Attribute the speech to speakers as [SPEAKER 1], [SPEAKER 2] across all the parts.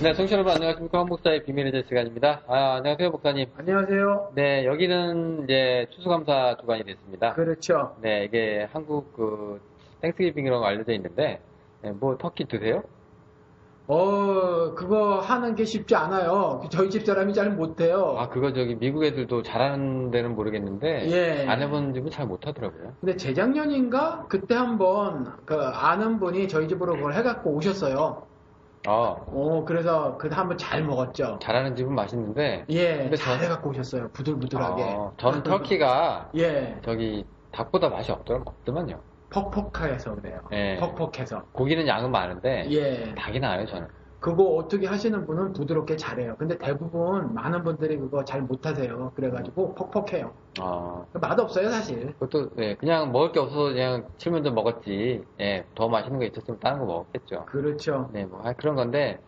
[SPEAKER 1] 네, 청취자 여러분 안녕하십니까. 한목사의 비밀의 제 시간입니다. 안녕하세요, 목사님.
[SPEAKER 2] 안녕하세요.
[SPEAKER 1] 네, 여기는 이제 추수감사 주간이 됐습니다.
[SPEAKER 2] 그렇죠.
[SPEAKER 1] 네, 이게 한국 땡스기빙이라고 알려져 있는데, 네, 뭐 터키 드세요?
[SPEAKER 2] 그거 하는 게 쉽지 않아요. 저희 집 사람이 잘 못해요.
[SPEAKER 1] 그거 미국 애들도 잘하는 데는 모르겠는데,
[SPEAKER 2] 예.
[SPEAKER 1] 안 해본 집은 잘 못하더라고요.
[SPEAKER 2] 근데 재작년인가? 그때 한번 아는 분이 저희 집으로 그걸 해갖고 오셨어요. 그래서 그때 한번 잘 먹었죠.
[SPEAKER 1] 잘하는 집은 맛있는데,
[SPEAKER 2] 예,
[SPEAKER 1] 근데
[SPEAKER 2] 잘 해갖고 오셨어요. 부들부들하게.
[SPEAKER 1] 저는 터키가,
[SPEAKER 2] 예,
[SPEAKER 1] 닭보다 맛이 없더만요.
[SPEAKER 2] 퍽퍽해서 그래요.
[SPEAKER 1] 예.
[SPEAKER 2] 퍽퍽해서.
[SPEAKER 1] 고기는 양은 많은데,
[SPEAKER 2] 예.
[SPEAKER 1] 닭이 나아요, 저는.
[SPEAKER 2] 그거 어떻게 하시는 분은 부드럽게 잘해요. 근데 대부분 많은 분들이 그거 잘 못하세요. 그래가지고 퍽퍽해요. 맛없어요, 사실.
[SPEAKER 1] 그것도, 네, 그냥 먹을 게 없어서 그냥 칠면조 먹었지. 예, 더 맛있는 거 있었으면 다른 거 먹었겠죠.
[SPEAKER 2] 그렇죠.
[SPEAKER 1] 네, 그런 건데,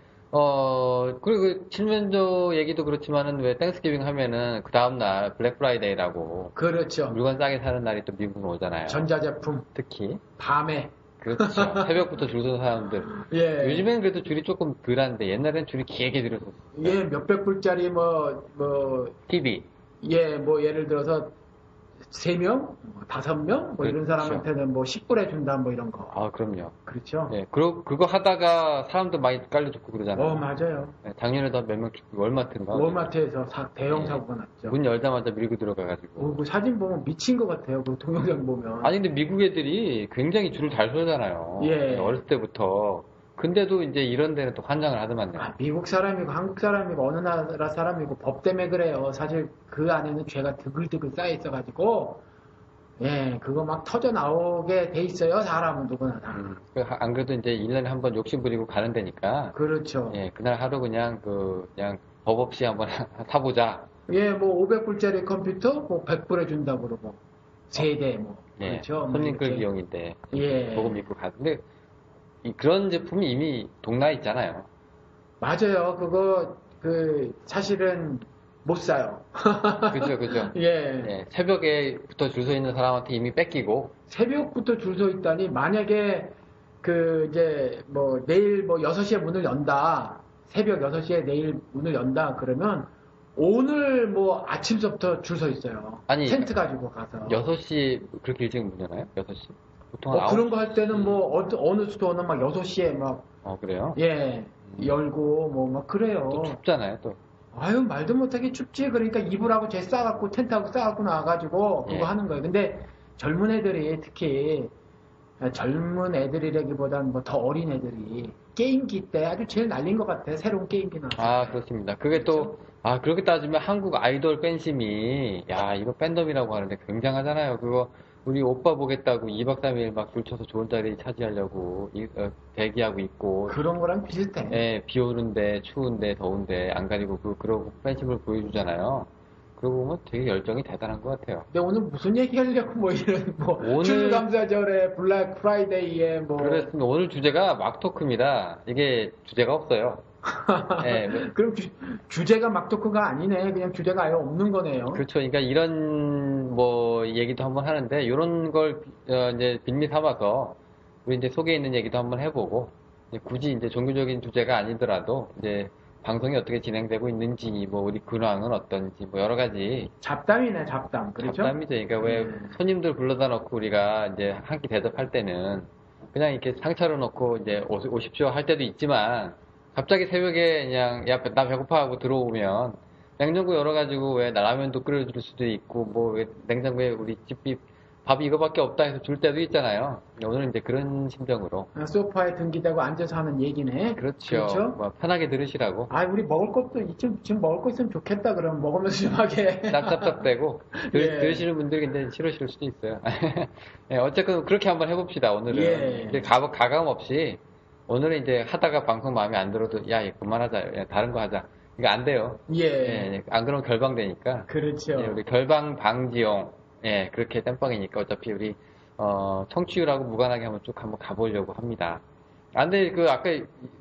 [SPEAKER 1] 그리고 칠면조 얘기도 그렇지만은 왜 땡스기빙 하면은 그 다음날 블랙 프라이데이라고.
[SPEAKER 2] 그렇죠.
[SPEAKER 1] 물건 싸게 사는 날이 또 미국은 오잖아요.
[SPEAKER 2] 전자제품.
[SPEAKER 1] 특히.
[SPEAKER 2] 밤에.
[SPEAKER 1] 그렇죠. 새벽부터 줄 서는 사람들.
[SPEAKER 2] 예.
[SPEAKER 1] 요즘엔 그래도 줄이 조금 덜한데 옛날엔 줄이 길게 들어섰어요.
[SPEAKER 2] 예, 몇백 불짜리
[SPEAKER 1] TV.
[SPEAKER 2] 예, 예를 들어서 3명? 5명? 이런
[SPEAKER 1] 그렇죠.
[SPEAKER 2] 사람한테는 10불 해준다, 이런 거.
[SPEAKER 1] 그럼요.
[SPEAKER 2] 그렇죠.
[SPEAKER 1] 예, 그거 하다가 사람들 많이 깔려죽고 그러잖아요.
[SPEAKER 2] 맞아요.
[SPEAKER 1] 네, 작년에도 몇 명 죽고, 월마트인가?
[SPEAKER 2] 월마트에서 대형
[SPEAKER 1] 예.
[SPEAKER 2] 사고가 났죠.
[SPEAKER 1] 문 열자마자 밀고 들어가가지고.
[SPEAKER 2] 그 사진 보면 미친 것 같아요. 그 동영상 보면.
[SPEAKER 1] 아니, 근데 미국 애들이 굉장히 줄을 잘 서잖아요.
[SPEAKER 2] 예.
[SPEAKER 1] 어렸을 때부터. 근데도 이제 이런 데는 또 환장을 하더만요.
[SPEAKER 2] 미국 사람이고 한국 사람이고 어느 나라 사람이고 법 때문에 그래요. 사실 그 안에는 죄가 드글드글 쌓여 있어가지고 예, 그거 막 터져 나오게 돼 있어요. 사람은 누구나 다.
[SPEAKER 1] 안 그래도 이제 1년에 한 번 욕심 부리고 가는 데니까.
[SPEAKER 2] 그렇죠.
[SPEAKER 1] 예, 그날 하루 그냥 법 없이 한번 사보자.
[SPEAKER 2] 예, 500불짜리 컴퓨터 100불 해준다 그러고 세대
[SPEAKER 1] 예,
[SPEAKER 2] 그렇죠.
[SPEAKER 1] 손님 끌 비용인데.
[SPEAKER 2] 예.
[SPEAKER 1] 보고 믿고 가는데 그런 제품이 이미 동나에 있잖아요.
[SPEAKER 2] 맞아요. 그거 사실은 못 사요.
[SPEAKER 1] 그죠.
[SPEAKER 2] 예.
[SPEAKER 1] 예, 새벽에부터 줄 서 있는 사람한테 이미 뺏기고.
[SPEAKER 2] 새벽부터 줄 서 있다니 만약에 내일 6시에 문을 연다. 새벽 6시에 내일 문을 연다. 그러면 오늘 아침서부터 줄 서 있어요.
[SPEAKER 1] 아니,
[SPEAKER 2] 텐트 가지고 가서.
[SPEAKER 1] 6시 그렇게 일찍 문 여나요? 6시? 보통 한
[SPEAKER 2] 그런 거 할 때는 어느 스토어는 6시에
[SPEAKER 1] 그래요?
[SPEAKER 2] 예, 열고 그래요.
[SPEAKER 1] 또 춥잖아요, 또.
[SPEAKER 2] 아유, 말도 못하게 춥지. 그러니까 이불하고 재 싸갖고 텐트하고 싸갖고 나와가지고 그거
[SPEAKER 1] 예.
[SPEAKER 2] 하는 거예요. 근데 젊은 애들이 특히 젊은 애들이라기보다는 더 어린 애들이 게임기 때 아주 제일 날린 것 같아. 새로운 게임기 나왔어.
[SPEAKER 1] 그렇습니다. 그게 또, 그렇게 따지면 한국 아이돌 팬심이, 이거 팬덤이라고 하는데 굉장하잖아요. 그거, 우리 오빠 보겠다고 2박 3일 막 줄쳐서 좋은 자리 차지하려고 대기하고 있고.
[SPEAKER 2] 그런 거랑 비슷해.
[SPEAKER 1] 예, 비 오는데, 추운데, 더운데, 안 가리고, 그러고 팬심을 보여주잖아요. 그러고 보면 되게 열정이 대단한 것 같아요.
[SPEAKER 2] 근데 오늘 무슨 얘기 하려고 이런
[SPEAKER 1] 오늘-
[SPEAKER 2] 추수감사절에 블랙 프라이데이에
[SPEAKER 1] 그렇습니다. 오늘 주제가 막토크입니다. 이게 주제가 없어요. 예,
[SPEAKER 2] 그럼 주제가 막토크가 아니네. 그냥 주제가 아예 없는 거네요.
[SPEAKER 1] 그렇죠. 그러니까 이런 얘기도 한번 하는데 이런 걸 이제 빌미 삼아서 우리 이제 속에 있는 얘기도 한번 해보고 이제 굳이 이제 종교적인 주제가 아니더라도 이제 방송이 어떻게 진행되고 있는지 우리 근황은 어떤지 여러 가지
[SPEAKER 2] 잡담이네, 잡담. 그렇죠?
[SPEAKER 1] 잡담이죠. 그러니까 왜 손님들 불러다 놓고 우리가 이제 한 끼 대접할 때는 그냥 이렇게 상차려 놓고 이제 오십시오 할 때도 있지만 갑자기 새벽에 그냥 나 배고파 하고 들어오면 냉장고 열어가지고 왜 라면도 끓여줄 수도 있고 왜 냉장고에 우리 집이 밥이 이거밖에 없다 해서 줄 때도 있잖아요. 오늘은 이제 그런 심정으로
[SPEAKER 2] 소파에 등기대고 앉아서 하는 얘기네.
[SPEAKER 1] 그렇죠. 편하게 들으시라고.
[SPEAKER 2] 우리 먹을 것도 지금 먹을 거 있으면 좋겠다. 그럼 먹으면서 좀 하게.
[SPEAKER 1] 짭짭짭대고
[SPEAKER 2] 예.
[SPEAKER 1] 들으시는 분들 근데 싫으실 수도 있어요. 예, 어쨌든 그렇게 한번 해봅시다. 오늘은
[SPEAKER 2] 예.
[SPEAKER 1] 이제 가감 없이 오늘은 이제 하다가 방송 마음에 안 들어도 이거 그만하자. 다른 거 하자. 이거 안 돼요.
[SPEAKER 2] 예.
[SPEAKER 1] 안 그러면 결방되니까.
[SPEAKER 2] 그렇죠.
[SPEAKER 1] 예, 우리 결방 방지용. 예, 그렇게 땜빵이니까 어차피 우리 청취율하고 무관하게 한번 가보려고 합니다. 근데 아까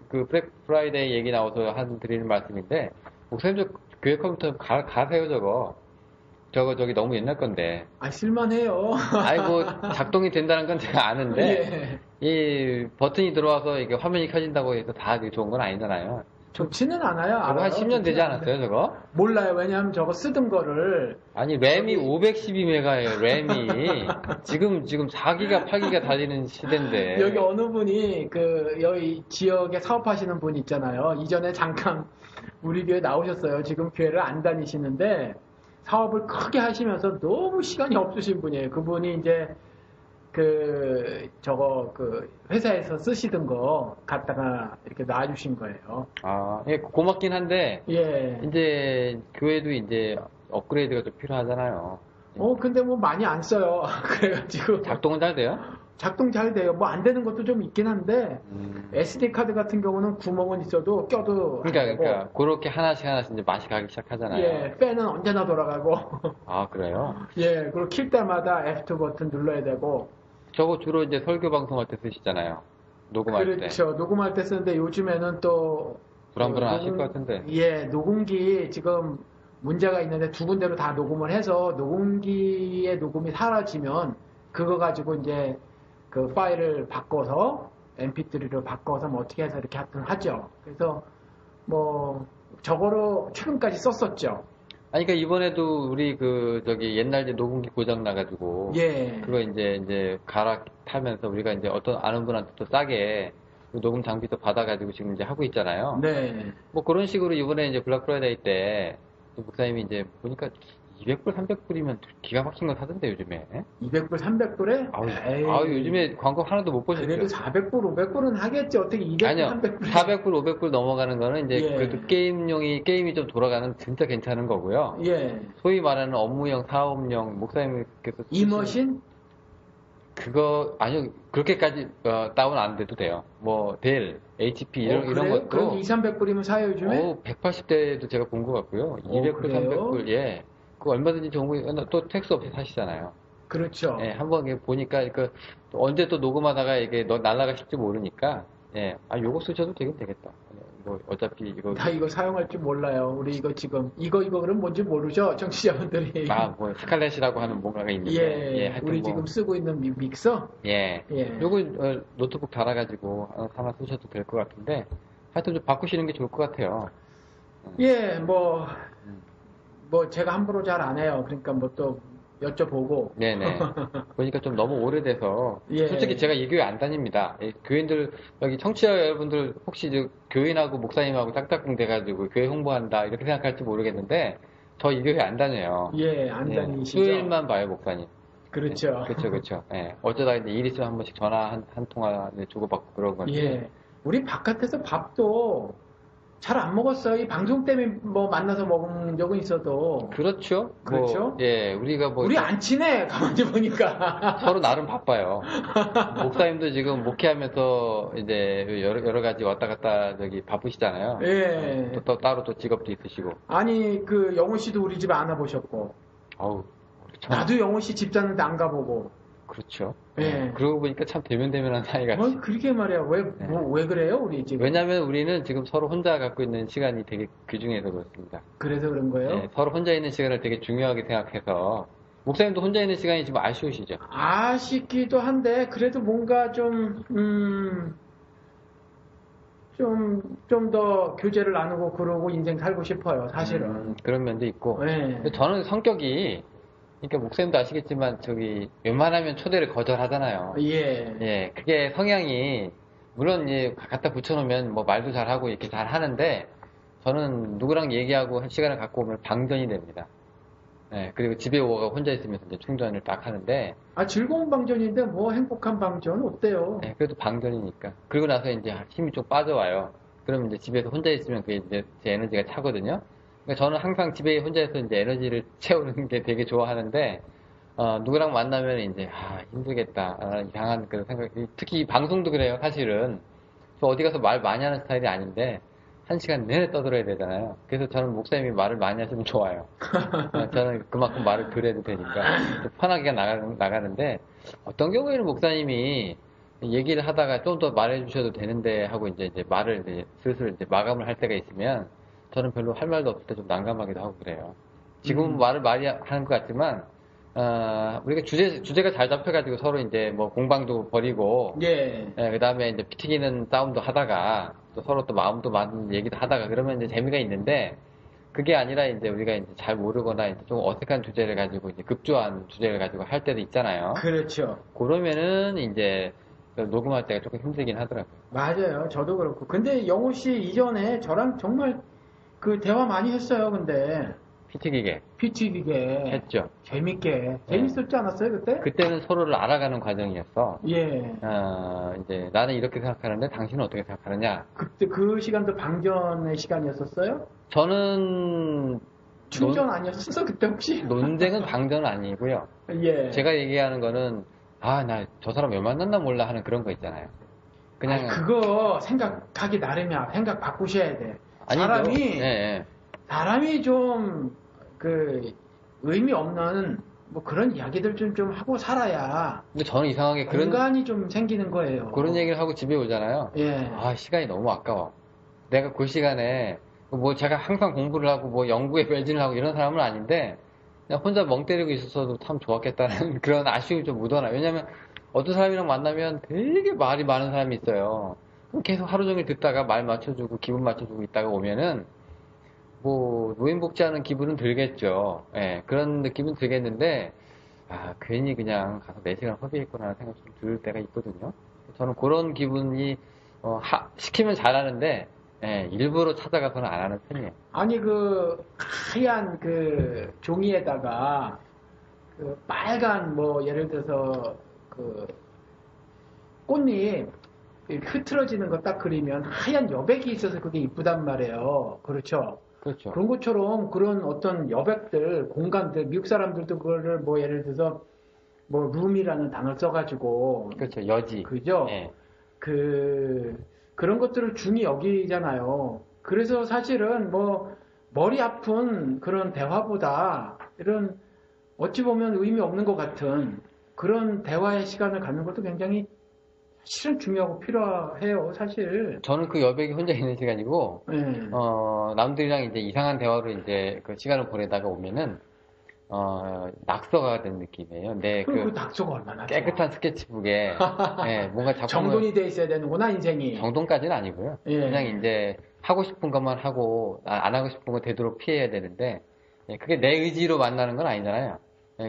[SPEAKER 1] 블랙 프라이데이 얘기 나와서 드리는 말씀인데 목사님 저 교회 컴퓨터 가세요 저거. 저기 너무 옛날 건데.
[SPEAKER 2] 쓸만해요.
[SPEAKER 1] 작동이 된다는 건 제가 아는데
[SPEAKER 2] 예.
[SPEAKER 1] 이 버튼이 들어와서 이게 화면이 켜진다고 해서 다 좋은 건 아니잖아요.
[SPEAKER 2] 좋지는 않아요.
[SPEAKER 1] 저거 한
[SPEAKER 2] 알아요.
[SPEAKER 1] 10년 되지
[SPEAKER 2] 좋지는 않은데.
[SPEAKER 1] 않았어요, 저거?
[SPEAKER 2] 몰라요. 왜냐하면 저거 쓰던 거를
[SPEAKER 1] 아니, 램이
[SPEAKER 2] 저기-
[SPEAKER 1] 512메가예요, 램이. 지금 4기가, 8기가 달리는 시대인데.
[SPEAKER 2] 여기 어느 분이 여기 지역에 사업하시는 분 있잖아요. 이전에 잠깐 우리 교회 나오셨어요. 지금 교회를 안 다니시는데 사업을 크게 하시면서 너무 시간이 없으신 분이에요. 그분이 이제 회사에서 쓰시던 거 갖다가 이렇게 놔주신 거예요.
[SPEAKER 1] 아, 예, 고맙긴 한데,
[SPEAKER 2] 예.
[SPEAKER 1] 이제, 교회도 이제 업그레이드가 좀 필요하잖아요.
[SPEAKER 2] 근데 뭐 많이 안 써요. 그래가지고
[SPEAKER 1] 작동은 잘 돼요?
[SPEAKER 2] 작동 잘 돼요. 뭐 안 되는 것도 좀 있긴 한데
[SPEAKER 1] 음.
[SPEAKER 2] SD 카드 같은 경우는 구멍은 있어도 껴도 안 되고,
[SPEAKER 1] 그러니까, 그렇게 하나씩 이제 맛이 가기 시작하잖아요.
[SPEAKER 2] 예, 팬은 언제나 돌아가고,
[SPEAKER 1] 아, 그래요?
[SPEAKER 2] 예, 그리고 킬 때마다 F2 버튼 눌러야 되고,
[SPEAKER 1] 저거 주로 이제 설교 방송할 때 쓰시잖아요. 녹음할 때.
[SPEAKER 2] 그렇죠. 녹음할 때 쓰는데 요즘에는 또
[SPEAKER 1] 불안불안하실 것 같은데.
[SPEAKER 2] 예, 녹음기 지금 문제가 있는데 두 군데로 다 녹음을 해서 녹음기의 녹음이 사라지면 그거 가지고 이제 그 파일을 바꿔서 MP3로 바꿔서 뭐 어떻게 해서 이렇게 하여튼 하죠. 그래서 뭐 저거로 최근까지 썼었죠.
[SPEAKER 1] 아니, 그러니까 이번에도 우리 옛날 이제 녹음기 고장 나가지고.
[SPEAKER 2] 예.
[SPEAKER 1] 그거 이제 갈아타면서 우리가 이제 어떤 아는 분한테 또 싸게 그 녹음 장비도 받아가지고 지금 이제 하고 있잖아요.
[SPEAKER 2] 네.
[SPEAKER 1] 뭐 그런 식으로 이번에 이제 블랙 프라이데이 때 목사님이 이제 보니까 200불, 300불이면 기가 막힌 거 사던데 요즘에.
[SPEAKER 2] 200불, 300불에?
[SPEAKER 1] 아우, 요즘에 광고 하나도 못 보셨죠?
[SPEAKER 2] 그래도 400불, 500불은 하겠지. 어떻게 200불,
[SPEAKER 1] 아니요.
[SPEAKER 2] 300불.
[SPEAKER 1] 400불, 500불 넘어가는 거는 이제
[SPEAKER 2] 예.
[SPEAKER 1] 그래도 게임이 좀 돌아가는 진짜 괜찮은 거고요.
[SPEAKER 2] 예.
[SPEAKER 1] 소위 말하는 업무용, 사업용, 목사님께서
[SPEAKER 2] 이머신?
[SPEAKER 1] 그거 아니요. 그렇게까지 다운 안 돼도 돼요. 뭐 델, HP 이런
[SPEAKER 2] 그래요?
[SPEAKER 1] 것도
[SPEAKER 2] 그럼 2, 300불이면 사요, 요즘에?
[SPEAKER 1] 180대도 제가 본 것 같고요. 200불,
[SPEAKER 2] 그래요?
[SPEAKER 1] 300불, 예. 그거 얼마든지 좋은 거, 또 텍스 없이 사시잖아요.
[SPEAKER 2] 그렇죠.
[SPEAKER 1] 예, 한번 보니까, 또 언제 또 녹음하다가 이게 날아가실지 모르니까, 예, 요거 쓰셔도 되긴 되겠다. 뭐, 어차피 이거.
[SPEAKER 2] 나 이거 사용할 줄 몰라요. 우리 이거 지금, 이거 그럼 뭔지 모르죠? 청취자분들이.
[SPEAKER 1] 뭐, 스칼렛이라고 하는 뭔가가 있는데.
[SPEAKER 2] 예,
[SPEAKER 1] 하여튼
[SPEAKER 2] 우리
[SPEAKER 1] 뭐,
[SPEAKER 2] 지금 쓰고 있는 믹서?
[SPEAKER 1] 예.
[SPEAKER 2] 예.
[SPEAKER 1] 요거, 노트북 달아가지고, 하나 쓰셔도 될 것 같은데, 하여튼 좀 바꾸시는 게 좋을 것 같아요.
[SPEAKER 2] 예, 뭐
[SPEAKER 1] 음.
[SPEAKER 2] 제가 함부로 잘 안 해요. 그러니까 뭐 또 여쭤보고.
[SPEAKER 1] 네네. 보니까 좀 너무 오래돼서
[SPEAKER 2] 예.
[SPEAKER 1] 솔직히 제가 이 교회 안 다닙니다. 교인들 여기 청취자 여러분들 혹시 교인하고 목사님하고 짝짝꿍 돼가지고 교회 홍보한다 이렇게 생각할지 모르겠는데 저 이 교회 안 다녀요.
[SPEAKER 2] 예, 안
[SPEAKER 1] 예,
[SPEAKER 2] 다니시죠?
[SPEAKER 1] 수요일만 봐요 목사님.
[SPEAKER 2] 그렇죠.
[SPEAKER 1] 그렇죠. 예. 어쩌다 이제 일 있으면 한 번씩 전화 한 통화 주고받고 그런 건데.
[SPEAKER 2] 예. 우리 바깥에서 밥도 잘 안 먹었어요. 이 방송 때문에 뭐 만나서 먹은 적은 있어도.
[SPEAKER 1] 그렇죠.
[SPEAKER 2] 그렇죠.
[SPEAKER 1] 예, 우리가 뭐
[SPEAKER 2] 우리 안 친해. 가만히 보니까.
[SPEAKER 1] 서로 나름 바빠요. 목사님도 지금 목회하면서 이제 여러 가지 왔다 갔다 바쁘시잖아요.
[SPEAKER 2] 예.
[SPEAKER 1] 또 따로 또 직업도 있으시고.
[SPEAKER 2] 아니, 영호 씨도 우리 집에 안 와보셨고.
[SPEAKER 1] 아우,
[SPEAKER 2] 나도 영호 씨 집 사는데 안 가보고.
[SPEAKER 1] 그렇죠.
[SPEAKER 2] 예.
[SPEAKER 1] 그러고 보니까 참 대면대면한 사이가.
[SPEAKER 2] 그렇게 말이야. 왜 그래요? 우리 지금.
[SPEAKER 1] 왜냐면 우리는 지금 서로 혼자 갖고 있는 시간이 되게 귀중해서 그렇습니다.
[SPEAKER 2] 그래서 그런 거예요?
[SPEAKER 1] 예, 서로 혼자 있는 시간을 되게 중요하게 생각해서. 목사님도 혼자 있는 시간이 지금 아쉬우시죠?
[SPEAKER 2] 아쉽기도 한데, 그래도 뭔가 좀 더 교제를 나누고 그러고 인생 살고 싶어요, 사실은.
[SPEAKER 1] 그런 면도 있고.
[SPEAKER 2] 네.
[SPEAKER 1] 근데 저는 성격이, 그러니까 목사님도 아시겠지만, 웬만하면 초대를 거절하잖아요.
[SPEAKER 2] 예.
[SPEAKER 1] 예, 그게 성향이, 물론, 예, 갖다 붙여놓으면 뭐 말도 잘하고 이렇게 잘 하는데, 저는 누구랑 얘기하고 한 시간을 갖고 오면 방전이 됩니다. 예, 그리고 집에 오고 혼자 있으면서 이제 충전을 딱 하는데,
[SPEAKER 2] 즐거운 방전인데 뭐 행복한 방전 어때요?
[SPEAKER 1] 예, 그래도 방전이니까. 그리고 나서 이제 힘이 좀 빠져와요. 그러면 이제 집에서 혼자 있으면 그게 이제 제 에너지가 차거든요. 그러니까 저는 항상 집에 혼자서 이제 에너지를 채우는 게 되게 좋아하는데, 누구랑 만나면 이제, 힘들겠다. 이상한 그런 생각, 특히 방송도 그래요, 사실은. 저 어디 가서 말 많이 하는 스타일이 아닌데, 한 시간 내내 떠들어야 되잖아요. 그래서 저는 목사님이 말을 많이 하시면 좋아요. 저는 그만큼 말을 들어도 되니까 좀 편하게 나가는데, 어떤 경우에는 목사님이 얘기를 하다가 좀 더 말해 주셔도 되는데 하고 이제 말을 이제 슬슬 이제 마감을 할 때가 있으면 저는 별로 할 말도 없을 때 좀 난감하기도 하고 그래요. 지금은 말을 많이 하는 것 같지만, 우리가 주제가 잘 잡혀가지고 서로 이제 뭐 공방도 벌이고,
[SPEAKER 2] 예.
[SPEAKER 1] 그 다음에 이제 피 튀기는 싸움도 하다가 또 서로 또 마음도 맞는 얘기도 하다가 그러면 이제 재미가 있는데 그게 아니라 이제 우리가 이제 잘 모르거나 이제 좀 어색한 주제를 가지고 이제 급조한 주제를 가지고 할 때도 있잖아요.
[SPEAKER 2] 그렇죠.
[SPEAKER 1] 그러면은 이제 녹음할 때가 조금 힘들긴 하더라고요.
[SPEAKER 2] 맞아요. 저도 그렇고. 근데 영호 씨 이전에 저랑 정말 그 대화 많이 했어요. 근데
[SPEAKER 1] 피 튀기게
[SPEAKER 2] 피 튀기게
[SPEAKER 1] 했죠.
[SPEAKER 2] 재밌게 재밌었지 않았어요 그때?
[SPEAKER 1] 그때는 서로를 알아가는 과정이었어.
[SPEAKER 2] 예.
[SPEAKER 1] 이제 나는 이렇게 생각하는데 당신은 어떻게 생각하느냐.
[SPEAKER 2] 그때 그 시간도 방전의 시간이었었어요?
[SPEAKER 1] 저는
[SPEAKER 2] 충전 아니었어 그때 혹시?
[SPEAKER 1] 논쟁은 방전은 아니고요.
[SPEAKER 2] 예.
[SPEAKER 1] 제가 얘기하는 거는 나 저 사람 왜 만났나 몰라 하는 그런 거 있잖아요. 그냥
[SPEAKER 2] 아니, 그거 생각하기 나름이야. 생각 바꾸셔야 돼.
[SPEAKER 1] 아니죠. 예.
[SPEAKER 2] 사람이 좀 그 의미 없는 뭐 그런 이야기들 좀 하고 살아야
[SPEAKER 1] 근데 저는 이상하게
[SPEAKER 2] 공간이 좀 생기는 거예요.
[SPEAKER 1] 그런 얘기를 하고 집에 오잖아요.
[SPEAKER 2] 예.
[SPEAKER 1] 시간이 너무 아까워. 내가 그 시간에 뭐 제가 항상 공부를 하고 뭐 연구에 매진을 하고 이런 사람은 아닌데 그냥 혼자 멍 때리고 있었어도 참 좋았겠다는 그런 아쉬움이 좀 묻어나요. 왜냐면 어떤 사람이랑 만나면 되게 말이 많은 사람이 있어요. 그럼 계속 하루 종일 듣다가 말 맞춰주고 기분 맞춰주고 있다가 오면은 뭐 노인복지하는 기분은 들겠죠. 예, 그런 느낌은 들겠는데 괜히 그냥 가서 4시간 허비했구나 생각 좀 들 때가 있거든요. 저는 그런 기분이 시키면 잘하는데 일부러 찾아가서는 안 하는 편이에요.
[SPEAKER 2] 아니 그 하얀 그 종이에다가 그 빨간 뭐 예를 들어서 그 꽃잎 흐트러지는 거 딱 그리면 하얀 여백이 있어서 그게 이쁘단 말이에요. 그렇죠?
[SPEAKER 1] 그렇죠.
[SPEAKER 2] 그런 것처럼 그런 어떤 여백들, 공간들, 미국 사람들도 그거를 뭐 예를 들어서 뭐 룸이라는 단어를 써가지고
[SPEAKER 1] 그렇죠. 여지.
[SPEAKER 2] 그죠?
[SPEAKER 1] 예.
[SPEAKER 2] 그런 것들을 중히 여기잖아요. 그래서 사실은 뭐 머리 아픈 그런 대화보다 이런 어찌 보면 의미 없는 것 같은 그런 대화의 시간을 갖는 것도 굉장히 실은 중요하고 필요해요, 사실.
[SPEAKER 1] 저는 그 여백이 혼자 있는 시간이고,
[SPEAKER 2] 예.
[SPEAKER 1] 남들이랑 이제 이상한 대화로 이제 그 시간을 보내다가 오면은, 낙서가 된 느낌이에요.
[SPEAKER 2] 그 낙서가 얼마나 좋아.
[SPEAKER 1] 깨끗한 스케치북에, 뭔가 작품을,
[SPEAKER 2] 정돈이 돼 있어야 되는구나, 인생이.
[SPEAKER 1] 정돈까지는 아니고요.
[SPEAKER 2] 예.
[SPEAKER 1] 그냥 이제 하고 싶은 것만 하고, 안 하고 싶은 거 되도록 피해야 되는데, 그게 내 의지로 만나는 건 아니잖아요.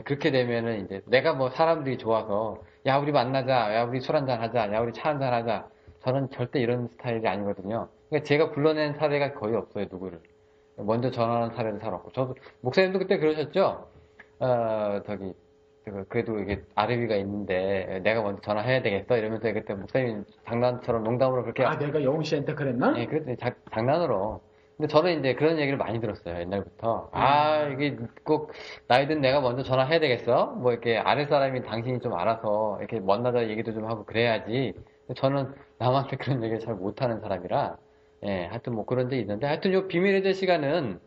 [SPEAKER 1] 그렇게 되면은 이제 내가 뭐 사람들이 좋아서, 야, 우리 만나자. 야, 우리 술 한잔 하자. 야, 우리 차 한잔 하자. 저는 절대 이런 스타일이 아니거든요. 그러니까 제가 불러낸 사례가 거의 없어요, 누구를. 먼저 전화하는 사례도 잘 없고. 저도, 목사님도 그때 그러셨죠? 그래도 이게 아르비가 있는데 내가 먼저 전화해야 되겠어? 이러면서 그때 목사님 장난처럼 농담으로 그렇게.
[SPEAKER 2] 내가 영우 씨한테 그랬나?
[SPEAKER 1] 예, 그랬더니 장난으로. 근데 저는 이제 그런 얘기를 많이 들었어요, 옛날부터. 이게 꼭, 나이든 내가 먼저 전화해야 되겠어? 뭐 이렇게 아랫사람인 당신이 좀 알아서 이렇게 만나자 얘기도 좀 하고 그래야지. 저는 남한테 그런 얘기를 잘 못하는 사람이라, 하여튼 뭐 그런 데 있는데, 하여튼 요 비밀의 제 시간은,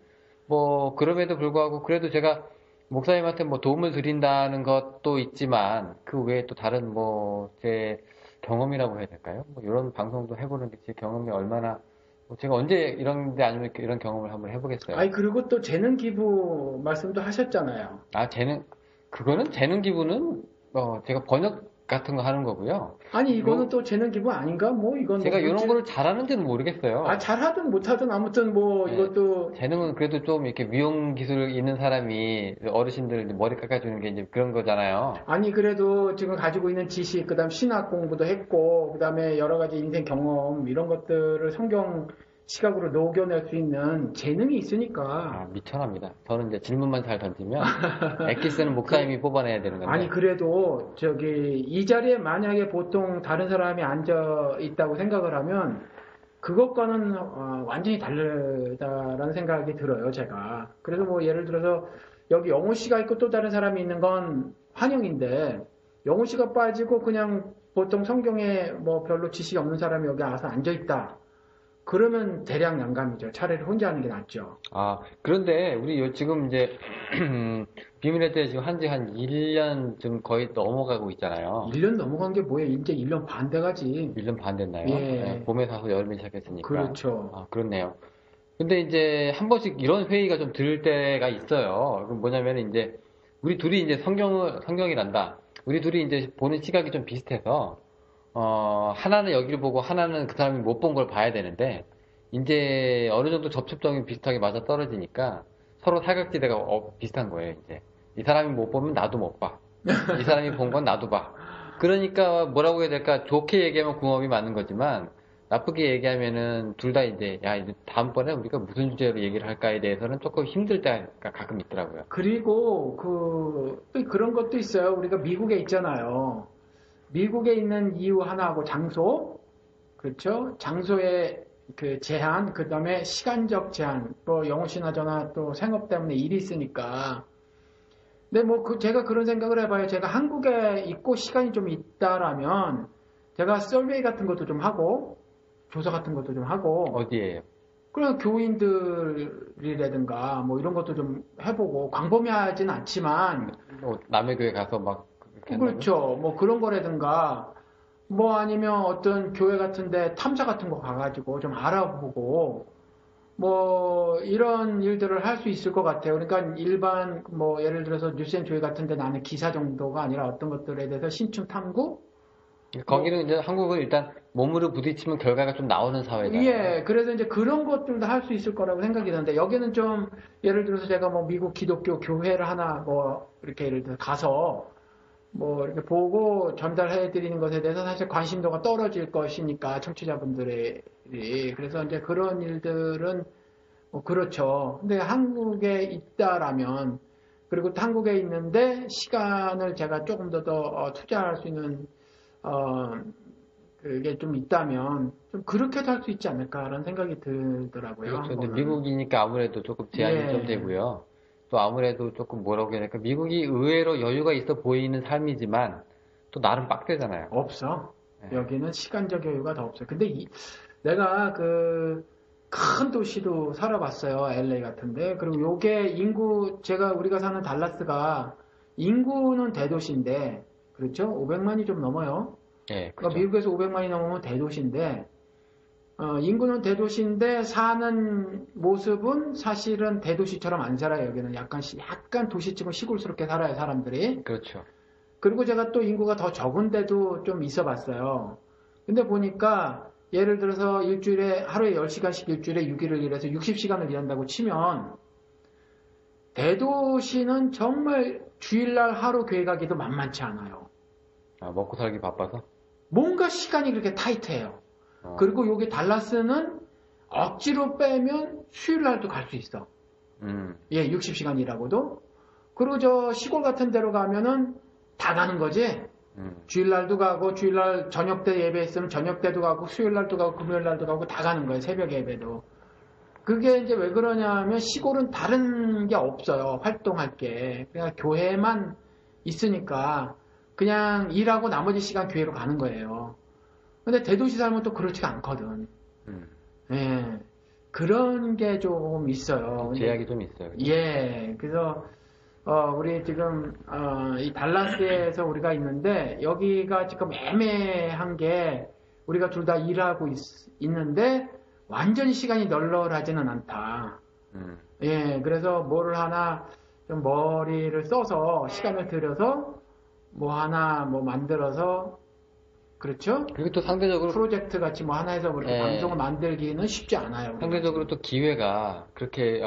[SPEAKER 1] 뭐, 그럼에도 불구하고, 그래도 제가 목사님한테 뭐 도움을 드린다는 것도 있지만, 그 외에 또 다른 뭐, 제 경험이라고 해야 될까요? 뭐 이런 방송도 해보는 게 제 경험이 얼마나 제가 언제 이런 데 아니면 이런 경험을 한번 해보겠어요.
[SPEAKER 2] 그리고 또 재능 기부 말씀도 하셨잖아요.
[SPEAKER 1] 그거는 재능 기부는, 제가 번역 같은 거 하는 거고요.
[SPEAKER 2] 이거는 또 재능 기부 아닌가? 뭐, 이건.
[SPEAKER 1] 제가
[SPEAKER 2] 뭐
[SPEAKER 1] 이런 거를 잘하는지는 모르겠어요.
[SPEAKER 2] 잘하든 못하든 아무튼 뭐, 이것도.
[SPEAKER 1] 재능은 그래도 좀 이렇게 미용 기술 있는 사람이 어르신들 머리 깎아주는 게 이제 그런 거잖아요.
[SPEAKER 2] 그래도 지금 가지고 있는 지식, 그 다음 신학 공부도 했고, 그 다음에 여러 가지 인생 경험, 이런 것들을 성경 시각으로 녹여낼 수 있는 재능이 있으니까.
[SPEAKER 1] 미천합니다. 저는 이제 질문만 잘 던지면, 엑기스는 목사님이 뽑아내야 되는 건데.
[SPEAKER 2] 그래도, 이 자리에 만약에 보통 다른 사람이 앉아 있다고 생각을 하면, 그것과는 완전히 다르다라는 생각이 들어요, 제가. 그래서 뭐 예를 들어서 여기 영호 씨가 있고 또 다른 사람이 있는 건 환영인데 영호 씨가 빠지고 그냥 보통 성경에 뭐 별로 지식이 없는 사람이 여기 와서 앉아 있다. 그러면 대략 난감이죠. 차라리 혼자 하는 게 낫죠.
[SPEAKER 1] 그런데 우리 지금 이제 비밀의 때 지금 한지 한 1년 좀 거의 넘어가고 있잖아요.
[SPEAKER 2] 1년 넘어간 게 뭐예요? 이제 1년 반 돼가지.
[SPEAKER 1] 1년 반 됐나요?
[SPEAKER 2] 예.
[SPEAKER 1] 봄에 사서 여름에 시작했으니까.
[SPEAKER 2] 그렇죠.
[SPEAKER 1] 그렇네요. 근데 이제 한 번씩 이런 회의가 좀 들 때가 있어요. 그럼 뭐냐면 이제 우리 둘이 이제 성경이란다. 우리 둘이 이제 보는 시각이 좀 비슷해서 하나는 여기를 보고 하나는 그 사람이 못 본 걸 봐야 되는데, 이제 어느 정도 접촉점이 비슷하게 맞아 떨어지니까 서로 사각지대가 비슷한 거예요, 이제. 이 사람이 못 보면 나도 못 봐. 이 사람이 본 건 나도 봐. 그러니까 뭐라고 해야 될까? 좋게 얘기하면 궁합이 맞는 거지만, 나쁘게 얘기하면은 둘 다 이제, 야, 이제 다음번에 우리가 무슨 주제로 얘기를 할까에 대해서는 조금 힘들 때가 가끔 있더라고요.
[SPEAKER 2] 그리고 또 그런 것도 있어요. 우리가 미국에 있잖아요. 미국에 있는 이유 하나하고 장소, 그렇죠? 장소의 그 제한, 그 다음에 시간적 제한, 또 영어시나 저나 또 생업 때문에 일이 있으니까. 근데 뭐 제가 그런 생각을 해봐요. 제가 한국에 있고 시간이 좀 있다라면 제가 서베이 같은 것도 좀 하고 조사 같은 것도 좀 하고
[SPEAKER 1] 어디에요?
[SPEAKER 2] 그런 교인들이라든가 뭐 이런 것도 좀 해보고 광범위하진 않지만
[SPEAKER 1] 뭐 남의 교회 가서 막 그렇게 한다고요?
[SPEAKER 2] 그렇죠. 뭐 그런 거라든가 뭐 아니면 어떤 교회 같은데 탐사 같은 거 가가지고 좀 알아보고 뭐 이런 일들을 할 수 있을 것 같아요. 그러니까 일반 뭐 예를 들어서 뉴스앤조이 같은데 나는 기사 정도가 아니라 어떤 것들에 대해서 신축 탐구
[SPEAKER 1] 거기는 이제 한국은 일단 몸으로 부딪히면 결과가 좀 나오는 사회잖아요.
[SPEAKER 2] 예, 그래서 이제 그런 것들도 할 수 있을 거라고 생각이 드는데, 여기는 좀, 예를 들어서 제가 뭐 미국 기독교 교회를 하나 뭐, 이렇게 예를 들어 가서, 뭐, 이렇게 보고 전달해 드리는 것에 대해서 사실 관심도가 떨어질 것이니까, 청취자분들이. 그래서 이제 그런 일들은, 뭐, 그렇죠. 근데 한국에 있다라면, 그리고 또 한국에 있는데, 시간을 제가 조금 더 투자할 수 있는, 어, 그게 좀 있다면 좀 그렇게도 할 수 있지 않을까라는 생각이 들더라고요.
[SPEAKER 1] 그렇죠. 근데
[SPEAKER 2] 한번은.
[SPEAKER 1] 미국이니까 아무래도 조금 제한이 좀
[SPEAKER 2] 예,
[SPEAKER 1] 되고요. 또 아무래도 조금 뭐라고 해야 될까? 미국이 의외로 여유가 있어 보이는 삶이지만 또 나름 빡세잖아요.
[SPEAKER 2] 없어.
[SPEAKER 1] 예.
[SPEAKER 2] 여기는 시간적 여유가 더 없어요. 근데 내가 그 큰 도시도 살아봤어요. LA 같은데. 그리고 요게 우리가 사는 달라스가 인구는 대도시인데, 그렇죠? 500만이 좀 넘어요.
[SPEAKER 1] 예,
[SPEAKER 2] 그러니까
[SPEAKER 1] 그죠.
[SPEAKER 2] 미국에서 500만이 넘으면 대도시인데, 인구는 대도시인데 사는 모습은 사실은 대도시처럼 안 살아요. 여기는 약간 도시쯤은 시골스럽게 살아요, 사람들이.
[SPEAKER 1] 그렇죠.
[SPEAKER 2] 그리고 제가 또 인구가 더 적은데도 좀 있어 봤어요. 근데 보니까 예를 들어서 하루에 10시간씩 일주일에 6일을 일해서 60시간을 일한다고 치면 대도시는 정말 주일날 하루 교회 가기도 만만치 않아요.
[SPEAKER 1] 아, 먹고 살기 바빠서?
[SPEAKER 2] 뭔가 시간이 그렇게 타이트해요.
[SPEAKER 1] 어,
[SPEAKER 2] 그리고 여기 달라스는 억지로 빼면 수요일 날도 갈 수 있어. 예, 60시간이라고도. 그리고 저 시골 같은 데로 가면은 다 가는 거지. 주일 날도 가고, 주일 날 저녁 때 예배 있으면 저녁 때도 가고, 수요일 날도 가고, 금요일 날도 가고 다 가는 거예요. 새벽 예배도. 그게 이제 왜 그러냐면 시골은 다른 게 없어요. 활동할 게. 그냥 교회만 있으니까 그냥 일하고 나머지 시간 교회로 가는 거예요. 근데 대도시 살면 또 그렇지가 않거든.
[SPEAKER 1] 음.
[SPEAKER 2] 예. 그런 게 좀 있어요.
[SPEAKER 1] 제약이 좀 있어요. 그죠?
[SPEAKER 2] 예. 그래서, 우리 지금, 이 달라스에서 우리가 있는데, 여기가 지금 애매한 게, 우리가 둘 다 일하고 있는데, 완전히 시간이 널널하지는 않다. 예. 그래서 뭐를 하나, 좀 머리를 써서, 시간을 들여서, 뭐 하나, 뭐 만들어서, 그렇죠?
[SPEAKER 1] 그리고 또 상대적으로
[SPEAKER 2] 프로젝트 같이 뭐 하나 해서 그렇게
[SPEAKER 1] 예.
[SPEAKER 2] 방송을 만들기는 쉽지 않아요.
[SPEAKER 1] 상대적으로 또 기회가 그렇게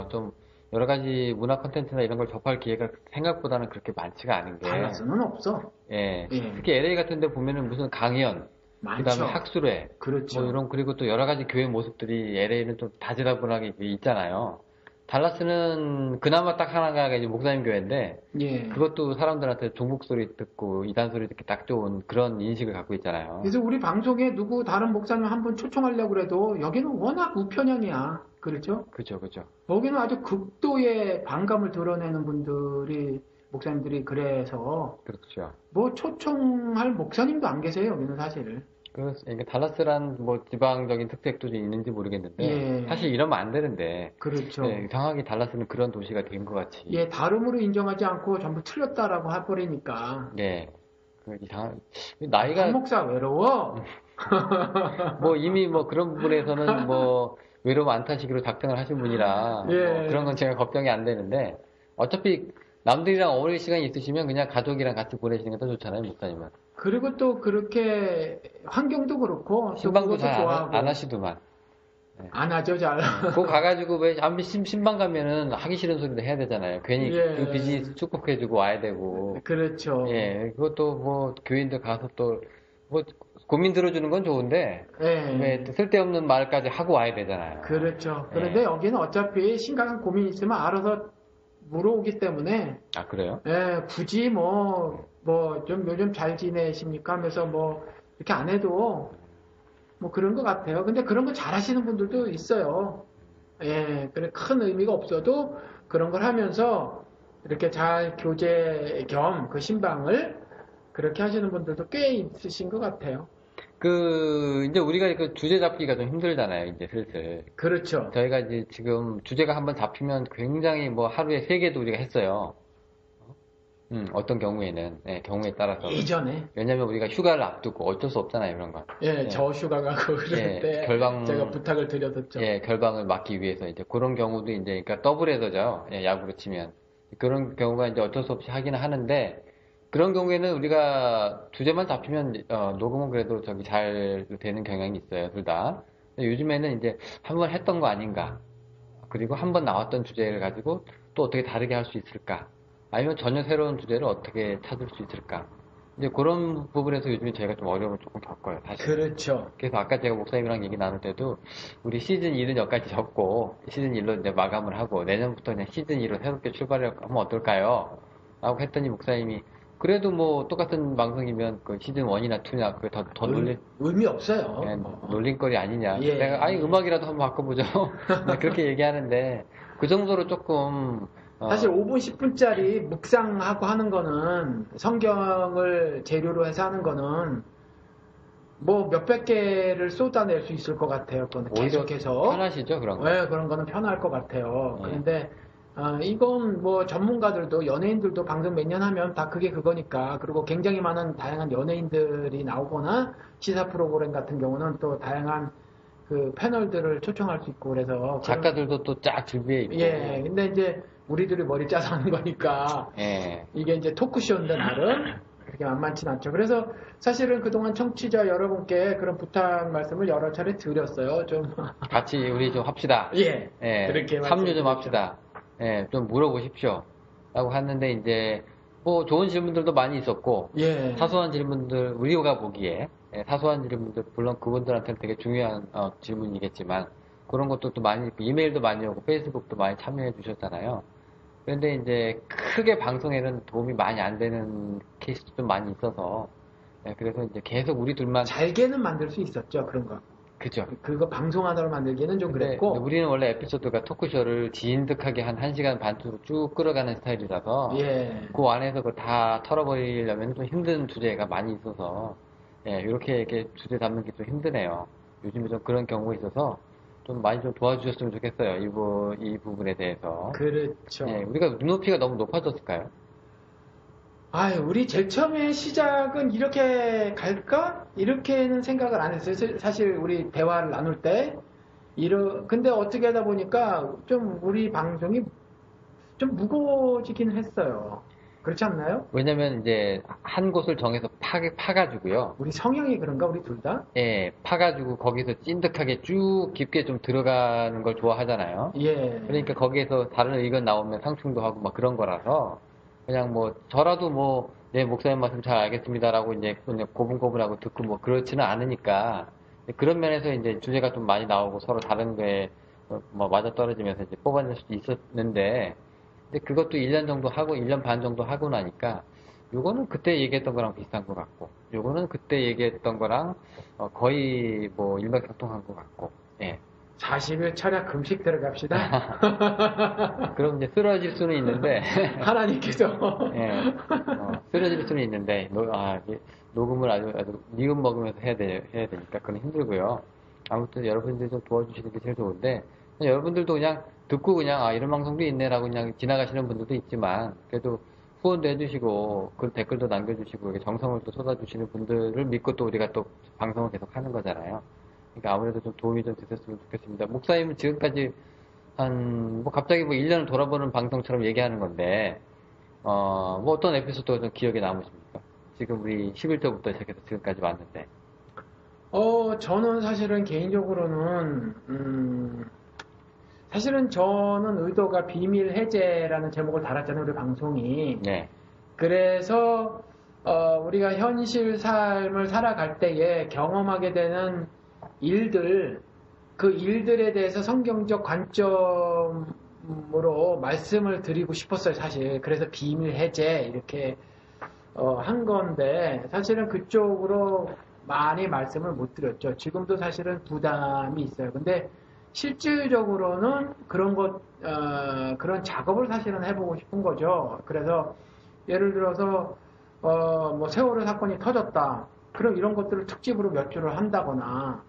[SPEAKER 1] 좀 여러 가지 문화 콘텐츠나 이런 걸 접할 기회가 생각보다는 그렇게 많지가 않은 게
[SPEAKER 2] 달라스는 없어.
[SPEAKER 1] 예.
[SPEAKER 2] 예.
[SPEAKER 1] 특히 LA 같은 데 보면은 무슨 강연,
[SPEAKER 2] 많죠.
[SPEAKER 1] 그다음에 학술회,
[SPEAKER 2] 그렇죠.
[SPEAKER 1] 뭐 이런 그리고 또 여러 가지 교회 모습들이 LA는 좀 다재다분하게 있잖아요. 달라스는 그나마 딱 하나가 이제 목사님 교회인데
[SPEAKER 2] 예.
[SPEAKER 1] 그것도 사람들한테 종북 소리 듣고 이단 소리 듣기 딱 좋은 그런 인식을 갖고 있잖아요.
[SPEAKER 2] 그래서 우리 방송에 누구 다른 목사님 한 분 초청하려고 그래도 여기는 워낙 우편형이야. 그렇죠?
[SPEAKER 1] 그죠, 그죠.
[SPEAKER 2] 여기는 아주 극도의 반감을 드러내는 분들이 목사님들이 그래서
[SPEAKER 1] 그렇죠.
[SPEAKER 2] 뭐 초청할 목사님도 안 계세요. 여기는 사실.
[SPEAKER 1] 그러니까 달라스란 뭐 지방적인 특색도 좀 있는지 모르겠는데
[SPEAKER 2] 예.
[SPEAKER 1] 사실 이러면 안 되는데
[SPEAKER 2] 그렇죠.
[SPEAKER 1] 예, 이상하게 달라스는 그런 도시가 된 것 같이
[SPEAKER 2] 예, 다름으로 인정하지 않고 전부 틀렸다라고 해버리니까.
[SPEAKER 1] 예, 그 이상한
[SPEAKER 2] 한
[SPEAKER 1] 나이가
[SPEAKER 2] 목사 외로워?
[SPEAKER 1] 뭐 이미 뭐 그런 부분에서는 뭐 외로움 안 타시기로 작정을 하신 분이라
[SPEAKER 2] 예.
[SPEAKER 1] 뭐 그런 건 제가 걱정이 안 되는데 어차피 남들이랑 어울릴 시간이 있으시면 그냥 가족이랑 같이 보내시는 게 더 좋잖아요, 목사님은.
[SPEAKER 2] 그리고 또 그렇게 환경도 그렇고 또
[SPEAKER 1] 신방도
[SPEAKER 2] 그것도
[SPEAKER 1] 잘
[SPEAKER 2] 좋아하고
[SPEAKER 1] 안 하시더만.
[SPEAKER 2] 안 하죠 잘.
[SPEAKER 1] 그거 가가지고 왜 잠시 신방 가면은 하기 싫은 소리도 해야 되잖아요. 괜히 그
[SPEAKER 2] 예,
[SPEAKER 1] 비즈니스 축복해주고 와야 되고.
[SPEAKER 2] 그렇죠.
[SPEAKER 1] 예, 그것도 뭐 교인들 가서 또 뭐 고민 들어주는 건 좋은데 왜
[SPEAKER 2] 예,
[SPEAKER 1] 또 쓸데없는 말까지 하고 와야 되잖아요.
[SPEAKER 2] 그렇죠. 그런데
[SPEAKER 1] 예.
[SPEAKER 2] 여기는 어차피 심각한 고민 있으면 알아서 물어오기 때문에
[SPEAKER 1] 아, 그래요?
[SPEAKER 2] 예, 굳이 뭐 좀 요즘 잘 지내십니까 하면서 뭐 이렇게 안 해도 뭐 그런 것 같아요. 근데 그런 거 잘하시는 분들도 있어요. 예, 그래 큰 의미가 없어도 그런 걸 하면서 이렇게 잘 교제 겸 그 신방을 그렇게 하시는 분들도 꽤 있으신 것 같아요.
[SPEAKER 1] 이제 우리가 그 주제 잡기가 좀 힘들잖아요, 이제 슬슬.
[SPEAKER 2] 그렇죠.
[SPEAKER 1] 저희가 이제 지금 주제가 한번 잡히면 굉장히 뭐 하루에 3개도 우리가 했어요. 어떤 경우에는, 예, 경우에 따라서.
[SPEAKER 2] 예전에
[SPEAKER 1] 왜냐면 우리가 휴가를 앞두고 어쩔 수 없잖아요, 그런 건.
[SPEAKER 2] 예,
[SPEAKER 1] 예,
[SPEAKER 2] 저 휴가 가고 그럴
[SPEAKER 1] 예,
[SPEAKER 2] 때 제가 부탁을 드렸었죠.
[SPEAKER 1] 예, 결방을 막기 위해서 이제 그런 경우도 이제, 그러니까 더블헤더죠. 예, 야구로 치면. 그런 경우가 이제 어쩔 수 없이 하기는 하는데, 그런 경우에는 우리가 주제만 잡히면, 녹음은 그래도 저기 잘 되는 경향이 있어요, 둘 다. 근데 요즘에는 이제 한 번 했던 거 아닌가. 그리고 한 번 나왔던 주제를 가지고 또 어떻게 다르게 할 수 있을까? 아니면 전혀 새로운 주제를 어떻게 찾을 수 있을까? 이제 그런 부분에서 요즘에 저희가 좀 어려움을 조금 겪어요, 사실.
[SPEAKER 2] 그렇죠.
[SPEAKER 1] 그래서 아까 제가 목사님이랑 얘기 나눌 때도 우리 시즌 1은 여기까지 접고 시즌 1로 이제 마감을 하고 내년부터 그냥 시즌 2로 새롭게 출발을 하면 어떨까요? 라고 했더니 목사님이 그래도 뭐 똑같은 방송이면 그 시즌 1이나 2나 그 더
[SPEAKER 2] 의미 없어요.
[SPEAKER 1] 예, 놀림거리 아니냐.
[SPEAKER 2] 예.
[SPEAKER 1] 내가 아니 음악이라도 한번 바꿔보죠. 네, 그렇게 얘기하는데 그 정도로 조금
[SPEAKER 2] 사실
[SPEAKER 1] 어,
[SPEAKER 2] 5분, 10분짜리 묵상하고 하는 거는 성경을 재료로 해서 하는 거는 뭐 몇백 개를 쏟아낼 수 있을 것 같아요. 그거는
[SPEAKER 1] 오히려
[SPEAKER 2] 계속해서.
[SPEAKER 1] 편하시죠 그런 거.
[SPEAKER 2] 네, 그런 거는 편할 것 같아요.
[SPEAKER 1] 예.
[SPEAKER 2] 그런데 이건 뭐 전문가들도 연예인들도 방송 몇 년 하면 다 그게 그거니까. 그리고 굉장히 많은 다양한 연예인들이 나오거나 시사 프로그램 같은 경우는 또 다양한 그 패널들을 초청할 수 있고 그래서
[SPEAKER 1] 작가들도 또 쫙 준비해 있고.
[SPEAKER 2] 예, 근데 이제 우리들이 머리 짜서 하는 거니까
[SPEAKER 1] 예.
[SPEAKER 2] 이게 이제 토크쇼인데 나름 그렇게 만만치 않죠. 그래서 사실은 그동안 청취자 여러분께 그런 부탁 말씀을 여러 차례 드렸어요. 좀
[SPEAKER 1] 같이 우리 좀 합시다.
[SPEAKER 2] 예,
[SPEAKER 1] 예,
[SPEAKER 2] 그렇게
[SPEAKER 1] 참여 좀
[SPEAKER 2] 말씀드렸죠.
[SPEAKER 1] 합시다. 예, 좀 물어보십시오. 라고 했는데 이제 뭐 좋은 질문들도 많이 있었고
[SPEAKER 2] 예,
[SPEAKER 1] 사소한 질문들 우리가 보기에 사소한 질문들 물론 그분들한테는 되게 중요한 질문이겠지만 그런 것도 또 많이 있고 이메일도 많이 오고 페이스북도 많이 참여해 주셨잖아요. 그런데 이제 크게 방송에는 도움이 많이 안 되는 케이스도 좀 많이 있어서 그래서 이제 계속 우리 둘만
[SPEAKER 2] 잘게는 만들 수 있었죠. 그런 거.
[SPEAKER 1] 그죠.
[SPEAKER 2] 그거 방송하다로 만들기는 좀
[SPEAKER 1] 근데
[SPEAKER 2] 그랬고,
[SPEAKER 1] 우리는 원래 에피소드가 토크쇼를 진득하게 한 1시간 반으로 쭉 끌어가는 스타일이라서
[SPEAKER 2] 예,
[SPEAKER 1] 그 안에서 그걸 다 털어버리려면 좀 힘든 주제가 많이 있어서 이렇게 주제 잡는 게 좀 힘드네요. 요즘에 좀 그런 경우가 있어서 좀 많이 좀 도와주셨으면 좋겠어요. 이 부분에 대해서.
[SPEAKER 2] 그렇죠.
[SPEAKER 1] 우리가 눈높이가 너무 높아졌을까요?
[SPEAKER 2] 아유, 우리 제일 처음에 시작은 이렇게 갈까? 이렇게는 생각을 안 했어요. 사실 우리 대화를 나눌 때. 근데 어떻게 하다 보니까 좀 우리 방송이 좀 무거워지긴 했어요. 그렇지 않나요?
[SPEAKER 1] 왜냐면 이제 한 곳을 정해서 파가지고요.
[SPEAKER 2] 우리 성향이 그런가, 우리 둘 다?
[SPEAKER 1] 예, 파가지고 거기서 찐득하게 쭉 깊게 좀 들어가는 걸 좋아하잖아요.
[SPEAKER 2] 예.
[SPEAKER 1] 그러니까 거기에서 다른 의견 나오면 상충도 하고 막 그런 거라서 그냥 뭐 저라도 뭐 네, 목사님 말씀 잘 알겠습니다라고 이제 그냥 고분고분하고 듣고 뭐 그렇지는 않으니까 그런 면에서 이제 주제가 좀 많이 나오고 서로 다른 거에 뭐 맞아떨어지면서 이제 뽑아낼 수도 있었는데 근데 그것도 1년 정도 하고 1년 반 정도 하고 나니까 요거는 그때 얘기했던 거랑 비슷한 것 같고 요거는 그때 얘기했던 거랑 거의 뭐 일맥상통한 것 같고 예.
[SPEAKER 2] 40일 철야 금식 들어갑시다.
[SPEAKER 1] 그럼 이제 쓰러질 수는 있는데
[SPEAKER 2] 하나님께서.
[SPEAKER 1] 예, 쓰러질 수는 있는데, 이게 녹음을 아주 미음 먹으면서 해야 되니까 그건 힘들고요. 아무튼 여러분들이 좀 도와주시는 게 제일 좋은데, 여러분들도 그냥 듣고 그냥, 이런 방송도 있네라고 그냥 지나가시는 분들도 있지만, 그래도 후원도 해주시고, 그 댓글도 남겨주시고, 이렇게 정성을 또 쏟아주시는 분들을 믿고 또 우리가 또 방송을 계속 하는 거잖아요. 그러니까 아무래도 좀 도움이 좀 되셨으면 좋겠습니다. 목사님은 지금까지 뭐 갑자기 뭐 1년을 돌아보는 방송처럼 얘기하는 건데, 뭐 어떤 에피소드가 좀 기억에 남으십니까? 지금 우리 11조부터 시작해서 지금까지 왔는데.
[SPEAKER 2] 저는 사실은 개인적으로는, 사실은 저는 의도가 비밀 해제라는 제목을 달았잖아요, 우리 방송이.
[SPEAKER 1] 네.
[SPEAKER 2] 그래서, 우리가 현실 삶을 살아갈 때에 경험하게 되는 일들, 그 일들에 대해서 성경적 관점으로 말씀을 드리고 싶었어요, 사실. 그래서 비밀 해제, 이렇게, 한 건데, 사실은 그쪽으로 많이 말씀을 못 드렸죠. 지금도 사실은 부담이 있어요. 근데 실질적으로는 그런 작업을 사실은 해보고 싶은 거죠. 그래서 예를 들어서, 뭐 세월호 사건이 터졌다. 그럼 이런 것들을 특집으로 몇 주를 한다거나,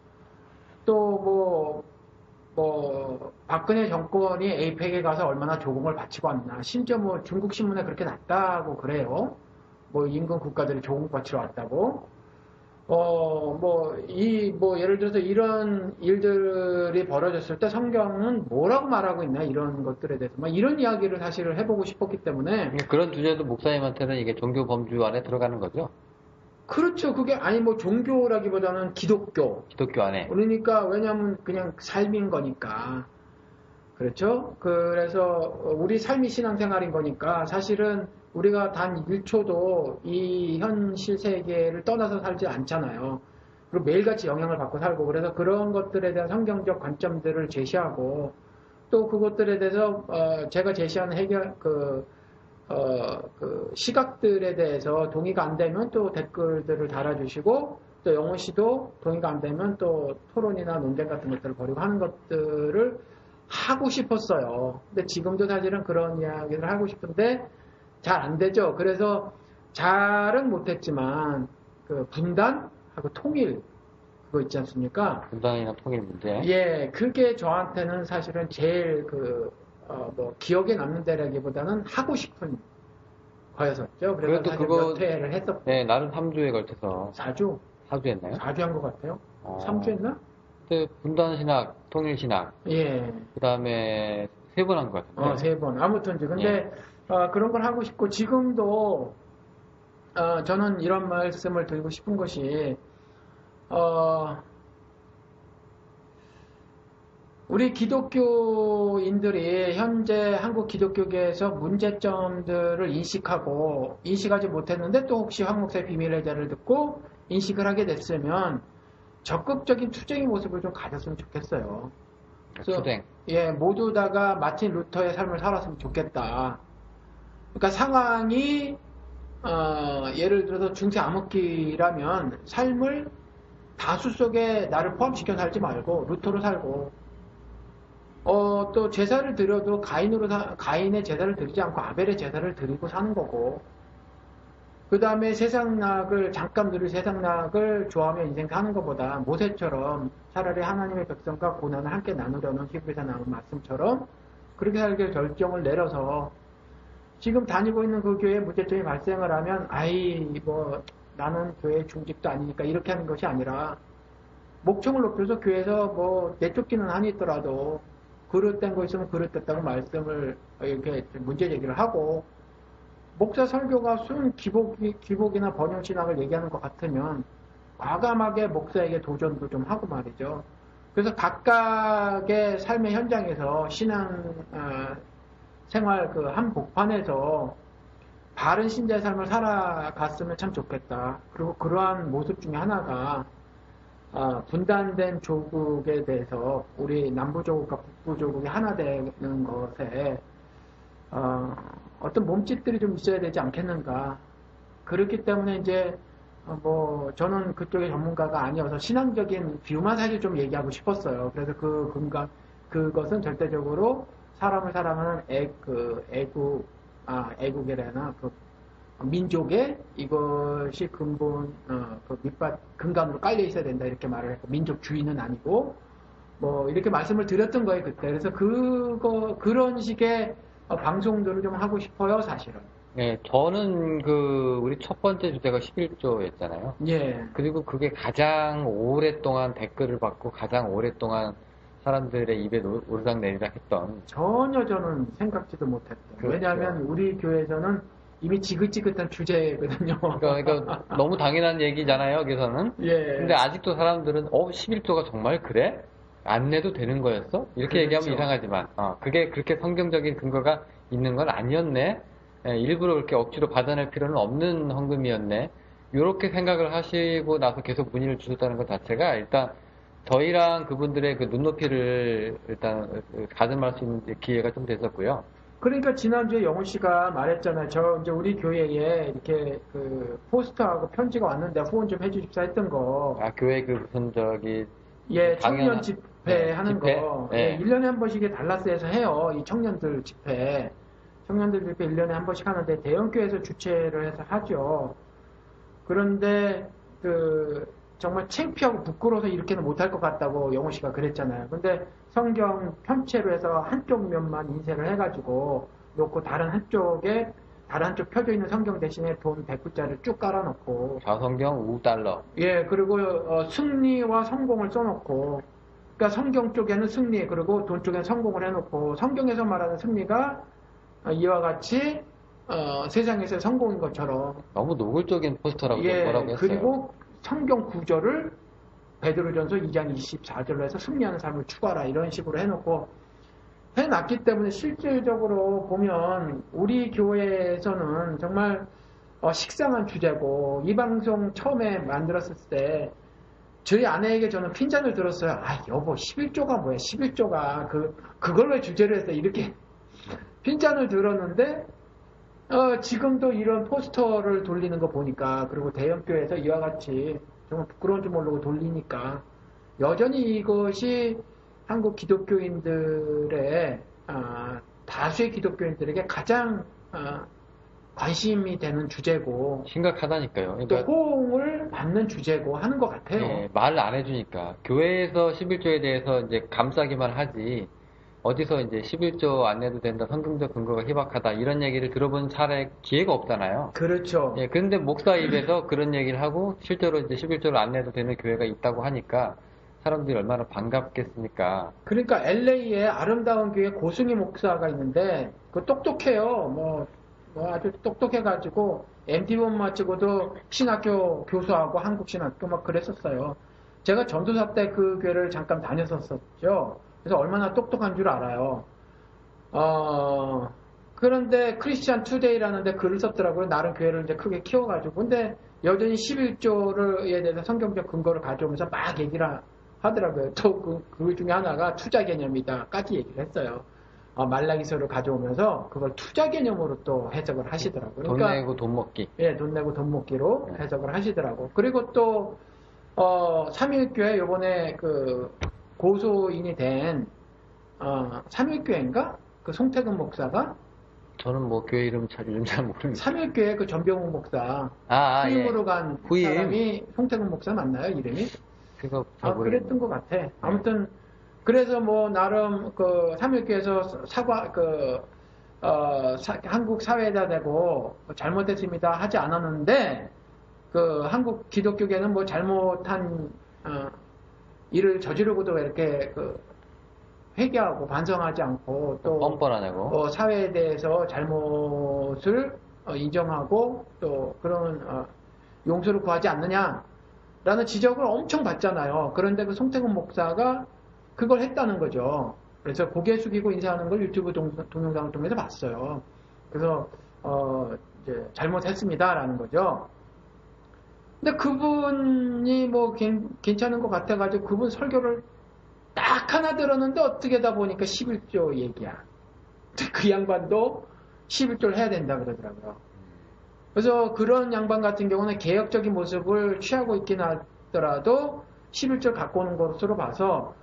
[SPEAKER 2] 또 박근혜 정권이 에이펙에 가서 얼마나 조공을 바치고 왔나. 심지어 뭐 중국 신문에 그렇게 났다고 그래요. 뭐 인근 국가들이 조공 바치러 왔다고. 예를 들어서 이런 일들이 벌어졌을 때 성경은 뭐라고 말하고 있나, 이런 것들에 대해서. 막 이런 이야기를 사실을 해보고 싶었기 때문에.
[SPEAKER 1] 그런 주제도 목사님한테는 이게 종교 범주 안에 들어가는 거죠?
[SPEAKER 2] 그렇죠. 그게 아니 뭐 종교라기보다는 기독교.
[SPEAKER 1] 기독교 안에.
[SPEAKER 2] 그러니까 왜냐하면 그냥 삶인 거니까. 그렇죠? 그래서 우리 삶이 신앙생활인 거니까 사실은 우리가 단 1초도 이 현실 세계를 떠나서 살지 않잖아요. 그리고 매일같이 영향을 받고 살고, 그래서 그런 것들에 대한 성경적 관점들을 제시하고, 또 그것들에 대해서 제가 제시하는 시각들에 대해서 동의가 안 되면 또 댓글들을 달아주시고, 또 영호 씨도 동의가 안 되면 또 토론이나 논쟁 같은 것들을 벌이고 하는 것들을 하고 싶었어요. 근데 지금도 사실은 그런 이야기를 하고 싶은데 잘 안 되죠. 그래서 잘은 못했지만 그 분단하고 통일 그거 있지 않습니까?
[SPEAKER 1] 분단이나 통일 문제.
[SPEAKER 2] 예, 그게 저한테는 사실은 제일 기억에 남는 데라기보다는 하고 싶은 거였었죠. 그래서
[SPEAKER 1] 그래도
[SPEAKER 2] 사실
[SPEAKER 1] 그거-
[SPEAKER 2] 몇 회를 했었고.
[SPEAKER 1] 네, 나름 3주에 걸쳐서
[SPEAKER 2] 4주?
[SPEAKER 1] 4주 했나요?
[SPEAKER 2] 4주 한 것 같아요. 3주 했나?
[SPEAKER 1] 그때 분단신학, 통일신학,
[SPEAKER 2] 예.
[SPEAKER 1] 그 다음에 3번 한 것 같은데.
[SPEAKER 2] 3번. 아무튼, 근데,
[SPEAKER 1] 예.
[SPEAKER 2] 그런 걸 하고 싶고, 지금도, 저는 이런 말씀을 드리고 싶은 것이, 우리 기독교인들이 현재 한국 기독교계에서 문제점들을 인식하지 못했는데 또 혹시 황 목사의 비밀의 자를 듣고 인식을 하게 됐으면 적극적인 투쟁의 모습을 좀 가졌으면 좋겠어요. 그래서
[SPEAKER 1] 투쟁.
[SPEAKER 2] 예, 모두 다가 마틴 루터의 삶을 살았으면 좋겠다. 그러니까 상황이 예를 들어서 중세 암흑기라면 삶을 다수 속에 나를 포함시켜 살지 말고 루터로 살고, 또 제사를 드려도 가인의 제사를 드리지 않고 아벨의 제사를 드리고 사는 거고, 그 다음에 잠깐 누릴 세상락을 좋아하며 인생 사는 것보다 모세처럼 차라리 하나님의 백성과 고난을 함께 나누려는 히브리서 나온 말씀처럼 그렇게 살길 결정을 내려서, 지금 다니고 있는 그 교회에 문제점이 발생을 하면 나는 교회 중직도 아니니까 이렇게 하는 것이 아니라 목청을 높여서 교회에서 내쫓기는 한이 있더라도 그릇된 거 있으면 그릇됐다고 말씀을 이렇게 문제 제기를 하고, 목사 설교가 순 기복이나 번영신학을 얘기하는 것 같으면 과감하게 목사에게 도전도 좀 하고 말이죠. 그래서 각각의 삶의 현장에서 신앙 생활 그 한 복판에서 바른 신자의 삶을 살아갔으면 참 좋겠다. 그리고 그러한 모습 중에 하나가 분단된 조국에 대해서 우리 남부조국과 북부조국이 하나 되는 것에 어떤 몸짓들이 좀 있어야 되지 않겠는가. 그렇기 때문에 이제 저는 그쪽의 전문가가 아니어서 신앙적인 뷰만 사실 좀 얘기하고 싶었어요. 그래서 그것은 절대적으로 사람을 사랑하는 애국이라나 민족의 이것이 근본 근간으로 깔려 있어야 된다 이렇게 말을 했고, 민족주의는 아니고 이렇게 말씀을 드렸던 거예요 그때. 그래서 그런 식의 방송들을 좀 하고 싶어요 사실은.
[SPEAKER 1] 네, 저는 우리 첫 번째 주제가 11조였잖아요.
[SPEAKER 2] 예.
[SPEAKER 1] 그리고 그게 가장 오랫동안 댓글을 받고 가장 오랫동안 사람들의 입에 오르락내리락 했던.
[SPEAKER 2] 전혀 저는 생각지도 못했어요.
[SPEAKER 1] 그렇죠.
[SPEAKER 2] 왜냐하면 우리 교회에서는 이미 지긋지긋한 주제거든요.
[SPEAKER 1] 그러니까 너무 당연한 얘기잖아요, 여기서는.
[SPEAKER 2] 예.
[SPEAKER 1] 근데 아직도 사람들은 11조가 정말 그래? 안 내도 되는 거였어? 이렇게 얘기하면
[SPEAKER 2] 그렇죠.
[SPEAKER 1] 이상하지만 그게 그렇게 성경적인 근거가 있는 건 아니었네. 일부러 그렇게 억지로 받아낼 필요는 없는 헌금이었네. 이렇게 생각을 하시고 나서 계속 문의를 주셨다는 것 자체가 일단 저희랑 그분들의 그 눈높이를 일단 가늠할 수 있는 기회가 좀 됐었고요.
[SPEAKER 2] 그러니까 지난주에 영호 씨가 말했잖아요. 저 이제 우리 교회에 이렇게 그 포스터하고 편지가 왔는데 후원 좀 해주십사 했던 거.
[SPEAKER 1] 교회 그 무슨 저기
[SPEAKER 2] 예,
[SPEAKER 1] 당연한-
[SPEAKER 2] 청년 집회 하는
[SPEAKER 1] 집회?
[SPEAKER 2] 거.
[SPEAKER 1] 네.
[SPEAKER 2] 예, 1년에 한 번씩 달라스에서 해요. 이 청년들 집회. 청년들 집회 1년에 한 번씩 하는데 대형교회에서 주최를 해서 하죠. 그런데 그 정말 창피하고 부끄러워서 이렇게는 못할 것 같다고 영호 씨가 그랬잖아요. 근데 성경 편체로 해서 한쪽 면만 인쇄를 해가지고 놓고 다른 한쪽 펴져 있는 성경 대신에 돈 100불짜리를 쭉 깔아놓고
[SPEAKER 1] 좌성경 5달러.
[SPEAKER 2] 예, 그리고 승리와 성공을 써놓고, 그러니까 성경 쪽에는 승리, 그리고 돈 쪽에는 성공을 해놓고, 성경에서 말하는 승리가 이와 같이 세상에서의 성공인 것처럼,
[SPEAKER 1] 너무 노골적인 포스터라고
[SPEAKER 2] 예,
[SPEAKER 1] 뭐라고 했어요.
[SPEAKER 2] 그리고 성경 구절을 베드로전서 2장 24절로 해서 승리하는 삶을 추구하라 이런 식으로 해놓고 해놨기 때문에 실질적으로 보면 우리 교회에서는 정말 식상한 주제고 이 방송 처음에 만들었을 때 저희 아내에게 저는 핀잔을 들었어요. 아 여보 11조가 뭐야 11조가 그걸 왜 주제로 했어 이렇게 핀잔을 들었는데 지금도 이런 포스터를 돌리는 거 보니까 그리고 대형교회에서 이와 같이 정말 부끄러운 줄 모르고 돌리니까 여전히 이것이 한국 기독교인들의 다수의 기독교인들에게 가장 관심이 되는 주제고
[SPEAKER 1] 심각하다니까요.
[SPEAKER 2] 또
[SPEAKER 1] 그러니까
[SPEAKER 2] 호응을 받는 주제고 하는 것 같아요.
[SPEAKER 1] 예, 말을 안 해주니까 교회에서 11조에 대해서 이제 감싸기만 하지 어디서 이제 11조 안 내도 된다, 성경적 근거가 희박하다 이런 얘기를 들어본 사례 기회가 없잖아요.
[SPEAKER 2] 그렇죠.
[SPEAKER 1] 예, 근데 목사 입에서 그런 얘기를 하고 실제로 이제 11조를 안 내도 되는 교회가 있다고 하니까 사람들이 얼마나 반갑겠습니까?
[SPEAKER 2] 그러니까 LA에 아름다운 교회 고승희 목사가 있는데 그 똑똑해요. 뭐 아주 똑똑해가지고 MT본 마치고도 신학교 교수하고 한국 신학교 막 그랬었어요. 제가 전도사 때 그 교회를 잠깐 다녔었죠. 그래서 얼마나 똑똑한 줄 알아요. 그런데 크리스찬 투데이라는 데 글을 썼더라고요. 나름 교회를 이제 크게 키워가지고. 근데 여전히 11조에 대해서 성경적 근거를 가져오면서 막 얘기를 하더라고요. 또 그 중에 하나가 투자 개념이다까지 얘기를 했어요. 말라기서를 가져오면서 그걸 투자 개념으로 또 해석을 하시더라고요.
[SPEAKER 1] 돈 내고 돈 먹기.
[SPEAKER 2] 예, 돈 내고 돈 먹기로
[SPEAKER 1] 네.
[SPEAKER 2] 해석을 하시더라고. 그리고 또, 삼일교회 요번에 그 고소인이 된, 삼일교회인가? 그 송태근 목사가?
[SPEAKER 1] 저는 뭐 교회 이름 잘 모르겠는데.
[SPEAKER 2] 삼일교회 그 전병훈 목사.
[SPEAKER 1] 예.
[SPEAKER 2] 후임으로 간
[SPEAKER 1] 후임.
[SPEAKER 2] 사람이 송태근 목사 맞나요, 이름이?
[SPEAKER 1] 그거 잘
[SPEAKER 2] 그랬던
[SPEAKER 1] 모르겠는데.
[SPEAKER 2] 것 같아. 아무튼, 그래서 뭐, 나름 그 삼일교회에서 한국 사회에다 대고 잘못했습니다 하지 않았는데, 그 한국 기독교계는 뭐 잘못한 일을 저지르고도 이렇게 회개하고 반성하지 않고 또
[SPEAKER 1] 뻔뻔하냐고.
[SPEAKER 2] 사회에 대해서 잘못을 인정하고 또 그런 용서를 구하지 않느냐라는 지적을 엄청 받잖아요. 그런데 그 송태근 목사가 그걸 했다는 거죠. 그래서 고개 숙이고 인사하는 걸 유튜브 동영상을 통해서 봤어요. 그래서 이제 잘못했습니다라는 거죠. 근데 그분이 뭐 괜찮은 것 같아가지고 그분 설교를 딱 하나 들었는데 어떻게 다 보니까 11조 얘기야. 그 양반도 11조를 해야 된다 그러더라고요. 그래서 그런 양반 같은 경우는 개혁적인 모습을 취하고 있긴 하더라도 11조를 갖고 오는 것으로 봐서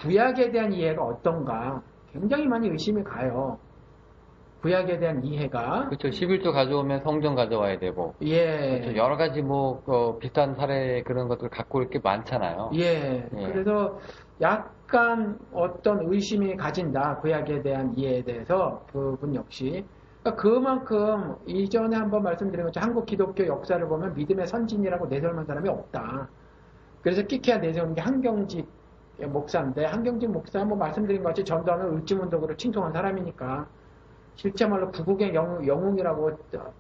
[SPEAKER 2] 구약에 대한 이해가 어떤가 굉장히 많이 의심이 가요. 구약에 대한 이해가.
[SPEAKER 1] 그렇죠. 11조 가져오면 성전 가져와야 되고.
[SPEAKER 2] 예.
[SPEAKER 1] 그렇죠. 여러 가지 뭐 비슷한 사례 그런 것들 갖고 올 게 많잖아요.
[SPEAKER 2] 예.
[SPEAKER 1] 예.
[SPEAKER 2] 그래서 약간 어떤 의심이 가진다. 구약에 대한 이해에 대해서 그분 역시. 그러니까 그만큼 이전에 한번 말씀드린 것처럼 한국 기독교 역사를 보면 믿음의 선진이라고 내세우는 사람이 없다. 그래서 끼케야 내세우는 게 한경직 목사인데 한경직 목사 뭐 말씀드린 것 같이 전도하는 을지문덕으로 칭송한 사람이니까 실제 말로 구국의 영웅이라고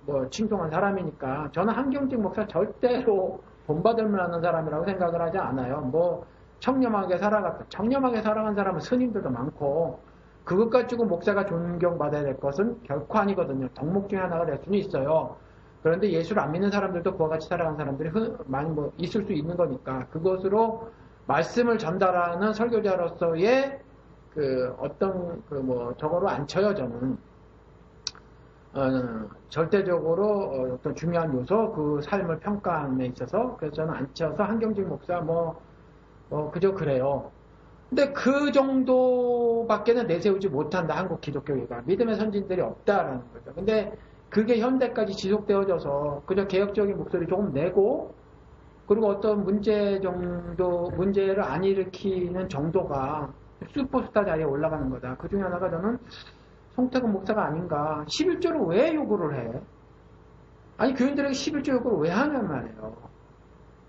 [SPEAKER 2] 뭐 칭송한 사람이니까 저는 한경직 목사 절대로 본받을 만한 사람이라고 생각을 하지 않아요. 뭐 청렴하게 살아간 사람은 스님들도 많고 그것 가지고 목사가 존경받아야 될 것은 결코 아니거든요. 덕목 중에 하나가 될 수는 있어요. 그런데 예수를 안 믿는 사람들도 그와 같이 살아간 사람들이 많이 뭐 있을 수 있는 거니까 그것으로 말씀을 전달하는 설교자로서의 그 어떤 그 뭐 저거로 안 쳐요 저는. 절대적으로 어떤 중요한 요소 그 삶을 평가함에 있어서 그래서 저는 안 쳐서 한경직 목사 그저 그래요. 근데 그 정도밖에는 내세우지 못한다 한국 기독교회가 믿음의 선진들이 없다라는 거죠. 근데 그게 현대까지 지속되어져서 그저 개혁적인 목소리 조금 내고 그리고 어떤 문제를 안 일으키는 정도가 슈퍼스타 자리에 올라가는 거다. 그 중에 하나가 저는 송태근 목사가 아닌가. 11조를 왜 요구를 해? 아니 교인들에게 11조 요구를 왜 하냔 말이에요.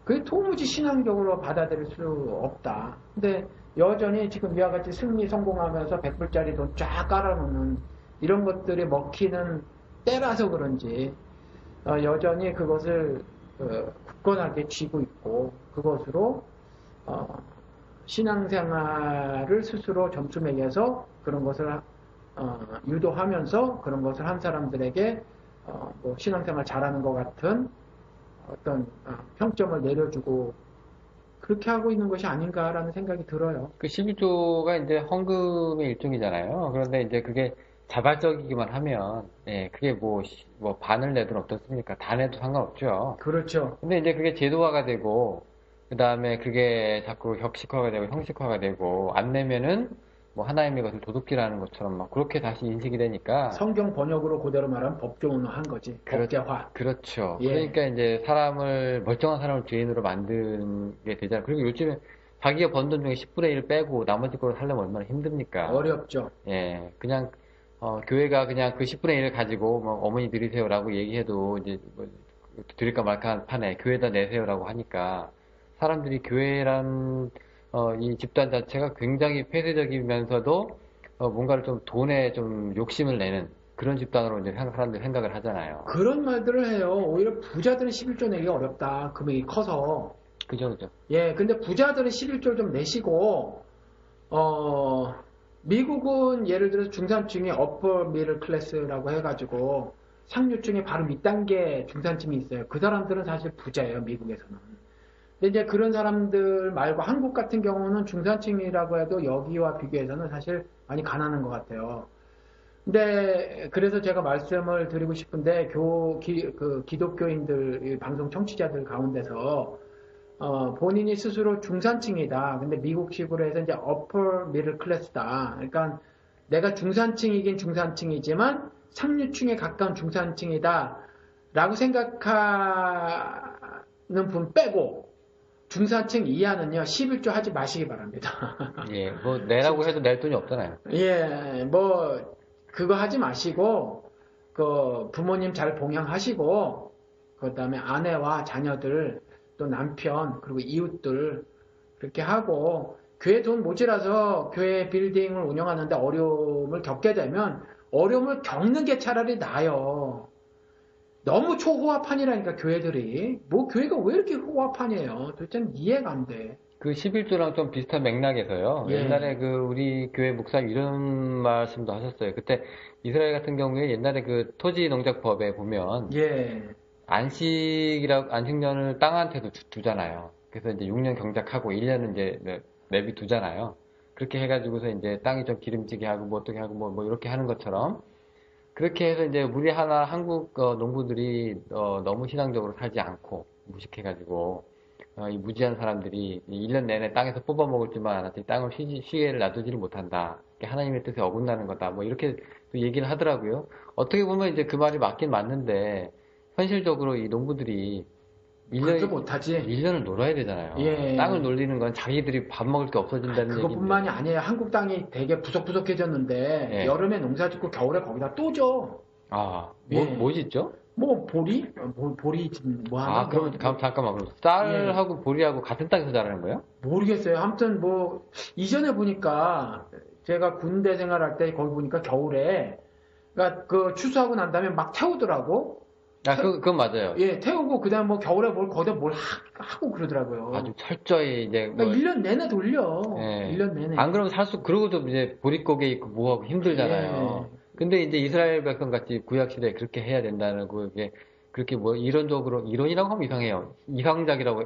[SPEAKER 2] 그게 도무지 신앙적으로 받아들일 수 없다. 근데 여전히 지금 이와 같이 승리 성공하면서 100불짜리 돈 쫙 깔아놓는 이런 것들이 먹히는 때라서 그런지 여전히 그것을 굳건하게 쥐고 있고 그것으로 신앙생활을 스스로 점수 매겨서 그런 것을 유도하면서 그런 것을 한 사람들에게 뭐 신앙생활 잘하는 것 같은 어떤 평점을 내려주고 그렇게 하고 있는 것이 아닌가라는 생각이 들어요.
[SPEAKER 1] 그 11조가 이제 헌금의 일종이잖아요. 그런데 이제 그게 자발적이기만 하면, 예, 그게 뭐 반을 내든 어떻습니까? 다 내도 상관없죠.
[SPEAKER 2] 그렇죠.
[SPEAKER 1] 근데 이제 그게 제도화가 되고, 그 다음에 그게 자꾸 격식화가 되고 형식화가 되고, 안 내면은 뭐 하나님의 것을 도둑질하는 것처럼 막 그렇게 다시 인식이 되니까.
[SPEAKER 2] 성경 번역으로 그대로 말하면 법조문화한 거지. 법제화.
[SPEAKER 1] 그렇죠.
[SPEAKER 2] 예.
[SPEAKER 1] 그러니까 이제 멀쩡한 사람을 죄인으로 만드게 되잖아요. 그리고 요즘에 자기가 번 돈 중에 10분의 1 빼고 나머지 걸로 살려면 얼마나 힘듭니까?
[SPEAKER 2] 어렵죠.
[SPEAKER 1] 예, 그냥, 교회가 그냥 그 10분의 1을 가지고, 뭐, 어머니 드리세요라고 얘기해도, 이제, 뭐, 드릴까 말까 한 판에 교회에다 내세요라고 하니까, 사람들이 교회란, 이 집단 자체가 굉장히 폐쇄적이면서도, 뭔가를 좀 돈에 좀 욕심을 내는 그런 집단으로 이제 사람들이 생각을 하잖아요.
[SPEAKER 2] 그런 말들을 해요. 오히려 부자들은 11조 내기 어렵다. 금액이 커서.
[SPEAKER 1] 그죠, 그죠.
[SPEAKER 2] 예, 근데 부자들은 11조를 좀 내시고, 미국은 예를 들어서 중산층이 upper middle class라고 해가지고 상류층의 바로 밑단계 중산층이 있어요. 그 사람들은 사실 부자예요, 미국에서는. 근데 이제 그런 사람들 말고 한국 같은 경우는 중산층이라고 해도 여기와 비교해서는 사실 많이 가난한 것 같아요. 근데 그래서 제가 말씀을 드리고 싶은데 그 기독교인들 방송 청취자들 가운데서 본인이 스스로 중산층이다. 근데 미국식으로 해서 이제 upper middle class다. 그러니까 내가 중산층이긴 중산층이지만 상류층에 가까운 중산층이다. 라고 생각하는 분 빼고 중산층 이하는요 11조 하지 마시기 바랍니다.
[SPEAKER 1] 예, 뭐, 내라고 해도 낼 돈이 없잖아요.
[SPEAKER 2] 예, 뭐 그거 하지 마시고 그 부모님 잘 봉양하시고 그 다음에 아내와 자녀들 또 남편 그리고 이웃들 그렇게 하고 교회 돈 모자라서 교회 빌딩을 운영하는데 어려움을 겪게 되면 어려움을 겪는 게 차라리 나아요. 너무 초호화판이라니까 교회들이. 뭐 교회가 왜 이렇게 호화판이에요? 도대체 이해가 안 돼.
[SPEAKER 1] 그 11조랑 좀 비슷한 맥락에서요.
[SPEAKER 2] 예.
[SPEAKER 1] 옛날에 그 우리 교회 목사님 이런 말씀도 하셨어요. 그때 이스라엘 같은 경우에 옛날에 그 토지 농작법에 보면
[SPEAKER 2] 예.
[SPEAKER 1] 안식년을 땅한테도 두잖아요. 그래서 이제 6년 경작하고 1년은 이제 내비 두잖아요. 그렇게 해가지고서 이제 땅이 좀 기름지게 하고 뭐 어떻게 하고 뭐 이렇게 하는 것처럼 그렇게 해서 이제 우리 한국 농부들이 너무 신앙적으로 살지 않고 무식해가지고 이 무지한 사람들이 1년 내내 땅에서 뽑아 먹을 줄만 알았지 땅을 쉬게를 놔두지를 못한다. 하나님의 뜻에 어긋나는 거다. 뭐 이렇게 또 얘기를 하더라고요. 어떻게 보면 이제 그 말이 맞긴 맞는데 현실적으로 이 농부들이
[SPEAKER 2] 그렇게 못하지.
[SPEAKER 1] 1년을 놀아야 되잖아요.
[SPEAKER 2] 예.
[SPEAKER 1] 땅을 놀리는 건 자기들이 밥 먹을 게 없어진다는 얘기인데.
[SPEAKER 2] 그것뿐만이 아니에요. 한국 땅이 되게 부석부석해졌는데
[SPEAKER 1] 예.
[SPEAKER 2] 여름에 농사 짓고 겨울에 거기다 또 줘.
[SPEAKER 1] 아,
[SPEAKER 2] 예.
[SPEAKER 1] 뭐 짓죠?
[SPEAKER 2] 뭐 보리? 보리 뭐 하는
[SPEAKER 1] 아, 그러면 잠깐만 그럼 쌀하고 보리하고 같은 땅에서 자라는 거예요?
[SPEAKER 2] 모르겠어요. 아무튼 뭐 이전에 보니까 제가 군대 생활할 때 거기 보니까 겨울에 그러니까 그 추수하고 난 다음에 막 태우더라고.
[SPEAKER 1] 아, 그건 맞아요.
[SPEAKER 2] 예, 태우고 그다음 뭐 겨울에 거기다 뭘 하고 그러더라고요.
[SPEAKER 1] 아주 철저히 이제 뭐,
[SPEAKER 2] 그러니까 1년 내내 돌려.
[SPEAKER 1] 예.
[SPEAKER 2] 1년 내내.
[SPEAKER 1] 안 그러면 그러고도 이제 보릿고개 있고 뭐하고 힘들잖아요.
[SPEAKER 2] 예.
[SPEAKER 1] 근데 이제 이스라엘 백성 같이 구약시대에 그렇게 해야 된다는 그게 그렇게 뭐 이론적으로, 이론이라고 하면 이상해요.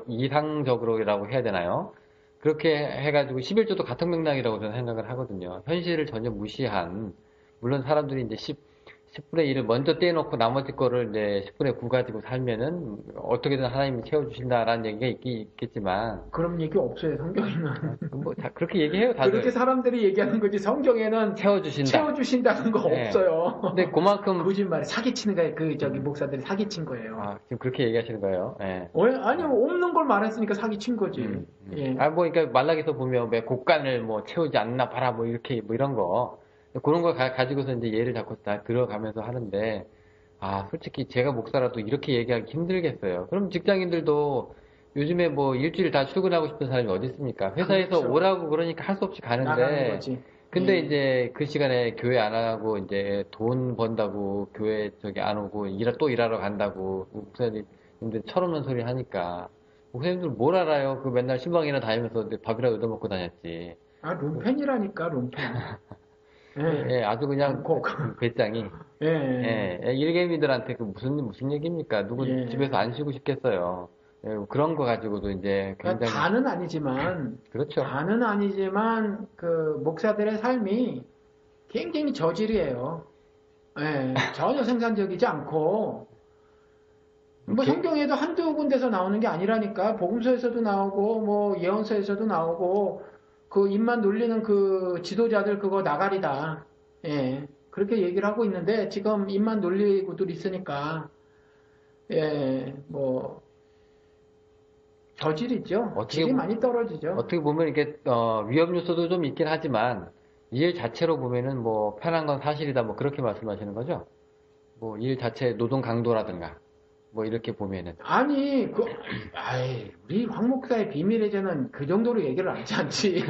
[SPEAKER 1] 이상적으로라고 해야 되나요? 그렇게 해가지고 11조도 같은 맥락이라고 저는 생각을 하거든요. 현실을 전혀 무시한, 물론 사람들이 이제 10분의 1을 먼저 떼놓고 나머지 거를 이제 10분의 9 가지고 살면은 어떻게든 하나님이 채워주신다라는 얘기가 있겠지만,
[SPEAKER 2] 그런 얘기 없어요, 성경에는.
[SPEAKER 1] 뭐 다 그렇게 얘기해요, 다들.
[SPEAKER 2] 그렇게 사람들이 얘기하는 거지, 성경에는
[SPEAKER 1] 채워주신다.
[SPEAKER 2] 거
[SPEAKER 1] 네.
[SPEAKER 2] 없어요.
[SPEAKER 1] 근데 그만큼,
[SPEAKER 2] 거짓말에 사기치는 거예요. 목사들이 사기친 거예요.
[SPEAKER 1] 아, 지금 그렇게 얘기하시는 거예요. 예.
[SPEAKER 2] 왜? 아니, 없는 걸 말했으니까 사기친 거지. 예.
[SPEAKER 1] 아, 뭐, 그러니까 말락에서 보면 왜 곡간을 뭐 채우지 않나 봐라, 뭐 이렇게, 뭐 이런 거. 그런 걸 가지고서 이제 예를 잡고 다 들어가면서 하는데, 아, 솔직히 제가 목사라도 이렇게 얘기하기 힘들겠어요. 그럼 직장인들도 요즘에 뭐 일주일 다 출근하고 싶은 사람이 어디 있습니까? 회사에서
[SPEAKER 2] 그렇죠.
[SPEAKER 1] 오라고 그러니까 할 수 없이
[SPEAKER 2] 나가는
[SPEAKER 1] 가는데,
[SPEAKER 2] 거지.
[SPEAKER 1] 근데
[SPEAKER 2] 예.
[SPEAKER 1] 이제 그 시간에 교회 안 하고 이제 돈 번다고 교회 저기 안 오고 또 일하러 간다고 목사님들 철없는 소리 하니까 목사님들 뭘 알아요? 그 맨날 신방이나 다니면서 밥이라도 얻어먹고 다녔지.
[SPEAKER 2] 아, 룸펜이라니까, 룸펜. 예.
[SPEAKER 1] 예, 아주 그냥
[SPEAKER 2] 꼭.
[SPEAKER 1] 배짱이.
[SPEAKER 2] 예.
[SPEAKER 1] 예, 일개미들한테 그 무슨 얘기입니까? 누구
[SPEAKER 2] 예.
[SPEAKER 1] 집에서 안 쉬고 싶겠어요. 예, 그런 거 가지고도 이제
[SPEAKER 2] 그러니까
[SPEAKER 1] 굉장히
[SPEAKER 2] 다는 아니지만,
[SPEAKER 1] 그렇죠.
[SPEAKER 2] 그 목사들의 삶이 굉장히 저질이에요. 예. 전혀 생산적이지 않고, 뭐 성경에도 한두 군데서 나오는 게 아니라니까. 복음서에서도 나오고, 뭐 예언서에서도 나오고, 그 입만 놀리는 그 지도자들 그거 나가리다. 예. 그렇게 얘기를 하고 있는데, 지금 입만 놀리고들 있으니까, 예, 뭐, 저질이죠.
[SPEAKER 1] 어떻게
[SPEAKER 2] 질이 많이 떨어지죠.
[SPEAKER 1] 어떻게 보면 이게 위험 요소도 좀 있긴 하지만 일 자체로 보면은 뭐 편한 건 사실이다 뭐 그렇게 말씀하시는 거죠? 뭐 일 자체 노동 강도라든가 뭐 이렇게 보면은
[SPEAKER 2] 아니, 우리 황 목사의 비밀의 제는 그 정도로 얘기를 하지 않지.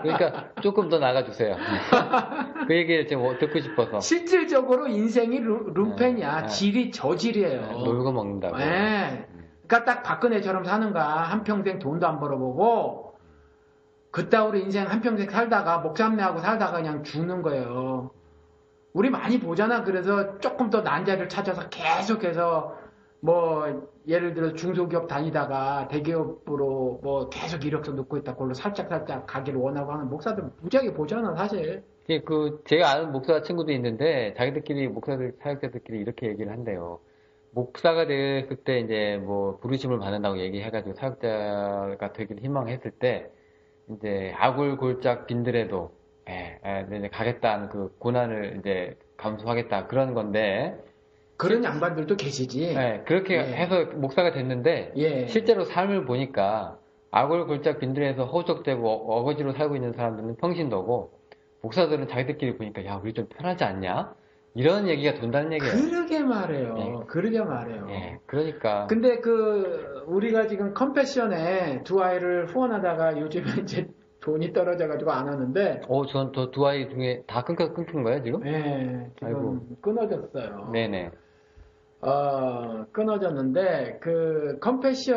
[SPEAKER 1] 그러니까 조금 더 나가주세요. 그 얘기를 지금 듣고 싶어서.
[SPEAKER 2] 실질적으로 인생이 룸펜이야.
[SPEAKER 1] 네.
[SPEAKER 2] 질이 저질이에요.
[SPEAKER 1] 놀고 먹는다고.
[SPEAKER 2] 네. 그러니까 딱 박근혜처럼 사는가. 한평생 돈도 안 벌어보고 그따위로 인생 한평생 살다가 목삼내하고 살다가 그냥 죽는 거예요. 우리 많이 보잖아. 그래서 조금 더 난 자리를 찾아서 계속해서 뭐 예를 들어 중소기업 다니다가 대기업으로 뭐 계속 이력서 넣고 있다. 그걸로 살짝 가기를 원하고 하는 목사들 무지하게 보잖아, 사실.
[SPEAKER 1] 제가 아는 목사 친구도 있는데 자기들끼리 목사들 사역자들끼리 이렇게 얘기를 한대요. 목사가 됐을 때 이제 뭐 부르심을 받는다고 얘기해가지고 사역자가 되기를 희망했을 때 이제 아굴골짝 빈들에도 이제 가겠다는 그 고난을 이제 감수하겠다 그런 건데
[SPEAKER 2] 그런 양반들도 계시지.
[SPEAKER 1] 그렇게
[SPEAKER 2] 예.
[SPEAKER 1] 해서 목사가 됐는데
[SPEAKER 2] 예.
[SPEAKER 1] 실제로 삶을 보니까 아굴골짝 빈들에서 허우적대고 어거지로 살고 있는 사람들은 평신도고 목사들은 자기들끼리 보니까 야 우리 좀 편하지 않냐? 이런 얘기가 돈다는 얘기예요.
[SPEAKER 2] 그러게 말해요.
[SPEAKER 1] 예.
[SPEAKER 2] 그러게 말해요.
[SPEAKER 1] 예, 그러니까.
[SPEAKER 2] 근데 우리가 지금 컴패션에 두 아이를 후원하다가 요즘에 이제 돈이 떨어져가지고 안 하는데.
[SPEAKER 1] 전 저 두 아이 중에 다 끊긴 거예요, 지금?
[SPEAKER 2] 네, 지금
[SPEAKER 1] 아이고.
[SPEAKER 2] 끊어졌어요.
[SPEAKER 1] 네네.
[SPEAKER 2] 끊어졌는데, 컴패션의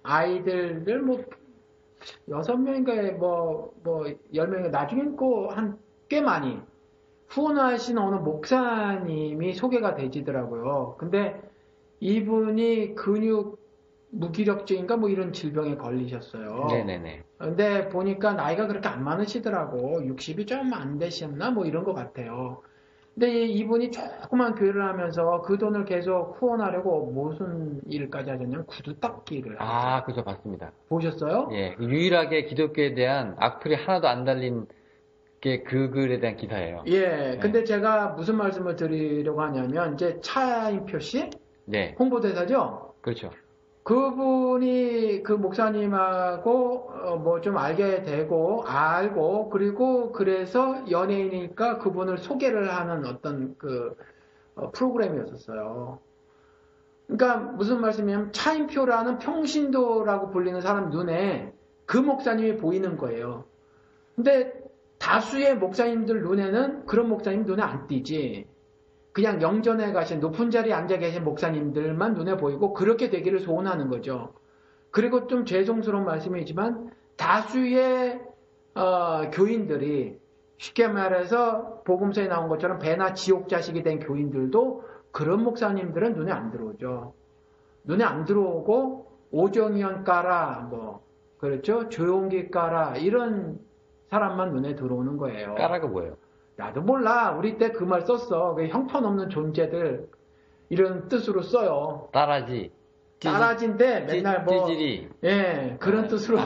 [SPEAKER 2] 아이들을 6명인가, 10명인가, 나중엔 꽤 많이 후원하신 어느 목사님이 소개가 되지더라고요. 근데 이분이 무기력증인가 이런 질병에 걸리셨어요.
[SPEAKER 1] 네네네.
[SPEAKER 2] 근데 보니까 나이가 그렇게 안 많으시더라고. 60이 좀 안 되셨나? 이런 것 같아요. 근데 이분이 조그만 교회를 하면서 그 돈을 계속 후원하려고 무슨 일까지 하셨냐면 구두 닦기를 하셨어요.
[SPEAKER 1] 그죠, 봤습니다.
[SPEAKER 2] 보셨어요?
[SPEAKER 1] 예, 유일하게 기독교에 대한 악플이 하나도 안 달린 게 그 글에 대한 기사예요.
[SPEAKER 2] 예, 근데 제가 무슨 말씀을 드리려고 하냐면, 이제 차인표 씨?
[SPEAKER 1] 네.
[SPEAKER 2] 홍보대사죠?
[SPEAKER 1] 그렇죠.
[SPEAKER 2] 그분이 그 목사님하고 좀 알게 되고, 알고, 그리고 그래서 연예인이니까 그분을 소개를 하는 어떤 프로그램이었었어요. 그러니까 무슨 말씀이냐면, 차인표라는 평신도라고 불리는 사람 눈에 그 목사님이 보이는 거예요. 근데 다수의 목사님들 눈에는 그런 목사님 눈에 안 띄지. 그냥 영전에 가신 높은 자리에 앉아 계신 목사님들만 눈에 보이고 그렇게 되기를 소원하는 거죠. 그리고 좀 죄송스러운 말씀이지만 다수의 교인들이 쉽게 말해서 복음서에 나온 것처럼 배나 지옥 자식이 된 교인들도 그런 목사님들은 눈에 안 들어오죠. 눈에 안 들어오고 오정현 까라 뭐 그렇죠? 조용기 까라 이런 사람만 눈에 들어오는 거예요.
[SPEAKER 1] 까라가 뭐예요?
[SPEAKER 2] 나도 몰라. 우리 때 그 말 썼어. 그 형편없는 존재들 이런 뜻으로 써요.
[SPEAKER 1] 따라지.
[SPEAKER 2] 따라진데 맨날 뭐
[SPEAKER 1] 찌질이.
[SPEAKER 2] 예, 그런 뜻으로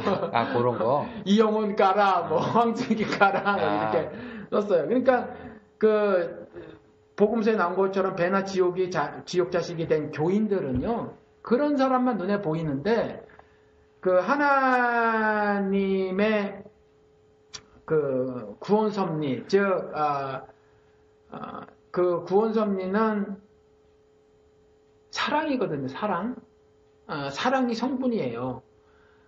[SPEAKER 1] 그런 거.
[SPEAKER 2] 이영훈 까라, 뭐 황승기 까라 뭐 이렇게 썼어요. 그러니까 그 복음서에 나온 것처럼 배나 지옥 자식이 된 교인들은요. 그런 사람만 눈에 보이는데 그 하나님의 그 구원 섭리, 즉 그 구원 섭리는 사랑이거든요. 사랑. 사랑이 성분이에요.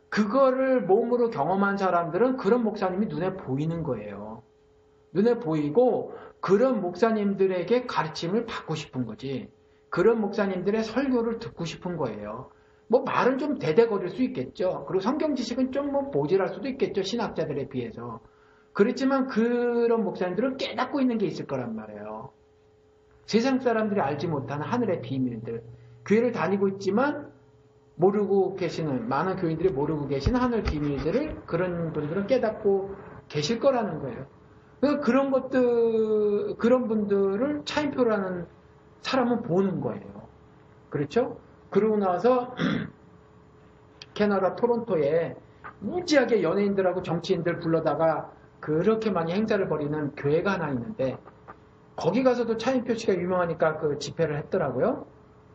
[SPEAKER 2] 그거를 몸으로 경험한 사람들은 그런 목사님이 눈에 보이는 거예요. 눈에 보이고 그런 목사님들에게 가르침을 받고 싶은 거지. 그런 목사님들의 설교를 듣고 싶은 거예요. 뭐 말은 좀 대대거릴 수 있겠죠. 그리고 성경 지식은 좀 뭐 모자랄 수도 있겠죠. 신학자들에 비해서. 그렇지만 그런 목사님들은 깨닫고 있는 게 있을 거란 말이에요. 세상 사람들이 알지 못하는 하늘의 비밀들. 교회를 다니고 있지만 모르고 계시는, 많은 교인들이 모르고 계시는 하늘 비밀들을 그런 분들은 깨닫고 계실 거라는 거예요. 그러니까 그런 것들, 그런 분들을 차인표라는 사람은 보는 거예요. 그렇죠? 그러고 나서 캐나다 토론토에 무지하게 연예인들하고 정치인들 불러다가 그렇게 많이 행사를 벌이는 교회가 하나 있는데 거기 가서도 차인표 씨가 유명하니까 그 집회를 했더라고요.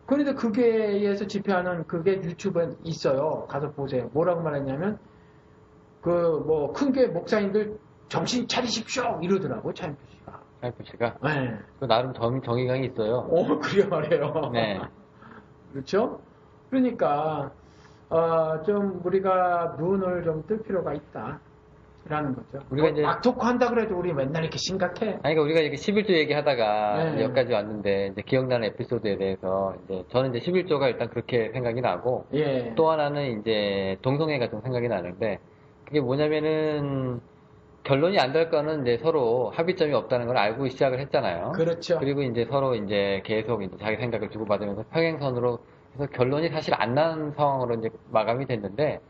[SPEAKER 2] 그런데 그 교회에서 집회하는 그게 유튜브에 있어요. 가서 보세요. 뭐라고 말했냐면 그 뭐 큰 교회 목사님들 정신 차리십시오 이러더라고 차인표 씨가.
[SPEAKER 1] 차인표 씨가?
[SPEAKER 2] 네.
[SPEAKER 1] 그 나름 정의감이 있어요.
[SPEAKER 2] 그래 말이에요.
[SPEAKER 1] 네.
[SPEAKER 2] 그렇죠? 그러니까 좀 우리가 눈을 좀 뜰 필요가 있다. 라는 거죠.
[SPEAKER 1] 우리가 이제
[SPEAKER 2] 막토크 한다 그래도 우리 맨날 이렇게 심각해.
[SPEAKER 1] 아니, 그러니까 우리가 이렇게 11조 얘기하다가
[SPEAKER 2] 네.
[SPEAKER 1] 여기까지 왔는데, 이제 기억나는 에피소드에 대해서, 이제 저는 이제 11조가 일단 그렇게 생각이 나고,
[SPEAKER 2] 예.
[SPEAKER 1] 또 하나는 이제 동성애가 좀 생각이 나는데, 그게 뭐냐면은, 결론이 안 될 거는 이제 서로 합의점이 없다는 걸 알고 시작을 했잖아요.
[SPEAKER 2] 그렇죠.
[SPEAKER 1] 그리고 이제 서로 이제 계속 이제 자기 생각을 주고받으면서 평행선으로 해서 결론이 사실 안 나는 상황으로 이제 마감이 됐는데,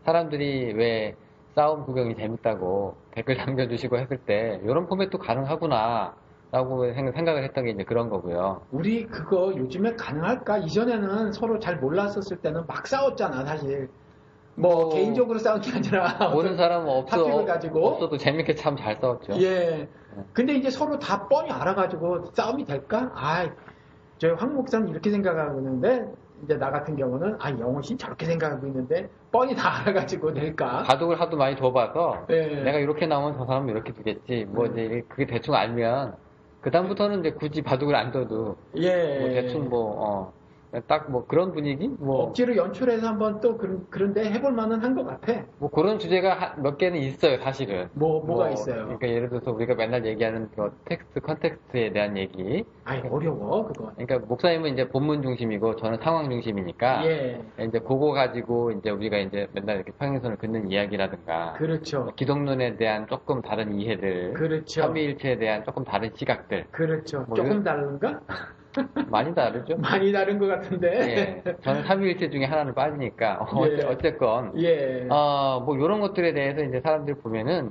[SPEAKER 1] 사람들이 왜 싸움 구경이 재밌다고 댓글 남겨주시고 했을 때 이런 포맷도 가능하구나 라고 생각을 했던 게 이제 그런 거고요.
[SPEAKER 2] 우리 그거 요즘에 가능할까? 이전에는 서로 잘 몰랐었을 때는 막 싸웠잖아 사실. 뭐 개인적으로 싸운 게 아니라
[SPEAKER 1] 모르는 사람은
[SPEAKER 2] 탑픽을 가지고
[SPEAKER 1] 없어도 재밌게 참 잘 싸웠죠.
[SPEAKER 2] 예. 근데 이제 서로 다 뻔히 알아가지고 싸움이 될까? 저희 황 목사는 이렇게 생각하고 있는데 이제 나 같은 경우는 영호 씨는 저렇게 생각하고 있는데 뻔히 다 알아가지고 될까?
[SPEAKER 1] 바둑을 하도 많이 둬봐서
[SPEAKER 2] 예.
[SPEAKER 1] 내가 이렇게 나오면 저 사람은 이렇게 두겠지. 뭐 이제 그게 대충 알면 그 다음부터는 이제 굳이 바둑을 안 둬도
[SPEAKER 2] 예.
[SPEAKER 1] 뭐 대충 딱 뭐 그런 분위기? 뭐
[SPEAKER 2] 억지로 연출해서 한번 또 그런데 해볼 만은 한 것 같아.
[SPEAKER 1] 뭐 그런 주제가 몇 개는 있어요, 사실은.
[SPEAKER 2] 뭐가 있어요?
[SPEAKER 1] 그러니까 예를 들어서 우리가 맨날 얘기하는 그 컨텍스트에 대한 얘기.
[SPEAKER 2] 어려워, 그거.
[SPEAKER 1] 그러니까 목사님은 이제 본문 중심이고 저는 상황 중심이니까.
[SPEAKER 2] 예.
[SPEAKER 1] 이제 그거 가지고 이제 우리가 이제 맨날 이렇게 평행선을 긋는 이야기라든가.
[SPEAKER 2] 그렇죠.
[SPEAKER 1] 기독론에 대한 조금 다른 이해들.
[SPEAKER 2] 그렇죠.
[SPEAKER 1] 삼위일체에 대한 조금 다른 시각들.
[SPEAKER 2] 그렇죠.
[SPEAKER 1] 뭐
[SPEAKER 2] 조금
[SPEAKER 1] 이런-
[SPEAKER 2] 다른가?
[SPEAKER 1] 많이 다르죠?
[SPEAKER 2] 많이 다른 것 같은데.
[SPEAKER 1] 예. 저는 삼위일체 중에 하나는 빠지니까.
[SPEAKER 2] 예.
[SPEAKER 1] 어쨌건.
[SPEAKER 2] 예.
[SPEAKER 1] 뭐, 요런 것들에 대해서 이제 사람들이 보면은,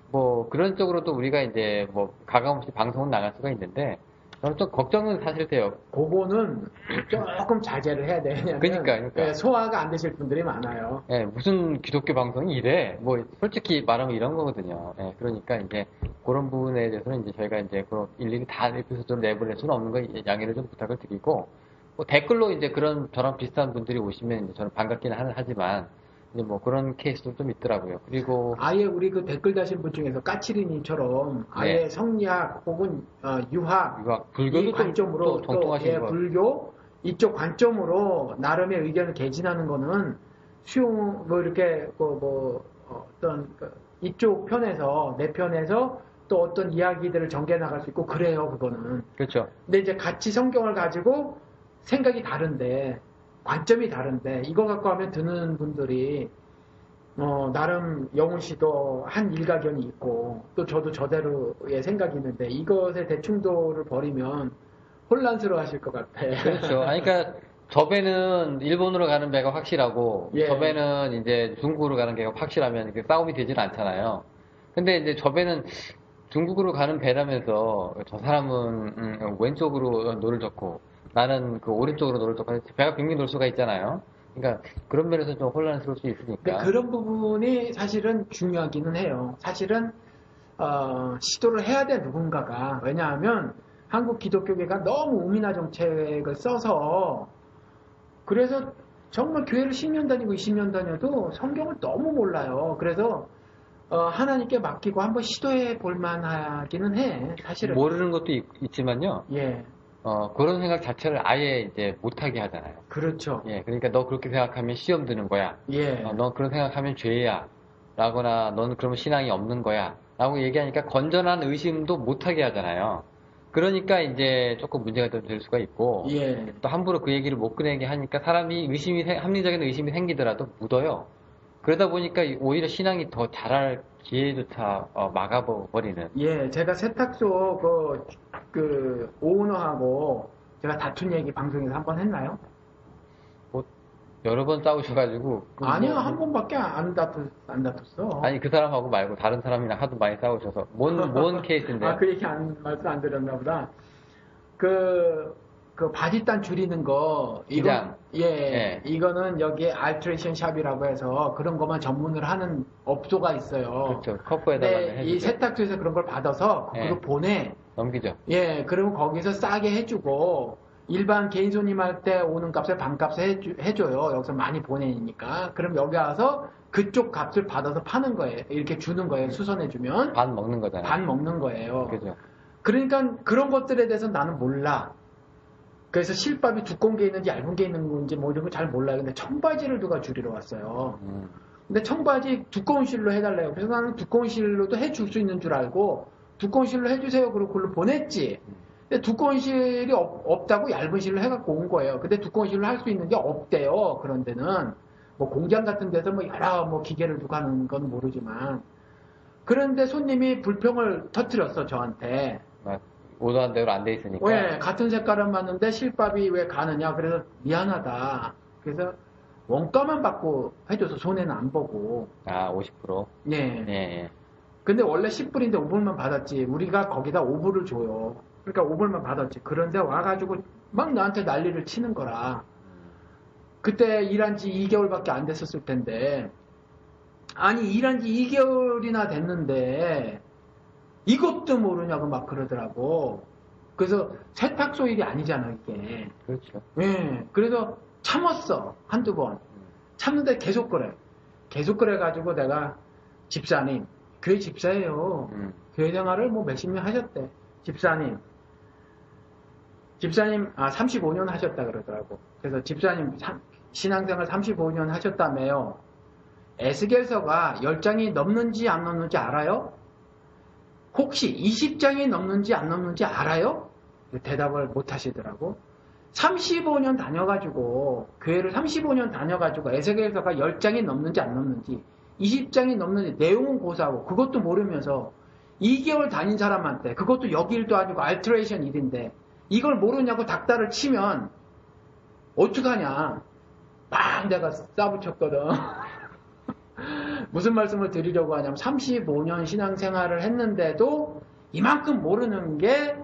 [SPEAKER 1] 뭐, 그런 쪽으로도 우리가 이제, 뭐, 가감없이 방송은 나갈 수가 있는데, 저는 좀 걱정은 사실 돼요.
[SPEAKER 2] 그거는 조금 자제를 해야 돼. 왜냐면
[SPEAKER 1] 그러니까.
[SPEAKER 2] 소화가 안 되실 분들이 많아요.
[SPEAKER 1] 예, 무슨 기독교 방송이 이래? 뭐, 솔직히 말하면 이런 거거든요. 예, 그러니까 이제, 그런 부분에 대해서는 이제 저희가 이제, 일일이 다 에피소드로 내보낼 수는 없는 거 양해를 좀 부탁을 드리고, 뭐, 댓글로 이제 그런, 저랑 비슷한 분들이 오시면 이제 저는 반갑기는 하지만, 이제 뭐 그런 케이스도 좀 있더라고요. 그리고
[SPEAKER 2] 아예 우리 그 댓글 다신 분 중에서 까치리님처럼 아예
[SPEAKER 1] 네.
[SPEAKER 2] 성리학 혹은 유학
[SPEAKER 1] 불교도
[SPEAKER 2] 이 관점으로
[SPEAKER 1] 좀 정통하신 것
[SPEAKER 2] 불교 이쪽 관점으로 나름의 의견을 개진하는 거는 수용 뭐 이렇게 어떤 이쪽 편에서, 내 편에서 또 어떤 이야기들을 전개 나갈 수 있고 그래요, 그거는.
[SPEAKER 1] 그렇죠.
[SPEAKER 2] 근데 이제 같이 성경을 가지고 생각이 다른데, 관점이 다른데, 이거 갖고 하면 드는 분들이, 나름 영훈 씨도 한 일가견이 있고, 또 저도 저대로의 생각이 있는데, 이것에 대충도를 벌이면 혼란스러워 하실 것 같아.
[SPEAKER 1] 그렇죠. 아니, 그러니까 저 배는 일본으로 가는 배가 확실하고
[SPEAKER 2] 예.
[SPEAKER 1] 저 배는 이제 중국으로 가는 배가 확실하면 이게 싸움이 되질 않잖아요. 근데 이제 저 배는 중국으로 가는 배라면서 저 사람은 왼쪽으로 노를 젓고 나는 그 오른쪽으로 노를 젓고 배가 빙빙 돌 수가 있잖아요. 그러니까 그런 면에서 좀 혼란스러울 수
[SPEAKER 2] 근데
[SPEAKER 1] 있으니까.
[SPEAKER 2] 그런 부분이 사실은 중요하기는 해요. 사실은 시도를 해야 돼 누군가가. 왜냐하면 한국 기독교계가 너무 우민화 정책을 써서 그래서 정말 교회를 10년 다니고 20년 다녀도 성경을 너무 몰라요. 그래서 하나님께 맡기고 한번 시도해 볼 만하기는 해. 사실은.
[SPEAKER 1] 모르는 것도 있지만요.
[SPEAKER 2] 예,
[SPEAKER 1] 그런 생각 자체를 아예 이제 못하게 하잖아요.
[SPEAKER 2] 그렇죠.
[SPEAKER 1] 예, 그러니까 너 그렇게 생각하면 시험 드는 거야.
[SPEAKER 2] 예,
[SPEAKER 1] 너 그런 생각하면 죄야. 라거나 너는 그러면 신앙이 없는 거야. 라고 얘기하니까 건전한 의심도 못하게 하잖아요. 그러니까 이제 조금 문제가 좀 될 수가 있고
[SPEAKER 2] 예.
[SPEAKER 1] 또 함부로 그 얘기를 못 꺼내게 하니까 사람이 합리적인 의심이 생기더라도 묻어요. 그러다 보니까 오히려 신앙이 더 자랄 기회조차 막아버리는.
[SPEAKER 2] 예, 제가 세탁소 그 오너하고 제가 다툰 얘기 방송에서 한번 했나요?
[SPEAKER 1] 뭐 여러 번 싸우셔가지고
[SPEAKER 2] 아니요,
[SPEAKER 1] 뭐,
[SPEAKER 2] 한 번밖에 안 다퉜어.
[SPEAKER 1] 아니 그 사람하고 말고 다른 사람이랑 하도 많이 싸우셔서 뭔 케이스인데요?
[SPEAKER 2] 그 얘기 말씀 안 드렸나 보다. 그 바지단 줄이는 거,
[SPEAKER 1] 기장. 예.
[SPEAKER 2] 이거는 여기에 알트레이션 샵이라고 해서 그런 것만 전문을 하는 업소가 있어요.
[SPEAKER 1] 그렇죠. 커프에다가
[SPEAKER 2] 근데 이 세탁소에서 그런 걸 받아서 그걸
[SPEAKER 1] 예.
[SPEAKER 2] 보내.
[SPEAKER 1] 넘기죠.
[SPEAKER 2] 예, 그러면 거기서 싸게 해주고, 일반 개인 손님할 때 오는 값에 반값에 해줘요. 여기서 많이 보내니까. 그럼 여기 와서 그쪽 값을 받아서 파는 거예요. 이렇게 주는 거예요. 수선해주면.
[SPEAKER 1] 반 먹는 거잖아요.
[SPEAKER 2] 반 먹는 거예요.
[SPEAKER 1] 그죠.
[SPEAKER 2] 그러니까 그런 것들에 대해서 나는 몰라. 그래서 실밥이 두꺼운 게 있는지 얇은 게 있는 건지 뭐 이런 거 잘 몰라요. 근데 청바지를 누가 줄이러 왔어요. 근데 청바지 두꺼운 실로 해달래요. 그래서 나는 두꺼운 실로도 해줄 수 있는 줄 알고 두꺼운 실로 해주세요. 그리고 그걸로 보냈지. 근데 두꺼운 실이 없다고 얇은 실로 해갖고 온 거예요. 근데 두꺼운 실로 할 수 있는 게 없대요. 그런 데는. 뭐 공장 같은 데서 뭐 여러 뭐 기계를 두고 하는 건 모르지만. 그런데 손님이 불평을 터뜨렸어, 저한테.
[SPEAKER 1] 오도한 대로 안 돼 있으니까.
[SPEAKER 2] 왜 같은 색깔은 맞는데 실밥이 왜 가느냐. 그래서 미안하다. 그래서 원가만 받고 해줘서 손해는 안 보고.
[SPEAKER 1] 아, 50%?
[SPEAKER 2] 예.
[SPEAKER 1] 예.
[SPEAKER 2] 근데 원래 10불인데 5불만 받았지. 우리가 거기다 5불을 줘요. 그러니까 5불만 받았지. 그런데 와가지고 막 나한테 난리를 치는 거라. 그때 일한 지 2개월밖에 안 됐었을 텐데. 아니, 일한 지 2개월이나 됐는데 이것도 모르냐고 막 그러더라고. 그래서 세탁소 일이 아니잖아, 이게.
[SPEAKER 1] 그렇죠.
[SPEAKER 2] 예. 그래서 참았어. 한두 번. 참는데 계속 그래. 계속 그래가지고 내가 집사님, 교회 집사예요. 교회 생활을 뭐 몇십 년 하셨대. 집사님, 35년 하셨다 그러더라고. 그래서 집사님, 신앙생활 35년 하셨다며요. 에스겔서가 10장이 넘는지 안 넘는지 알아요? 혹시 20장이 넘는지 안 넘는지 알아요? 대답을 못 하시더라고. 35년 다녀가지고, 교회를 35년 다녀가지고, 에스겔서가 10장이 넘는지 안 넘는지, 20장이 넘는지, 내용은 고사하고, 그것도 모르면서, 2개월 다닌 사람한테, 그것도 여기 일도 아니고, 알트레이션 일인데, 이걸 모르냐고 닥달을 치면, 어떡하냐. 막 내가 싸붙였거든. 무슨 말씀을 드리려고 하냐면, 35년 신앙생활을 했는데도, 이만큼 모르는 게,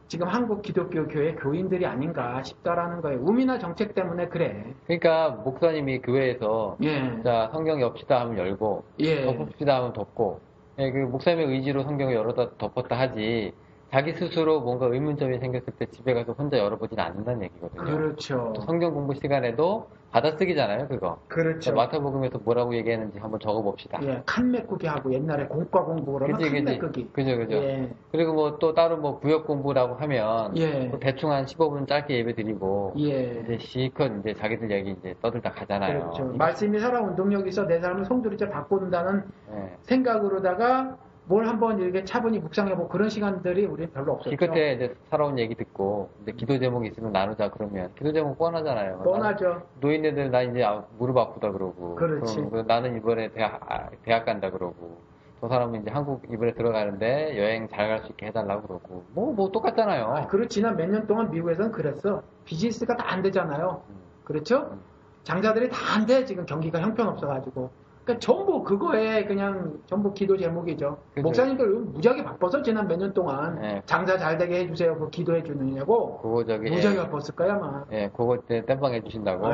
[SPEAKER 2] 지금 한국 기독교 교회 교인들이 아닌가 싶다라는 거예요. 우민화 정책 때문에 그래.
[SPEAKER 1] 그러니까 목사님이 교회에서
[SPEAKER 2] 예.
[SPEAKER 1] 자 성경 엽시다 하면 열고
[SPEAKER 2] 예.
[SPEAKER 1] 덮읍시다 하면 덮고 예, 그 목사님의 의지로 성경을 열었다 덮었다 하지 자기 스스로 뭔가 의문점이 생겼을 때 집에 가서 혼자 열어보진 않는다는 얘기거든요.
[SPEAKER 2] 그렇죠.
[SPEAKER 1] 또 성경 공부 시간에도 받아쓰기잖아요, 그거.
[SPEAKER 2] 그렇죠.
[SPEAKER 1] 마태복음에서 뭐라고 얘기했는지 한번 적어봅시다.
[SPEAKER 2] 예, 칸 메꾸기 하고 옛날에 공과 공부 그러면
[SPEAKER 1] 그치,
[SPEAKER 2] 칸
[SPEAKER 1] 그치.
[SPEAKER 2] 메꾸기.
[SPEAKER 1] 그죠, 그죠.
[SPEAKER 2] 예.
[SPEAKER 1] 그리고 뭐 또 따로 뭐 구역 공부라고 하면
[SPEAKER 2] 예.
[SPEAKER 1] 뭐 대충 한 15분 짧게 예배 드리고
[SPEAKER 2] 예.
[SPEAKER 1] 이제 실컷 이제 자기들 얘기 이제 떠들다 가잖아요.
[SPEAKER 2] 그렇죠.
[SPEAKER 1] 이거-
[SPEAKER 2] 말씀이 살아 운동력이 있어 내 삶을 송두리째 바꾼다는
[SPEAKER 1] 예.
[SPEAKER 2] 생각으로다가 뭘 한번 이렇게 차분히 묵상해보고 그런 시간들이 우리 별로 없었죠.
[SPEAKER 1] 기껏해 이제 살아온 얘기 듣고 이제 기도 제목이 있으면 나누자 그러면 기도 제목 뻔하잖아요.
[SPEAKER 2] 뻔하죠.
[SPEAKER 1] 노인네들 나 이제 무릎 아프다 그러고
[SPEAKER 2] 그렇지.
[SPEAKER 1] 그럼 나는 이번에 대학 간다 그러고 저 사람은 이제 한국 이번에 들어가는데 여행 잘 갈 수 있게 해달라고 그러고 뭐 똑같잖아요.
[SPEAKER 2] 아, 그리고 지난 몇 년 동안 미국에서는 그랬어. 비즈니스가 다 안 되잖아요. 그렇죠? 장사들이 다 안 돼. 지금 경기가 형편없어가지고. 그러니까 전부 그거에 그냥 전부 기도 제목이죠.
[SPEAKER 1] 그죠.
[SPEAKER 2] 목사님들 무지하게 바빠서 지난 몇 년 동안
[SPEAKER 1] 네.
[SPEAKER 2] 장사 잘 되게 해주세요. 그 기도해 주느냐고
[SPEAKER 1] 그거 저기
[SPEAKER 2] 무지하게 바빴을 거야 아마.
[SPEAKER 1] 그거 때 땜빵 해주신다고.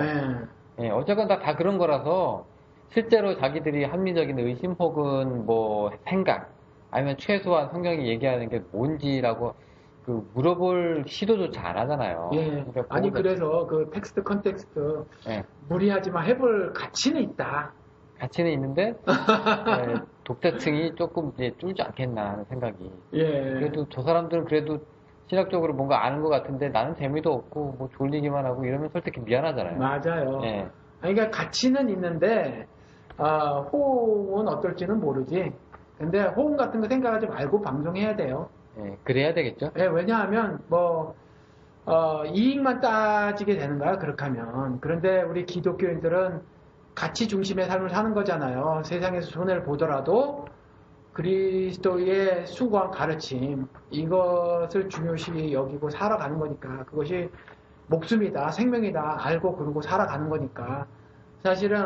[SPEAKER 2] 네.
[SPEAKER 1] 어쨌건 다 그런 거라서 실제로 자기들이 합리적인 의심 혹은 뭐 생각 아니면 최소한 성경이 얘기하는 게 뭔지라고 그 물어볼 시도조차 안 하잖아요.
[SPEAKER 2] 예.
[SPEAKER 1] 그러니까
[SPEAKER 2] 아니
[SPEAKER 1] 그거는-
[SPEAKER 2] 그래서 그 텍스트 컨텍스트
[SPEAKER 1] 예,
[SPEAKER 2] 무리하지만 해볼 가치는 있다.
[SPEAKER 1] 가치는 있는데 독자층이 조금 이제 줄지 않겠나 하는 생각이.
[SPEAKER 2] 예.
[SPEAKER 1] 그래도 저 사람들은 그래도 신학적으로 뭔가 아는 것 같은데 나는 재미도 없고 뭐 졸리기만 하고 이러면 솔직히 미안하잖아요.
[SPEAKER 2] 맞아요.
[SPEAKER 1] 예.
[SPEAKER 2] 아니, 그러니까 가치는 있는데 호응은 어떨지는 모르지. 근데 호응 같은 거 생각하지 말고 방송해야 돼요.
[SPEAKER 1] 예, 그래야 되겠죠?
[SPEAKER 2] 예, 왜냐하면 뭐 이익만 따지게 되는 거야 그렇게 하면. 그런데 우리 기독교인들은 가치 중심의 삶을 사는 거잖아요. 세상에서 손해를 보더라도 그리스도의 숭고한 가르침 이것을 중요시 여기고 살아가는 거니까 그것이 목숨이다, 생명이다 알고 그러고 살아가는 거니까 사실은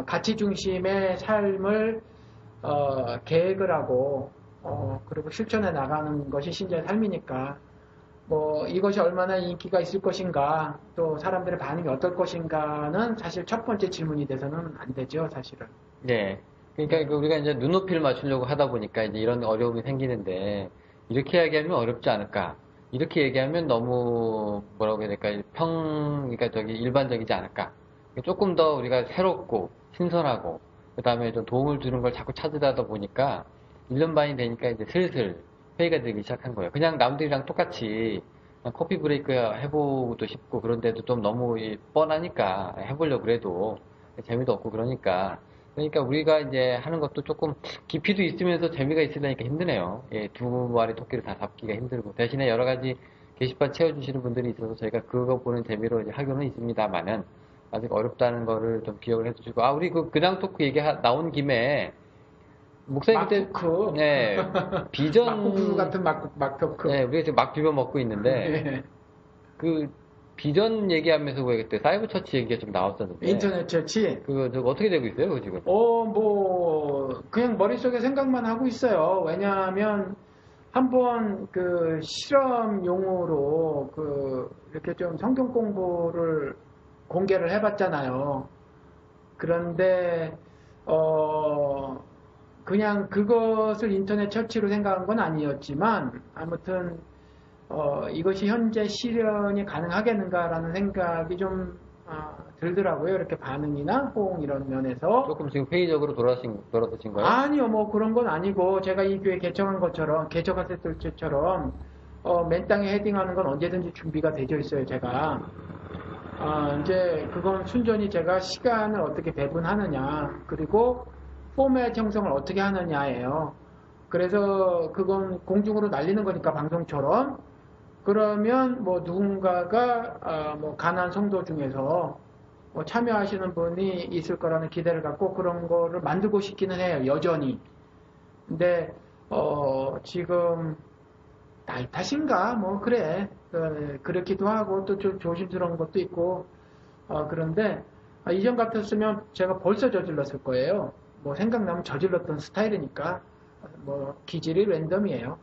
[SPEAKER 2] 가치 중심의 삶을 계획을 하고 그리고 실천해 나가는 것이 신자의 삶이니까 뭐 이것이 얼마나 인기가 있을 것인가 또 사람들의 반응이 어떨 것인가는 사실 첫 번째 질문이 돼서는 안 되죠 사실은.
[SPEAKER 1] 네. 그러니까 그 우리가 이제 눈높이를 맞추려고 하다 보니까 이제 이런 어려움이 생기는데 이렇게 얘기하면 어렵지 않을까? 이렇게 얘기하면 너무 뭐라고 해야 될까? 그러니까 저기 일반적이지 않을까? 조금 더 우리가 새롭고 신선하고 그다음에 좀 도움을 주는 걸 자꾸 찾으다 보니까 1년 반이 되니까 이제 슬슬 회의가 되기 시작한 거예요. 그냥 남들이랑 똑같이 그냥 커피 브레이크 해보고도 싶고 그런데도 좀 너무 뻔하니까 해보려고 그래도 재미도 없고 그러니까 우리가 이제 하는 것도 조금 깊이도 있으면서 재미가 있으려니까 힘드네요. 예, 두 마리 토끼를 다 잡기가 힘들고 대신에 여러 가지 게시판 채워주시는 분들이 있어서 저희가 그거 보는 재미로 이제 하고는 있습니다만은 아직 어렵다는 거를 좀 기억을 해주시고 우리 그냥 토크 얘기 나온 김에 목사님 그때
[SPEAKER 2] 막토크.
[SPEAKER 1] 네 비전
[SPEAKER 2] 막국수 같은 막토크.
[SPEAKER 1] 네 우리가 지금 막 비벼 먹고 있는데
[SPEAKER 2] 예.
[SPEAKER 1] 그 비전 얘기하면서 왜 그때 사이버 처치 얘기가 좀 나왔었는데
[SPEAKER 2] 인터넷 처치.
[SPEAKER 1] 그거 저거 어떻게 되고 있어요 그거 지금?
[SPEAKER 2] 뭐 그냥 머릿속에 생각만 하고 있어요. 왜냐하면 한번 그 실험용으로 이렇게 좀 성경 공부를 공개를 해봤잖아요. 그런데 그냥 그것을 인터넷 처치로 생각한 건 아니었지만 아무튼 이것이 현재 실현이 가능하겠는가라는 생각이 좀 들더라고요. 이렇게 반응이나 호응 이런 면에서.
[SPEAKER 1] 조금 지금 회의적으로 돌아서신 거예요?
[SPEAKER 2] 아니요, 뭐 그런 건 아니고 제가 이 교회 개척한 것처럼 개척했을 때처럼 맨 땅에 헤딩하는 건 언제든지 준비가 되어 있어요. 제가 이제 그건 순전히 제가 시간을 어떻게 배분하느냐 그리고 포맷 형성을 어떻게 하느냐예요. 그래서 그건 공중으로 날리는 거니까 방송처럼. 그러면 뭐 누군가가 뭐 가난 성도 중에서 뭐 참여하시는 분이 있을 거라는 기대를 갖고 그런 거를 만들고 싶기는 해요. 여전히. 근데 지금 나이 탓인가? 뭐 그래. 그렇기도 하고 또 좀 조심스러운 것도 있고 그런데 이전 같았으면 제가 벌써 저질렀을 거예요. 뭐 생각나면 저질렀던 스타일이니까 뭐 기질이 랜덤이에요.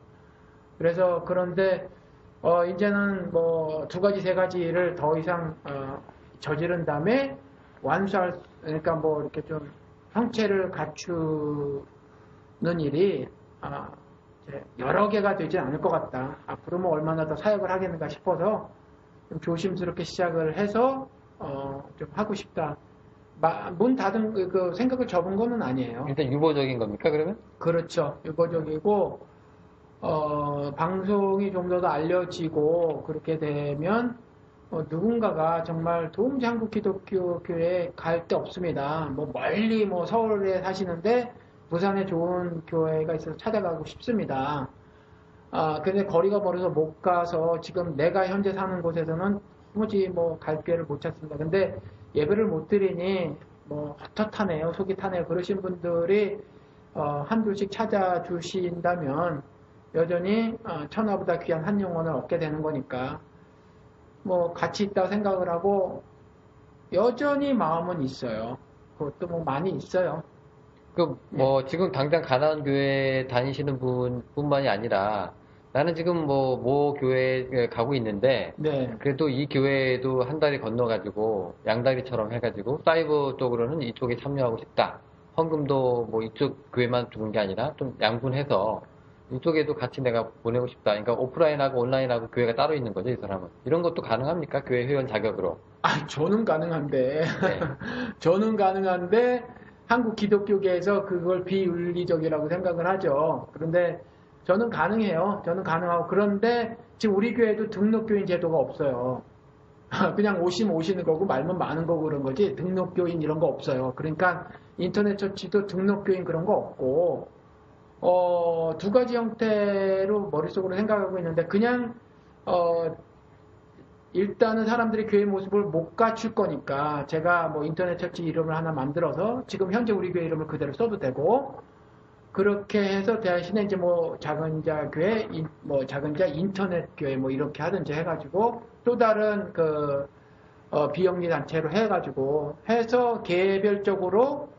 [SPEAKER 2] 그래서 그런데 이제는 뭐 두 가지 세 가지를 더 이상 저지른 다음에 그러니까 뭐 이렇게 좀 형체를 갖추는 일이 여러 개가 되지 않을 것 같다. 앞으로 뭐 얼마나 더 사역을 하겠는가 싶어서 좀 조심스럽게 시작을 해서 좀 하고 싶다. 문 닫은 그 생각을 접은 거는 아니에요.
[SPEAKER 1] 일단 유보적인 겁니까, 그러면?
[SPEAKER 2] 그렇죠. 유보적이고 방송이 좀 더 알려지고 그렇게 되면 누군가가 정말 도움지 한국 기독교교회 갈 데 없습니다. 뭐 멀리 뭐 서울에 사시는데 부산에 좋은 교회가 있어서 찾아가고 싶습니다. 근데 거리가 멀어서 못 가서 지금 내가 현재 사는 곳에서는 도무지 뭐 갈 기회를 못 찾습니다. 근데 예배를 못 드리니 뭐 헛헛하네요. 속이 타네요. 그러신 분들이 한둘씩 찾아주신다면 여전히 천하보다 귀한 한 영혼을 얻게 되는 거니까 뭐 가치 있다고 생각을 하고 여전히 마음은 있어요. 그것도 뭐 많이 있어요.
[SPEAKER 1] 뭐, 지금 당장 가나안 교회 다니시는 분뿐만이 아니라, 나는 지금 모 교회에 가고 있는데,
[SPEAKER 2] 네.
[SPEAKER 1] 그래도 이 교회도 한 다리 건너가지고, 양다리처럼 해가지고, 사이버 쪽으로는 이쪽에 참여하고 싶다. 헌금도 뭐 이쪽 교회만 주는 게 아니라, 좀 양분해서, 이쪽에도 같이 내가 보내고 싶다. 그러니까 오프라인하고 온라인하고 교회가 따로 있는 거죠, 이 사람은. 이런 것도 가능합니까? 교회 회원 자격으로.
[SPEAKER 2] 저는 가능한데,
[SPEAKER 1] 네.
[SPEAKER 2] 저는 가능한데, 한국 기독교계에서 그걸 비윤리적이라고 생각을 하죠. 그런데 저는 가능해요. 저는 가능하고. 그런데 지금 우리 교회도 등록교인 제도가 없어요. 그냥 오시면 오시는 거고 말면 많은 거고 그런 거지 등록교인 이런 거 없어요. 그러니까 인터넷 처치도 등록교인 그런 거 없고 두 가지 형태로 머릿속으로 생각하고 있는데 그냥 일단은 사람들이 교회 모습을 못 갖출 거니까 제가 뭐 인터넷 처치 이름을 하나 만들어서 지금 현재 우리 교회 이름을 그대로 써도 되고 그렇게 해서 대신에 이제 뭐 작은 자 교회 뭐 작은 자 인터넷 교회 뭐 이렇게 하든지 해가지고 또 다른 그 비영리 단체로 해가지고 해서 개별적으로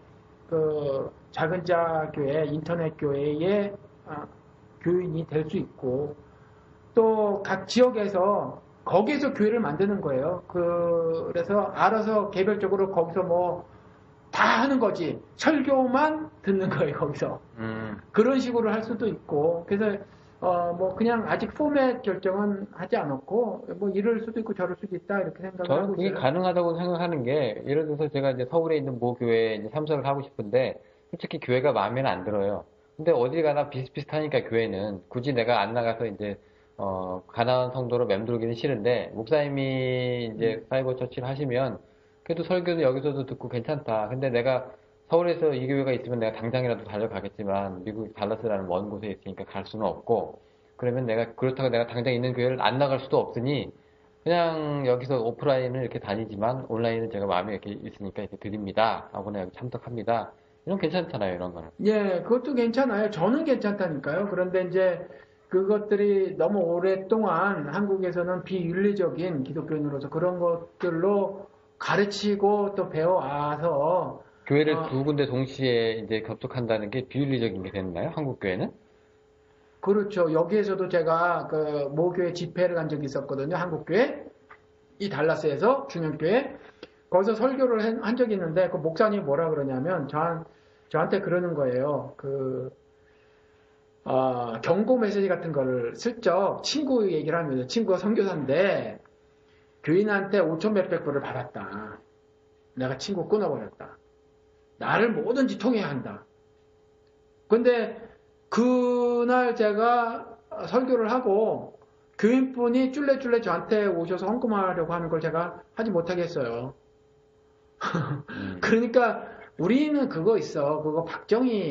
[SPEAKER 2] 그 작은 자 교회 인터넷 교회의 교인이 될 수 있고 또 각 지역에서 거기에서 교회를 만드는 거예요. 그래서 알아서 개별적으로 거기서 뭐 다 하는 거지. 설교만 듣는 거예요, 거기서. 그런 식으로 할 수도 있고. 그래서 뭐 그냥 아직 포맷 결정은 하지 않았고 뭐 이럴 수도 있고 저럴 수도 있다 이렇게 생각을
[SPEAKER 1] 저는
[SPEAKER 2] 하고
[SPEAKER 1] 그게
[SPEAKER 2] 있어요.
[SPEAKER 1] 가능하다고 생각하는 게, 예를 들어서 제가 이제 서울에 있는 모 교회에 이제 참석을 하고 싶은데, 솔직히 교회가 마음에는 안 들어요. 근데 어딜 가나 비슷비슷하니까 교회는 굳이 내가 안 나가서 이제, 가나안 성도로 맴돌기는 싫은데, 목사님이 이제 사이버 처치를 하시면, 그래도 설교는 여기서도 듣고 괜찮다. 근데 내가 서울에서 이 교회가 있으면 내가 당장이라도 달려가겠지만, 미국 달라스라는 먼 곳에 있으니까 갈 수는 없고, 그러면 그렇다고 내가 당장 있는 교회를 안 나갈 수도 없으니, 그냥 여기서 오프라인을 이렇게 다니지만 온라인은 제가 마음에 이렇게 있으니까 이렇게 드립니다. 하고는 여기 참석합니다. 이런 괜찮잖아요, 이런 거는.
[SPEAKER 2] 예, 그것도 괜찮아요. 저는 괜찮다니까요. 그런데 이제 그것들이 너무 오랫동안 한국에서는 비윤리적인 기독교인으로서 그런 것들로 가르치고 또 배워와서
[SPEAKER 1] 교회를 두 군데 동시에 이제 접촉한다는 게 비윤리적인 게 됐나요? 한국 교회는?
[SPEAKER 2] 그렇죠. 여기에서도 제가 그 모교회 집회를 간 적이 있었거든요. 한국교회. 이 달라스에서 중형교회. 거기서 설교를 한 적이 있는데 그 목사님이 뭐라 그러냐면 저한테 그러는 거예요. 경고 메시지 같은 거를 슬쩍 친구 얘기를 하면서 친구가 선교사인데 교인한테 5천 몇백 불을 받았다. 내가 친구 끊어버렸다. 나를 뭐든지 통해야 한다. 근데 그날 제가 설교를 하고 교인분이 쫄래쫄래 저한테 오셔서 헌금하려고 하는 걸 제가 하지 못하겠어요. 그러니까 우리는 그거 있어. 그거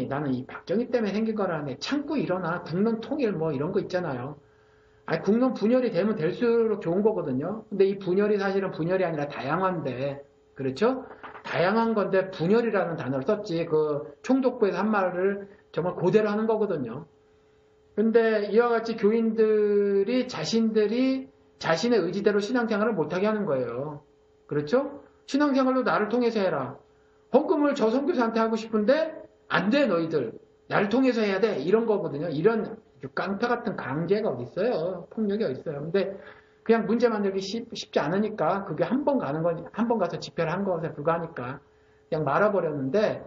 [SPEAKER 2] 나는 이 박정희 때문에 생긴 거라네. 참고 일어나. 국론 통일 뭐 이런 거 있잖아요. 아니, 국론 분열이 되면 될수록 좋은 거거든요. 근데 이 분열이 사실은 분열이 아니라 다양한데, 그렇죠? 다양한 건데 분열이라는 단어를 썼지. 그 총독부에서 한 말을 정말 그대로 하는 거거든요. 근데 이와 같이 교인들이 자신의 의지대로 신앙생활을 못하게 하는 거예요. 그렇죠? 신앙생활도 나를 통해서 해라. 헌금을 저 선교사한테 하고 싶은데 안 돼 너희들. 나를 통해서 해야 돼. 이런 거거든요. 이런 깡패 같은 강제가 어디 있어요. 폭력이 어디 있어요. 근데 그냥 문제 만들기 쉽지 않으니까 그게 한 번 가서 집회를 한 것에 불과하니까 그냥 말아버렸는데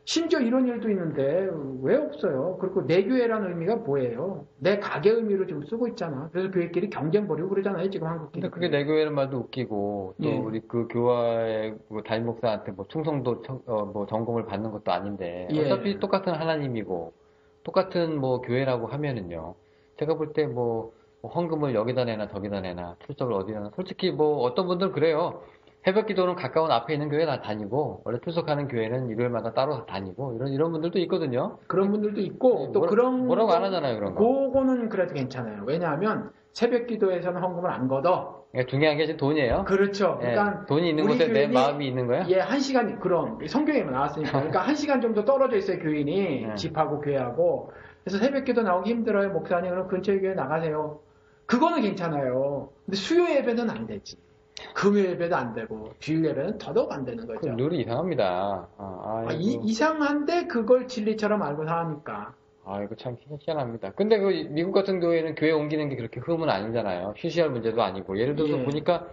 [SPEAKER 2] 심지어 이런 일도 있는데 왜 없어요? 그리고 내 교회라는 의미가 뭐예요? 내 가게 의미로 지금 쓰고 있잖아. 그래서 교회끼리 경쟁 벌이고 그러잖아요. 지금 한국끼리.
[SPEAKER 1] 근데 그게 내 교회는 말도 웃기고 또
[SPEAKER 2] 예.
[SPEAKER 1] 우리 그 교회 그 담임 목사한테 뭐 충성도 뭐 점검을 받는 것도 아닌데
[SPEAKER 2] 예.
[SPEAKER 1] 어차피 똑같은 하나님이고 똑같은 뭐 교회라고 하면은요. 제가 볼 때 뭐 헌금을 여기다 내나 저기다 내나 출석을 어디다 내나 솔직히 뭐 어떤 분들은 그래요. 새벽 기도는 가까운 앞에 있는 교회 다 다니고 원래 출석하는 교회는 일요일마다 따로 다니고 이런 분들도 있거든요.
[SPEAKER 2] 그런 분들도 있고 또 그런
[SPEAKER 1] 뭐라고 안 하잖아요, 그런 거.
[SPEAKER 2] 그거는 그래도 괜찮아요. 왜냐하면 새벽 기도에서는 헌금을 안 걷어.
[SPEAKER 1] 그러니까 중요한 게 지금 돈이에요.
[SPEAKER 2] 그렇죠.
[SPEAKER 1] 예,
[SPEAKER 2] 그러니까
[SPEAKER 1] 돈이 있는
[SPEAKER 2] 우리
[SPEAKER 1] 곳에 내
[SPEAKER 2] 교인이
[SPEAKER 1] 마음이 있는 거야?
[SPEAKER 2] 예, 한 시간 그럼 성경에만 나왔으니까 그러니까 한 시간 정도 떨어져 있어요 교인이
[SPEAKER 1] 네.
[SPEAKER 2] 집하고 교회하고 그래서 새벽기도 나오기 힘들어요 목사님 그럼 근처 교회 나가세요. 그거는 괜찮아요. 근데 수요 예배는 안 되지. 금요 예배도 안 되고 주일 예배는 더더욱 안 되는
[SPEAKER 1] 그
[SPEAKER 2] 거죠.
[SPEAKER 1] 룰이 이상합니다.
[SPEAKER 2] 이상한데 그걸 진리처럼 알고 사니까.
[SPEAKER 1] 이거 참 희한합니다. 근데 그 미국 같은 경우에는 교회 옮기는 게 그렇게 흠은 아니잖아요. 휴시할 문제도 아니고. 예를 들어서
[SPEAKER 2] 예.
[SPEAKER 1] 보니까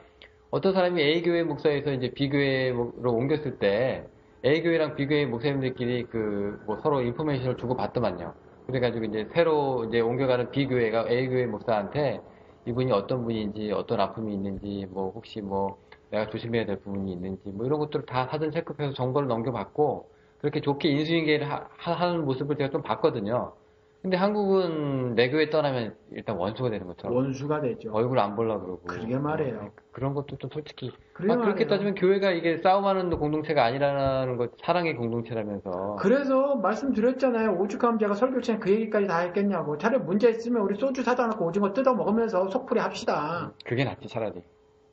[SPEAKER 1] 어떤 사람이 A교회 목사에서 이제 B교회로 옮겼을 때 A교회랑 B교회 목사님들끼리 그 뭐 서로 인포메이션을 주고 받더만요. 그래가지고 이제 새로 이제 옮겨가는 B교회가 A교회 목사한테 이분이 어떤 분인지 어떤 아픔이 있는지 뭐 혹시 뭐 내가 조심해야 될 부분이 있는지 뭐 이런 것들을 다 사전 체크해서 정보를 넘겨받고 그렇게 좋게 인수인계를 하는 모습을 제가 좀 봤거든요. 근데 한국은 내 교회 떠나면 일단 원수가 되는 것처럼
[SPEAKER 2] 원수가 되죠.
[SPEAKER 1] 얼굴 안 보려고 그러고
[SPEAKER 2] 그러게 말이에요.
[SPEAKER 1] 그런 것도 좀 솔직히
[SPEAKER 2] 그러게
[SPEAKER 1] 그렇게
[SPEAKER 2] 말이에요.
[SPEAKER 1] 따지면 교회가 이게 싸움하는 공동체가 아니라는 것 사랑의 공동체라면서
[SPEAKER 2] 그래서 말씀드렸잖아요. 오죽하면 설교 시간에 그 얘기까지 다 했겠냐고. 차라리 문제 있으면 우리 소주 사다 놓고 오징어 뜯어 먹으면서 속풀이 합시다.
[SPEAKER 1] 그게 낫지 차라리.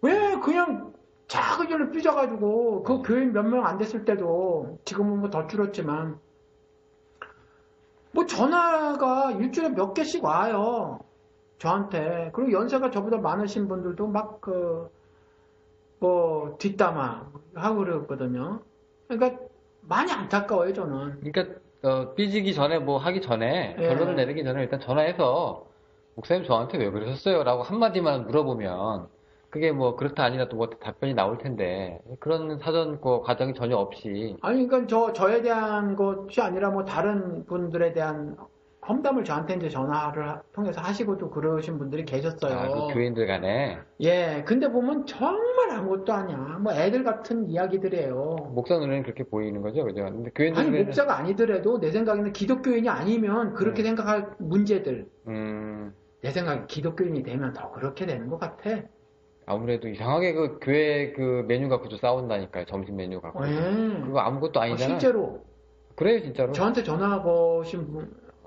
[SPEAKER 2] 왜 그냥 작은 일로 삐져가지고 그 교인 몇 명 안 됐을 때도 지금은 뭐 더 줄었지만 뭐 전화가 일주일에 몇 개씩 와요. 저한테. 그리고 연세가 저보다 많으신 분들도 막 뒷담화 하고 그러거든요. 그러니까 많이 안타까워요, 저는.
[SPEAKER 1] 그러니까 삐지기 전에 뭐 하기 전에
[SPEAKER 2] 예.
[SPEAKER 1] 결론을 내리기 전에 일단 전화해서 목사님 저한테 왜 그러셨어요? 라고 한마디만 물어보면 그게 뭐 그렇다 아니라 또 뭐 답변이 나올 텐데 그런 사전 과정이 전혀 없이
[SPEAKER 2] 아니, 그러니까 저에 대한 것이 아니라 뭐 다른 분들에 대한 험담을 저한테 이제 전화를 통해서 하시고도 그러신 분들이 계셨어요.
[SPEAKER 1] 그 교인들 간에
[SPEAKER 2] 예, 근데 보면 정말 아무것도 아니야. 뭐 애들 같은 이야기들이에요.
[SPEAKER 1] 목사 눈에는 그렇게 보이는 거죠, 그죠? 근데 교인들
[SPEAKER 2] 아니,
[SPEAKER 1] 눈에는
[SPEAKER 2] 목사가 아니더라도 내 생각에는 기독교인이 아니면 그렇게 생각할 문제들. 내 생각에 기독교인이 되면 더 그렇게 되는 것 같아.
[SPEAKER 1] 아무래도 이상하게 그 교회 그 메뉴 갖고도 싸운다니까요, 점심 메뉴 갖고.
[SPEAKER 2] 예.
[SPEAKER 1] 그거 아무것도 아니잖아.
[SPEAKER 2] 실제로
[SPEAKER 1] 그래요, 진짜로.
[SPEAKER 2] 저한테 전화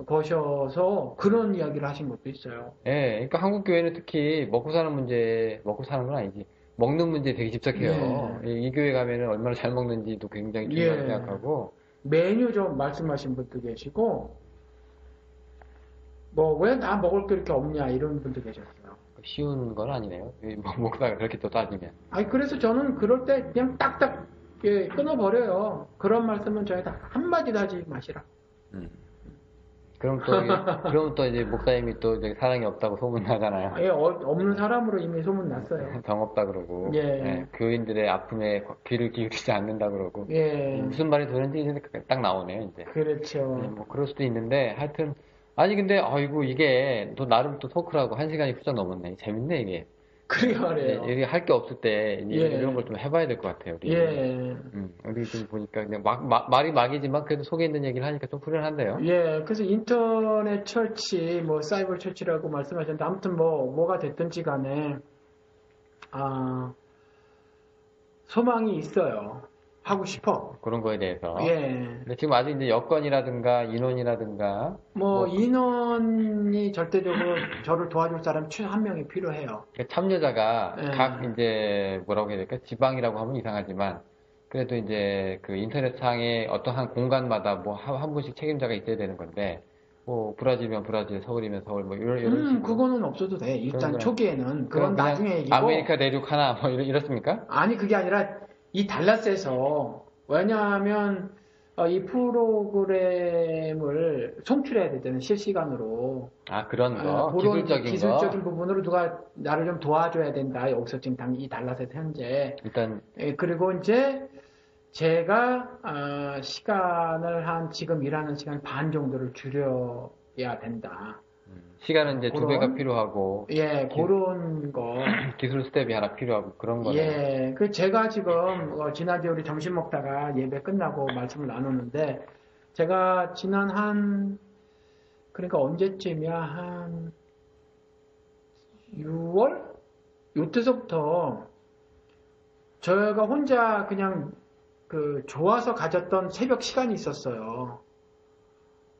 [SPEAKER 2] 거셔서 그런 이야기를 하신 것도 있어요.
[SPEAKER 1] 예, 그러니까 한국 교회는 특히 먹고 사는 문제, 먹고 사는 건 아니지. 먹는 문제 되게 집착해요. 이 교회 가면은 얼마나 잘 먹는지도 굉장히 중요하게 생각하고.
[SPEAKER 2] 메뉴 좀 말씀하신 분도 계시고, 뭐, 왜 나 먹을 게 이렇게 없냐, 이런 분도 계셨어요.
[SPEAKER 1] 쉬운 건 아니네요. 목사가 그렇게 또 따지면.
[SPEAKER 2] 아니, 그래서 저는 그럴 때 그냥 딱딱 끊어버려요. 그런 말씀은 저희가 한마디도 하지 마시라.
[SPEAKER 1] 그럼 또 이제 목사님이 또 이제 사랑이 없다고 소문나잖아요.
[SPEAKER 2] 예, 없는 사람으로 이미 소문났어요.
[SPEAKER 1] 정 없다 그러고.
[SPEAKER 2] 예.
[SPEAKER 1] 교인들의 아픔에 귀를 기울이지 않는다 그러고.
[SPEAKER 2] 예.
[SPEAKER 1] 무슨 말이 도는지 이제 딱 나오네요, 이제.
[SPEAKER 2] 그렇죠.
[SPEAKER 1] 뭐 그럴 수도 있는데 하여튼 아니 근데 아이고 이게 또 나름 또 토크라고 1시간이 훌쩍 넘었네. 재밌네 이게.
[SPEAKER 2] 그게 말이에요.
[SPEAKER 1] 이게 할 게 없을 때
[SPEAKER 2] 예.
[SPEAKER 1] 이런 걸 좀 해봐야 될 것 같아요. 우리.
[SPEAKER 2] 예.
[SPEAKER 1] 우리 좀 보니까 그냥 말이 막이지만 그래도 속에 있는 얘기를 하니까 좀 후련한데요.
[SPEAKER 2] 예, 그래서 인터넷 처치, 뭐 사이버 처치라고 말씀하셨는데 아무튼 뭐가 됐든지 간에 소망이 있어요. 하고 싶어.
[SPEAKER 1] 그런 거에 대해서.
[SPEAKER 2] 예.
[SPEAKER 1] 근데 지금 아직 이제 여건이라든가 인원이라든가
[SPEAKER 2] 인원이 절대적으로 저를 도와줄 사람 한 명이 필요해요.
[SPEAKER 1] 그러니까 참여자가
[SPEAKER 2] 예.
[SPEAKER 1] 각 이제 뭐라고 해야 될까 지방이라고 하면 이상하지만 그래도 이제 그 인터넷 상에 어떤 한 공간마다 뭐 한 분씩 책임자가 있어야 되는 건데 뭐 브라질이면 브라질, 서울이면 서울 뭐 이런 식으로.
[SPEAKER 2] 그거는 없어도 돼. 일단
[SPEAKER 1] 그럼
[SPEAKER 2] 초기에는 그건
[SPEAKER 1] 그냥
[SPEAKER 2] 나중에 얘기고.
[SPEAKER 1] 아메리카 대륙 하나 뭐 이렇습니까?
[SPEAKER 2] 아니 그게 아니라 이 달라스에서 왜냐하면 이 프로그램을 송출해야 되잖아요. 실시간으로.
[SPEAKER 1] 그런 거
[SPEAKER 2] 그런
[SPEAKER 1] 기술적인 거.
[SPEAKER 2] 부분으로 누가 나를 좀 도와줘야 된다. 여기서 지금 이 달라스에서 현재.
[SPEAKER 1] 일단
[SPEAKER 2] 그리고 이제 제가 시간을 지금 일하는 시간 반 정도를 줄여야 된다.
[SPEAKER 1] 시간은 이제 두 배가
[SPEAKER 2] 그런-
[SPEAKER 1] 필요하고,
[SPEAKER 2] 예, 그런 거.
[SPEAKER 1] 기술 스텝이 하나 필요하고, 그런 거네요.
[SPEAKER 2] 예, 제가 지금 지난주에 우리 점심 먹다가 예배 끝나고 말씀을 나눴는데 제가 그러니까 언제쯤이야? 한 6월? 요때서부터 저희가 혼자 그냥 좋아서 가졌던 새벽 시간이 있었어요.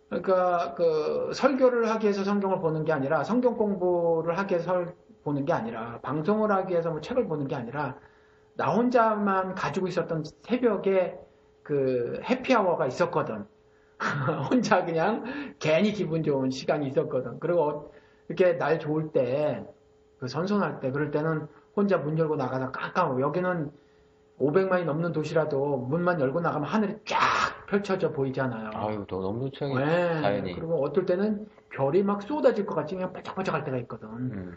[SPEAKER 2] 그러니까 설교를 하기 위해서 성경을 보는 게 아니라 성경 공부를 하기 위해서 보는 게 아니라 방송을 하기 위해서 뭐 책을 보는 게 아니라 나 혼자만 가지고 있었던 새벽에 해피아워가 있었거든. 혼자 그냥 괜히 기분 좋은 시간이 있었거든. 그리고 이렇게 날 좋을 때, 선선할 때, 그럴 때는 혼자 문 열고 나가서 깜깜하고, 여기는 500만이 넘는 도시라도 문만 열고 나가면 하늘이 쫙 펼쳐져 보이잖아요.
[SPEAKER 1] 아유, 너무 좋죠.
[SPEAKER 2] 네.
[SPEAKER 1] 자연이.
[SPEAKER 2] 그리고 어떨 때는 별이 막 쏟아질 것 같이 그냥 반짝반짝할 때가 있거든.
[SPEAKER 1] 음.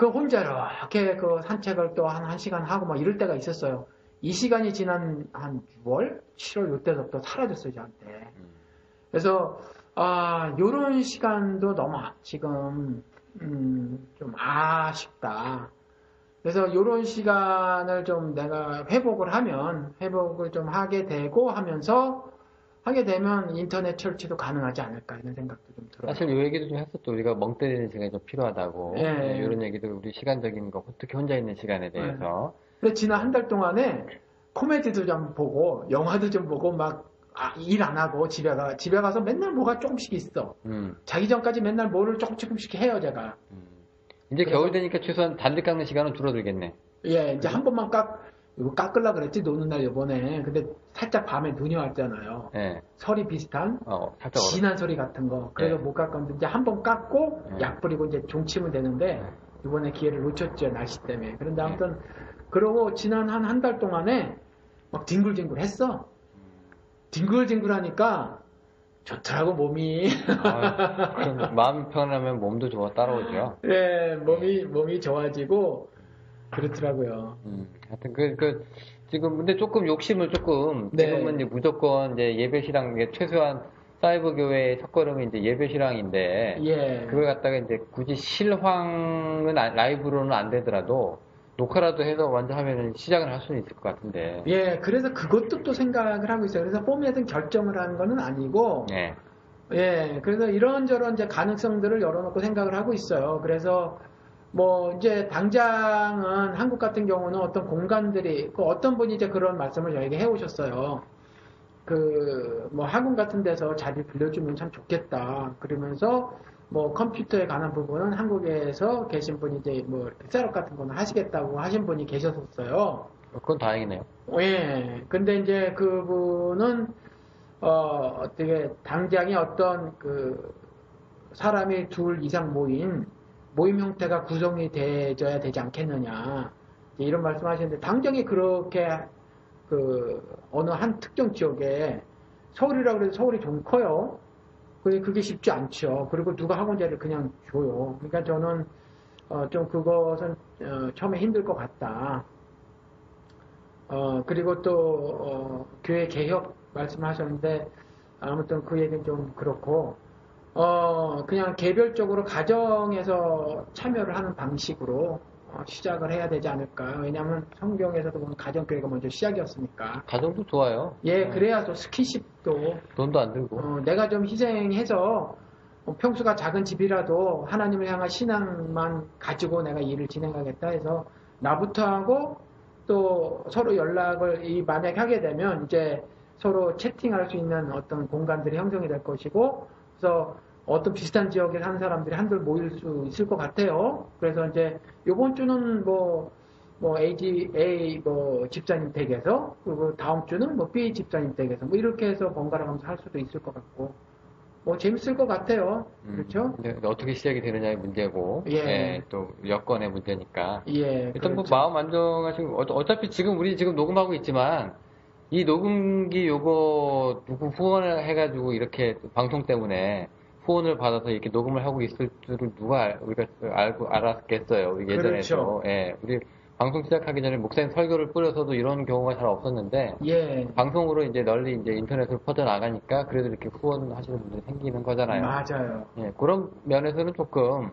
[SPEAKER 2] 혼자 이렇게 산책을 또 한 1시간 하고 막 이럴 때가 있었어요. 이 시간이 지난 한 6월, 7월 요때부터 사라졌어요, 저한테. 그래서, 요런 시간도 너무 지금, 좀 아쉽다. 그래서 요런 시간을 좀 내가 회복을 좀 하게 되고 하게 되면 인터넷 철치도 가능하지 않을까 이런 생각도 좀 들어요.
[SPEAKER 1] 사실 이 얘기도 좀 했었죠. 우리가 멍 때리는 시간이 좀 필요하다고.
[SPEAKER 2] 예.
[SPEAKER 1] 네, 이런 얘기들, 우리 시간적인 거, 특히 혼자 있는 시간에 대해서.
[SPEAKER 2] 근데 지난 한 달 동안에 코미디도 좀 보고, 영화도 좀 보고, 일 안 하고 집에 가서 맨날 뭐가 조금씩 있어. 자기 전까지 맨날 뭐를 조금씩 해요, 제가.
[SPEAKER 1] 이제 겨울 되니까 최소한 단디 깎는 시간은 줄어들겠네.
[SPEAKER 2] 예, 이제 한 번만 이거 깎으려고 그랬지, 노는 날 요번에. 근데 살짝 밤에 눈이 왔잖아요.
[SPEAKER 1] 예.
[SPEAKER 2] 설이 비슷한,
[SPEAKER 1] 살짝
[SPEAKER 2] 진한 소리 같은 거. 그래서
[SPEAKER 1] 네.
[SPEAKER 2] 못 깎았는데, 이제 한 번 깎고,
[SPEAKER 1] 네.
[SPEAKER 2] 약 뿌리고 이제 종치면 되는데, 이번에 기회를 놓쳤죠, 날씨 때문에. 그런데 아무튼, 그러고 지난 한 달 동안에 막 뒹굴뒹굴 했어. 뒹굴뒹굴 하니까 좋더라고, 몸이.
[SPEAKER 1] 그럼 마음이 편하면 몸도 따라오죠.
[SPEAKER 2] 예, 몸이 좋아지고, 그렇더라고요.
[SPEAKER 1] 하여튼, 지금, 근데 조금 욕심을
[SPEAKER 2] 네.
[SPEAKER 1] 지금은 이제 무조건 이제 예배신앙, 최소한 사이버 교회의 첫걸음이 이제 예배신앙인데,
[SPEAKER 2] 예.
[SPEAKER 1] 그걸 갖다가 이제 굳이 실황은 라이브로는 안 되더라도, 녹화라도 해서 완전 하면은 시작을 할 수는 있을 것 같은데.
[SPEAKER 2] 예, 그래서 그것도 또 생각을 하고 있어요. 그래서 폼에든 결정을 하는 거는 아니고,
[SPEAKER 1] 예.
[SPEAKER 2] 예, 그래서 이런저런 이제 가능성들을 열어놓고 생각을 하고 있어요. 그래서 이제 당장은 한국 같은 경우는 어떤 공간들이, 어떤 분이 이제 그런 말씀을 저에게 해오셨어요. 학원 같은 데서 자리 빌려주면 참 좋겠다. 그러면서 컴퓨터에 관한 부분은 한국에서 계신 분이 이제 셋업 같은 거는 하시겠다고 하신 분이 계셨었어요.
[SPEAKER 1] 그건 다행이네요.
[SPEAKER 2] 예. 근데 이제 그분은, 어떻게, 당장에 어떤 사람이 둘 이상 모임 형태가 구성이 되어야 되지 않겠느냐. 이런 말씀 하시는데, 당장에 그렇게, 어느 한 특정 지역에, 서울이라고 해도 서울이 좀 커요. 그게 쉽지 않죠. 그리고 누가 학원제를 그냥 줘요. 그러니까 저는, 좀 그것은, 처음에 힘들 것 같다. 그리고 또, 교회 개혁 말씀하셨는데, 아무튼 그 얘기는 좀 그렇고, 그냥 개별적으로 가정에서 참여를 하는 방식으로 시작을 해야 되지 않을까. 왜냐하면 성경에서도 보면 가정교회가 먼저 시작이었으니까.
[SPEAKER 1] 가정도 좋아요.
[SPEAKER 2] 예, 그래야 또 스킨십도,
[SPEAKER 1] 돈도 안 들고.
[SPEAKER 2] 내가 좀 희생해서 평수가 작은 집이라도 하나님을 향한 신앙만 가지고 내가 일을 진행하겠다 해서 나부터 하고 또 서로 연락을 만약에 하게 되면 이제 서로 채팅할 수 있는 어떤 공간들이 형성이 될 것이고, 그래서 어떤 비슷한 지역에 사는 사람들이 한둘 모일 수 있을 것 같아요. 그래서 이제 요번 주는 A 집사님 댁에서, 그리고 다음 주는 B 집사님 댁에서 이렇게 해서 번갈아 가면서 할 수도 있을 것 같고, 재밌을 것 같아요. 그렇죠?
[SPEAKER 1] 근데 어떻게 시작이 되느냐의 문제고,
[SPEAKER 2] 예.
[SPEAKER 1] 또 여건의 문제니까.
[SPEAKER 2] 예.
[SPEAKER 1] 일단
[SPEAKER 2] 그렇죠.
[SPEAKER 1] 마음 안정하시고, 어차피 우리 지금 녹음하고 있지만, 이 녹음기 요거 누구 후원을 해가지고 이렇게 방송 때문에 후원을 받아서 이렇게 녹음을 하고 있을 줄을 우리가 알았겠어요. 우리 예전에도.
[SPEAKER 2] 그렇죠.
[SPEAKER 1] 예. 우리 방송 시작하기 전에 목사님 설교를 뿌려서도 이런 경우가 잘 없었는데,
[SPEAKER 2] 예,
[SPEAKER 1] 방송으로 이제 널리 이제 인터넷으로 퍼져나가니까 그래도 이렇게 후원하시는 분들이 생기는 거잖아요.
[SPEAKER 2] 맞아요.
[SPEAKER 1] 예, 그런 면에서는 조금,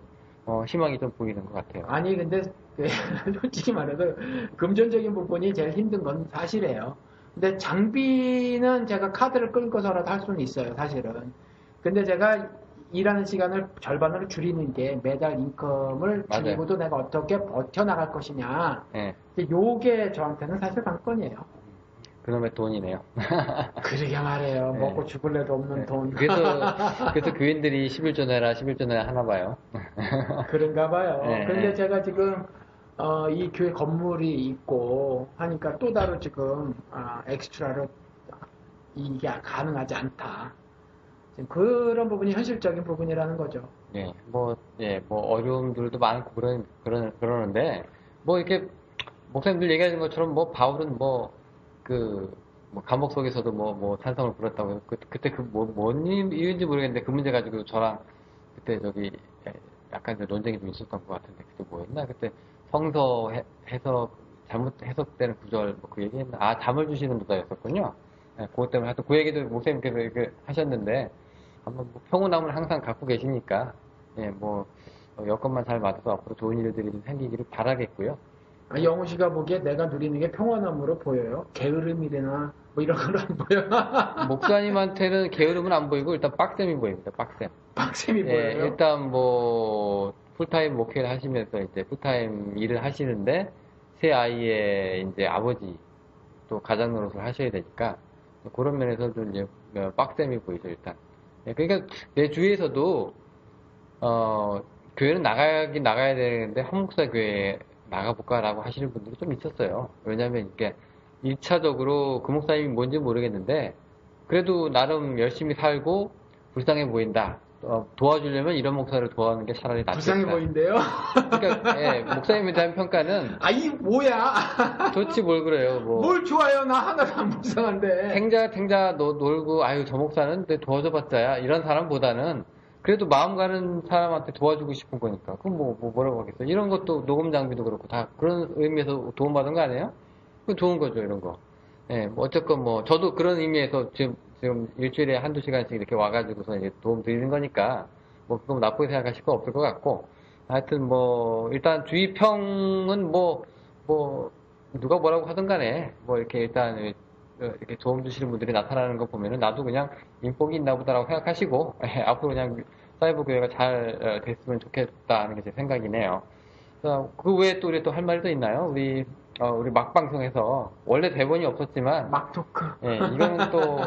[SPEAKER 1] 희망이 좀 보이는 것 같아요.
[SPEAKER 2] 아니, 근데, 솔직히 말해서, 금전적인 부분이 제일 힘든 건 사실이에요. 근데 장비는 제가 카드를 끊고서라도 할 수는 있어요, 사실은. 근데 제가 일하는 시간을 절반으로 줄이는 게 매달 인컴을
[SPEAKER 1] 맞아요.
[SPEAKER 2] 줄이고도 내가 어떻게 버텨나갈 것이냐.
[SPEAKER 1] 예,
[SPEAKER 2] 요게 저한테는 사실 관건이에요.
[SPEAKER 1] 그놈의 돈이네요.
[SPEAKER 2] 그러게 말해요.
[SPEAKER 1] 네.
[SPEAKER 2] 먹고 죽을래도 없는
[SPEAKER 1] 네.
[SPEAKER 2] 돈.
[SPEAKER 1] 그래서 교인들이 11조 내라, 11조 내라 하나 봐요.
[SPEAKER 2] 그런가 봐요.
[SPEAKER 1] 네,
[SPEAKER 2] 근데
[SPEAKER 1] 네.
[SPEAKER 2] 제가 지금 이 교회 건물이 있고 하니까 또 다른 지금 엑스트라로 이게 가능하지 않다. 지금 그런 부분이 현실적인 부분이라는 거죠.
[SPEAKER 1] 뭐 어려움들도 많고 그러는데, 뭐 이렇게, 목사님들 얘기하는 것처럼 뭐 바울은 뭐 감옥 속에서도 뭐 찬성을 불었다고 그때 뭔 이유인지 모르겠는데 그 문제 가지고 저랑 그때 저기 약간 논쟁이 좀 있었던 것 같은데 그때 뭐였나 그때 성서 해석 잘못 해석되는 구절 뭐 그 얘기했나 잠을 주시는 도다였었군요. 예, 그것 때문에 하여튼 그 얘기도 목사님께서 이렇게 하셨는데 한번 뭐 평온함을 항상 갖고 계시니까 여건만 잘 맞아서 앞으로 좋은 일들이 좀 생기기를 바라겠고요.
[SPEAKER 2] 영우 씨가 보기에 내가 누리는 게 평안함으로 보여요? 게으름이나 뭐 이런 건 안 보여?
[SPEAKER 1] 목사님한테는 게으름은 안 보이고 일단 빡셈이 보입니다. 빡셈.
[SPEAKER 2] 빡셈이
[SPEAKER 1] 예,
[SPEAKER 2] 보여요?
[SPEAKER 1] 일단 뭐 풀타임 목회를 하시면서 이제 풀타임 일을 하시는데 새 아이의 이제 아버지 또 가장 노릇을 하셔야 되니까 그런 면에서 좀 이제 빡셈이 보이죠 일단. 예, 그러니까 내 주위에서도 교회는 나가긴 나가야 되는데 한목사 교회에 나가볼까라고 하시는 분들이 좀 있었어요. 왜냐하면 이게 1차적으로 그 목사님이 뭔지 모르겠는데 그래도 나름 열심히 살고 불쌍해 보인다. 도와주려면 이런 목사를 도와하는 게 차라리 낫겠다.
[SPEAKER 2] 불쌍해 보인대요?
[SPEAKER 1] 그러니까 예, 목사님에 대한 평가는
[SPEAKER 2] 이 뭐야?
[SPEAKER 1] 좋지 뭘 그래요. 뭐
[SPEAKER 2] 뭘 좋아요? 나 하나도 안 불쌍한데.
[SPEAKER 1] 탱자 놀고 아유 저 목사는 내 도와줘봤자야 이런 사람보다는 그래도 마음 가는 사람한테 도와주고 싶은 거니까 그럼 뭐라고 하겠어. 이런 것도 녹음 장비도 그렇고 다 그런 의미에서 도움받은 거 아니에요? 그 좋은 거죠 이런 거. 예, 뭐 어쨌건 저도 그런 의미에서 지금 일주일에 한두 시간씩 이렇게 와가지고서 이제 도움 드리는 거니까 그거 나쁘게 생각하실 거 없을 것 같고 하여튼 일단 주위 평은 누가 뭐라고 하든 간에 이렇게 일단 이렇게 도움 주시는 분들이 나타나는 거 보면은 나도 그냥 인복이 있나 보다라고 생각하시고 앞으로 그냥 사이버 교회가 잘 됐으면 좋겠다는 게 제 생각이네요. 그 외에 또 우리 또 할 말이 더 있나요? 우리 막방송에서 원래 대본이 없었지만
[SPEAKER 2] 막토크.
[SPEAKER 1] 예, 이거는 또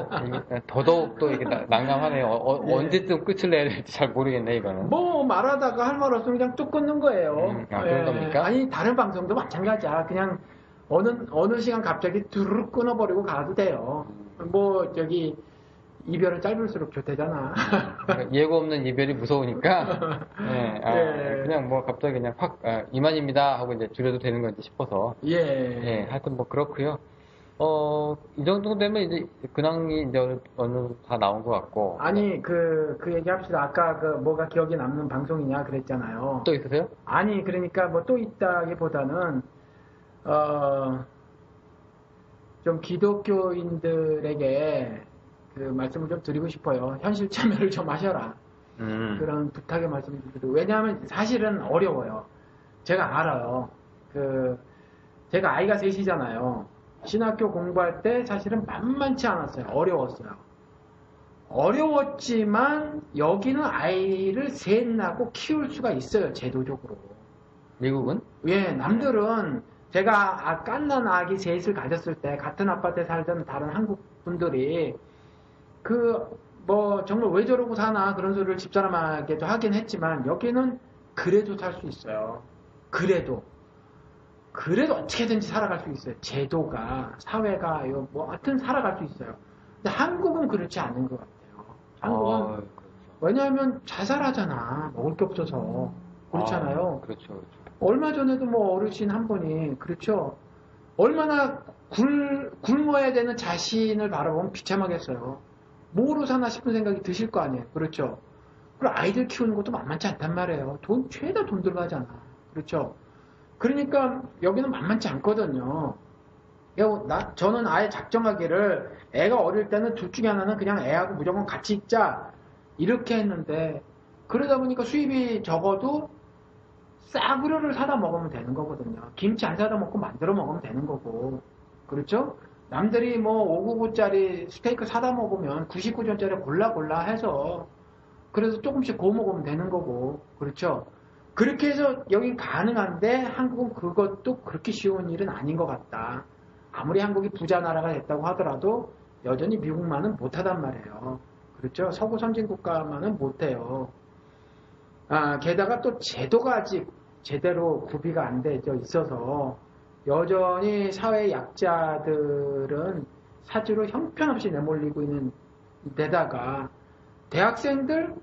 [SPEAKER 1] 더더욱 또 이게 난감하네요.
[SPEAKER 2] 예.
[SPEAKER 1] 언제쯤 끝을 내야 될지 잘 모르겠네 이거는.
[SPEAKER 2] 말하다가 할 말 없으면 그냥 뚝 끊는 거예요.
[SPEAKER 1] 그런 겁니까?
[SPEAKER 2] 아니 다른 방송도 마찬가지야. 그냥 어느 시간 갑자기 두루룩 끊어버리고 가도 돼요. 이별은 짧을수록 좋대잖아.
[SPEAKER 1] 그러니까 예고 없는 이별이 무서우니까
[SPEAKER 2] 예.
[SPEAKER 1] 그냥 갑자기 그냥 확 이만입니다 하고 이제 줄여도 되는 건지 싶어서
[SPEAKER 2] 예.
[SPEAKER 1] 하여튼 그렇고요. 이 정도 되면 이제 근황이 이제 어느 다 나온 것 같고.
[SPEAKER 2] 아니 그 얘기 합시다. 아까 뭐가 기억에 남는 방송이냐 그랬잖아요.
[SPEAKER 1] 또 있으세요?
[SPEAKER 2] 아니 그러니까 또 있다기보다는 좀 기독교인들에게 그 말씀을 좀 드리고 싶어요. 현실 참여를 좀 하셔라. 그런 부탁의 말씀을 드리고. 왜냐하면 사실은 어려워요. 제가 알아요. 제가 아이가 셋이잖아요. 신학교 공부할 때 사실은 만만치 않았어요. 어려웠어요. 어려웠지만 여기는 아이를 셋 낳고 키울 수가 있어요. 제도적으로.
[SPEAKER 1] 미국은?
[SPEAKER 2] 예, 남들은 제가 갓난 아기 셋을 가졌을 때 같은 아파트에 살던 다른 한국 분들이 정말 왜 저러고 사나 그런 소리를 집사람에게도 하긴 했지만 여기는 그래도 살 수 있어요. 그래도 어떻게든지 살아갈 수 있어요. 제도가, 사회가, 하여튼 살아갈 수 있어요. 근데 한국은 그렇지 않은 것 같아요. 한국은,
[SPEAKER 1] 그렇죠.
[SPEAKER 2] 왜냐하면 자살하잖아. 먹을 게 없어서. 그렇잖아요.
[SPEAKER 1] 그렇죠.
[SPEAKER 2] 얼마 전에도 어르신 한 분이, 그렇죠. 얼마나 굶어야 되는 자신을 바라보면 비참하겠어요. 뭐로 사나 싶은 생각이 드실 거 아니에요. 그렇죠. 그리고 아이들 키우는 것도 만만치 않단 말이에요. 죄다 돈 들어가잖아. 그렇죠. 그러니까 여기는 만만치 않거든요. 저는 아예 작정하기를 애가 어릴 때는 둘 중에 하나는 그냥 애하고 무조건 같이 있자 이렇게 했는데 그러다 보니까 수입이 적어도 싸구려를 사다 먹으면 되는 거거든요. 김치 안 사다 먹고 만들어 먹으면 되는 거고 그렇죠? 남들이 뭐 599짜리 스테이크 사다 먹으면 99전짜리 골라 해서 그래서 조금씩 구워 먹으면 되는 거고 그렇죠? 그렇게 해서 여긴 가능한데 한국은 그것도 그렇게 쉬운 일은 아닌 것 같다. 아무리 한국이 부자 나라가 됐다고 하더라도 여전히 미국만은 못하단 말이에요. 그렇죠? 서구 선진국가만은 못해요. 게다가 또 제도가 아직 제대로 구비가 안 되어 있어서 여전히 사회 약자들은 사지로 형편없이 내몰리고 있는 데다가 대학생들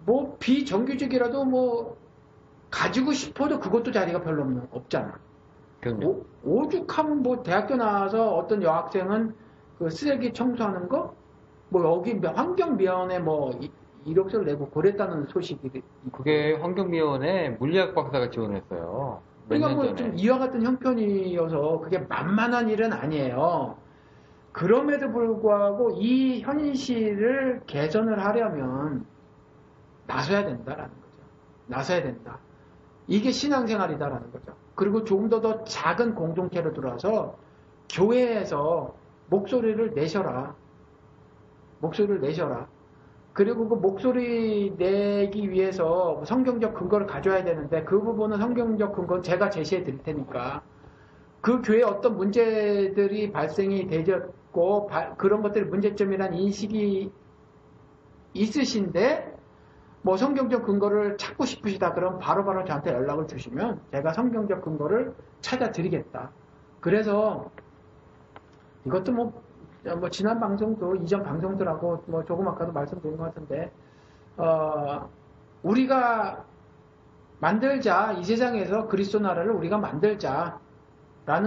[SPEAKER 2] 뭐 비정규직이라도 뭐 가지고 싶어도 그것도 자리가 별로 없잖아. 오죽하면 뭐 대학교 나와서 어떤 여학생은 그 쓰레기 청소하는 거 뭐 여기 환경미화원에 뭐 이력서를 내고 그랬다는 소식이
[SPEAKER 1] 그게 환경미화원에 물리학 박사가 지원했어요.
[SPEAKER 2] 그러니까 뭐 좀 이와 같은 형편이어서 그게 만만한 일은 아니에요. 그럼에도 불구하고 이 현실을 개선을 하려면 나서야 된다라는 거죠. 나서야 된다. 이게 신앙생활이다라는 거죠. 그리고 조금 더 작은 공동체로 들어와서 교회에서 목소리를 내셔라. 목소리를 내셔라. 그리고 그 목소리 내기 위해서 성경적 근거를 가져야 되는데 그 부분은 성경적 근거는 제가 제시해 드릴 테니까 그 교회에 어떤 문제들이 발생이 되었고 그런 것들이 문제점이란 인식이 있으신데 뭐 성경적 근거를 찾고 싶으시다 그러면 바로바로 저한테 연락을 주시면 제가 성경적 근거를 찾아 드리겠다. 그래서 이것도 뭐 지난 방송도 이전 방송들하고 뭐 조금 아까도 말씀드린 것 같은데 우리가 만들자 이 세상에서 그리스도 나라를 우리가 만들자라는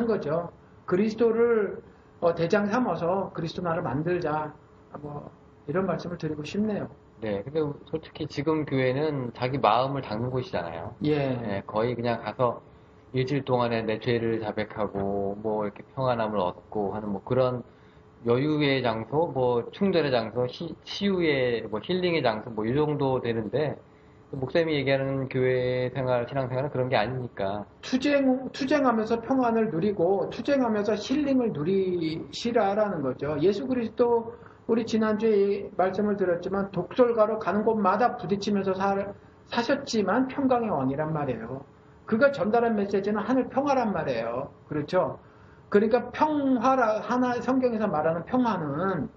[SPEAKER 2] 거죠. 그리스도를 대장 삼아서 그리스도 나라를 만들자 뭐 이런 말씀을 드리고 싶네요.
[SPEAKER 1] 네, 근데 솔직히 지금 교회는 자기 마음을 닦는 곳이잖아요.
[SPEAKER 2] 예.
[SPEAKER 1] 거의 그냥 가서 일주일 동안에 내 죄를 자백하고 뭐 이렇게 평안함을 얻고 하는 뭐 그런 여유의 장소, 뭐 충전의 장소, 치유의 뭐 힐링의 장소 뭐 이 정도 되는데 목사님이 얘기하는 교회 생활, 신앙 생활은 그런 게 아니니까.
[SPEAKER 2] 투쟁하면서 평안을 누리고 투쟁하면서 힐링을 누리시라라는 거죠. 예수 그리스도 우리 지난주에 말씀을 드렸지만 독설가로 가는 곳마다 부딪히면서 사셨지만 평강의 왕이란 말이에요. 그가 전달한 메시지는 하늘 평화란 말이에요. 그렇죠? 그러니까 성경에서 말하는 평화는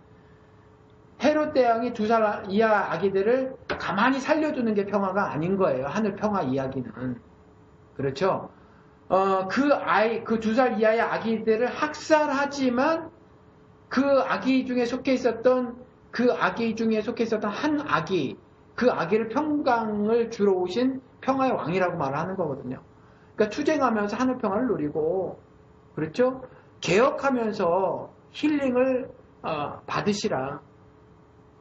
[SPEAKER 2] 헤롯 대왕이 2살 이하 아기들을 가만히 살려두는 게 평화가 아닌 거예요. 하늘 평화 이야기는. 그렇죠? 그 2살 이하의 아기들을 학살하지만 그 아기 중에 속해 있었던 한 아기, 그 아기를 평강을 주러 오신 평화의 왕이라고 말하는 거거든요. 그러니까 투쟁하면서 하늘 평화를 누리고, 그렇죠? 개혁하면서 힐링을 받으시라.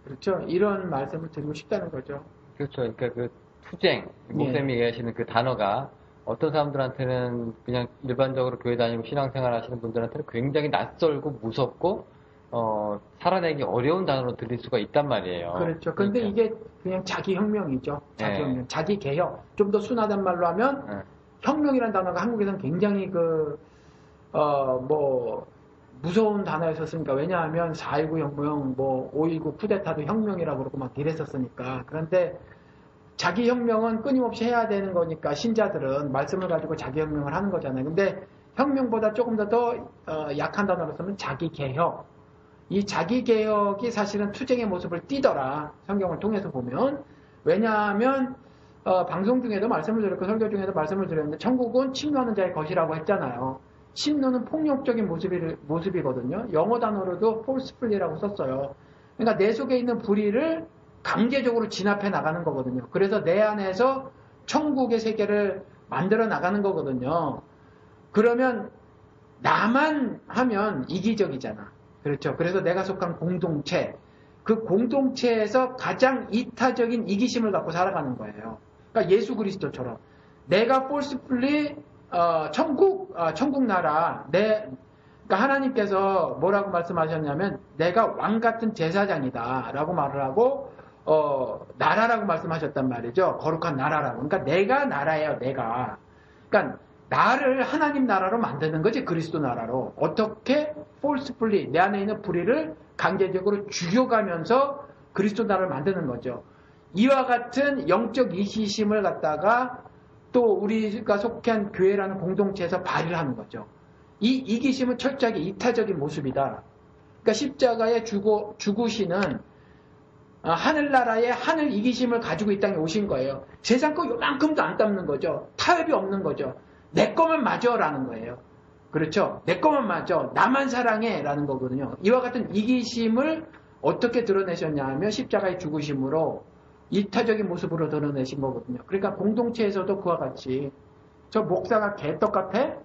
[SPEAKER 2] 그렇죠? 이런 말씀을 드리고 싶다는 거죠.
[SPEAKER 1] 그렇죠. 그러니까 그 투쟁, 목사님이 얘기하시는 그 단어가 어떤 사람들한테는 그냥 일반적으로 교회 다니고 신앙생활 하시는 분들한테는 굉장히 낯설고 무섭고 살아내기 어려운 단어로 들릴 수가 있단 말이에요.
[SPEAKER 2] 그렇죠. 근데
[SPEAKER 1] 그러니까.
[SPEAKER 2] 이게 그냥 자기 혁명이죠. 자기 혁명, 자기 개혁. 좀 더 순화된 말로 하면 혁명이라는 단어가 한국에서는 굉장히 무서운 단어였었으니까. 왜냐하면 4.19 혁명, 5.19 쿠데타도 혁명이라고 그러고 막 이랬었으니까. 그런데 자기 혁명은 끊임없이 해야 되는 거니까 신자들은 말씀을 가지고 자기 혁명을 하는 거잖아요. 근데 혁명보다 조금 더 약한 단어로 쓰면 자기 개혁. 이 자기 개혁이 사실은 투쟁의 모습을 띠더라. 성경을 통해서 보면. 왜냐하면 방송 중에도 말씀을 드렸고 설교 중에도 말씀을 드렸는데 천국은 침노하는 자의 것이라고 했잖아요. 침노는 폭력적인 모습이거든요. 영어 단어로도 forcefully라고 썼어요. 그러니까 내 속에 있는 불의를 강제적으로 진압해 나가는 거거든요. 그래서 내 안에서 천국의 세계를 만들어 나가는 거거든요. 그러면 나만 하면 이기적이잖아. 그렇죠. 그래서 내가 속한 공동체, 그 공동체에서 가장 이타적인 이기심을 갖고 살아가는 거예요. 그러니까 예수 그리스도처럼 내가 forcefully 천국 나라 그러니까 하나님께서 뭐라고 말씀하셨냐면 내가 왕 같은 제사장이다라고 말을 하고 나라라고 말씀하셨단 말이죠. 거룩한 나라라고. 그러니까 내가 나라예요. 내가. 그러니까 나를 하나님 나라로 만드는 거지. 그리스도 나라로. 어떻게 forcefully 내 안에 있는 불의를 강제적으로 죽여가면서 그리스도 나라를 만드는 거죠. 이와 같은 영적 이기심을 갖다가 또 우리가 속한 교회라는 공동체에서 발휘를 하는 거죠. 이 이기심은 철저하게 이타적인 모습이다. 그러니까 십자가에 죽으시는 하늘나라의 하늘 이기심을 가지고 이 땅에 오신 거예요. 세상 거 요만큼도 안 닦는 거죠. 타협이 없는 거죠. 내 거면 맞아라는 거예요. 그렇죠? 내 거면 맞아. 나만 사랑해라는 거거든요. 이와 같은 이기심을 어떻게 드러내셨냐 하면 십자가의 죽으심으로 이타적인 모습으로 드러내신 거거든요. 그러니까 공동체에서도 그와 같이 저 목사가 개떡 같아?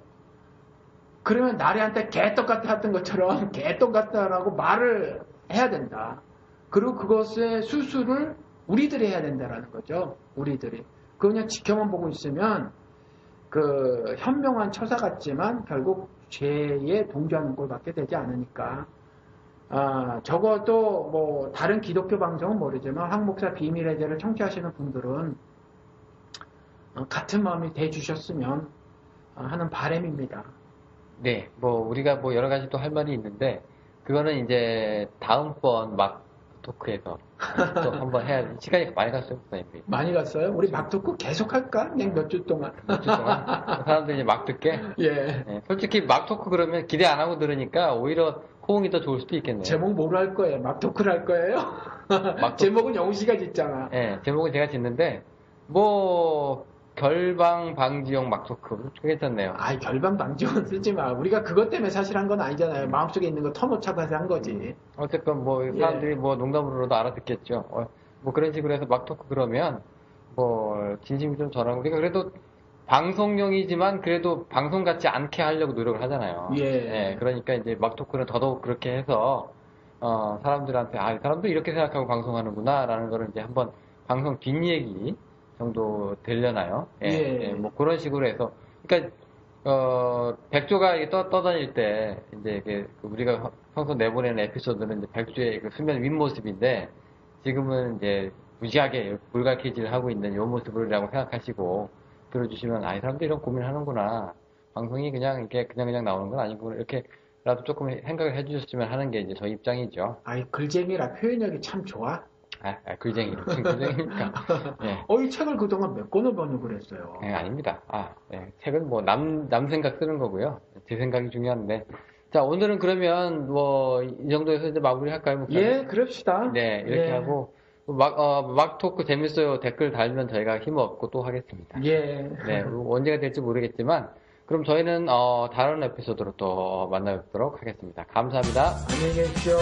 [SPEAKER 2] 그러면 나리한테 개떡 같아 했던 것처럼 개떡 같다라고 말을 해야 된다. 그리고 그것의 수술을 우리들이 해야 된다라는 거죠. 우리들이. 그거 그냥 지켜만 보고 있으면 그 현명한 처사 같지만 결국 죄에 동조하는 꼴밖에 되지 않으니까 적어도 뭐 다른 기독교 방송은 모르지만 황 목사 비밀의 제를 청취하시는 분들은 같은 마음이 돼 주셨으면 하는 바람입니다.
[SPEAKER 1] 네, 뭐 우리가 뭐 여러 가지 또 할 말이 있는데 그거는 이제 다음번 막 토크에서 또 한번 해야 시간이 많이 갔어요, 목사님.
[SPEAKER 2] 많이 갔어요? 우리 막 듣고 계속 할까? 그냥 몇 주 동안.
[SPEAKER 1] 몇 주 동안 사람들이 이제 막 듣게.
[SPEAKER 2] 예.
[SPEAKER 1] 네, 솔직히 막 토크 그러면 기대 안 하고 들으니까 오히려 호응이 더 좋을 수도 있겠네요.
[SPEAKER 2] 제목 뭐로 할 거예요? 막 토크를 할 거예요? 제목은 영우 씨가 짓잖아.
[SPEAKER 1] 네, 제목은 제가 짓는데 뭐 결방 방지용 막 토크 괜찮네요.
[SPEAKER 2] 아이 결방 방지원 쓰지 마. 우리가 그것 때문에 사실 한 건 아니잖아요. 마음속에 있는 거 터놓자고 해서 한 거지.
[SPEAKER 1] 어쨌건 뭐 사람들이 뭐 농담으로도 알아듣겠죠. 뭐 그런 식으로 해서 막 토크 그러면 뭐 진심이 좀 전하고 우리가 그래도 방송용이지만 그래도 방송 같지 않게 하려고 노력을 하잖아요.
[SPEAKER 2] 예.
[SPEAKER 1] 그러니까 이제 막 토크는 더더욱 그렇게 해서 사람들한테 이 사람도 이렇게 생각하고 방송하는구나라는 거를 이제 한번 방송 뒷얘기 정도 되려나요? 뭐 그런 식으로 해서 그러니까 백조가 떠다닐 때 이제 우리가 평소 내보내는 에피소드는 이제 백조의 그 수면 윗모습인데 지금은 이제 무지하게 불가키질 하고 있는 이 모습이라고 생각하시고 들어주시면 이 사람도 이런 고민을 하는구나. 방송이 그냥 이렇게 그냥 나오는 건 아니구나. 이렇게라도 조금 생각을 해주셨으면 하는 게 이제 저희 입장이죠.
[SPEAKER 2] 글쟁이라 표현력이 참 좋아.
[SPEAKER 1] 글쟁이. 무슨 글쟁이니까.
[SPEAKER 2] 이 책을 그동안 몇 권을 번역을 했어요.
[SPEAKER 1] 아닙니다. 책은 뭐 남 생각 쓰는 거고요. 제 생각이 중요한데. 자, 오늘은 그러면 뭐 이 정도에서 이제 마무리 할까요? 목사님?
[SPEAKER 2] 예, 그럽시다.
[SPEAKER 1] 네, 이렇게 하고 막 토크 재밌어요. 댓글 달면 저희가 힘없고 또 하겠습니다.
[SPEAKER 2] 예.
[SPEAKER 1] 네, 언제가 될지 모르겠지만 그럼 저희는 다른 에피소드로 또 만나뵙도록 하겠습니다. 감사합니다.
[SPEAKER 2] 안녕히 계십시오.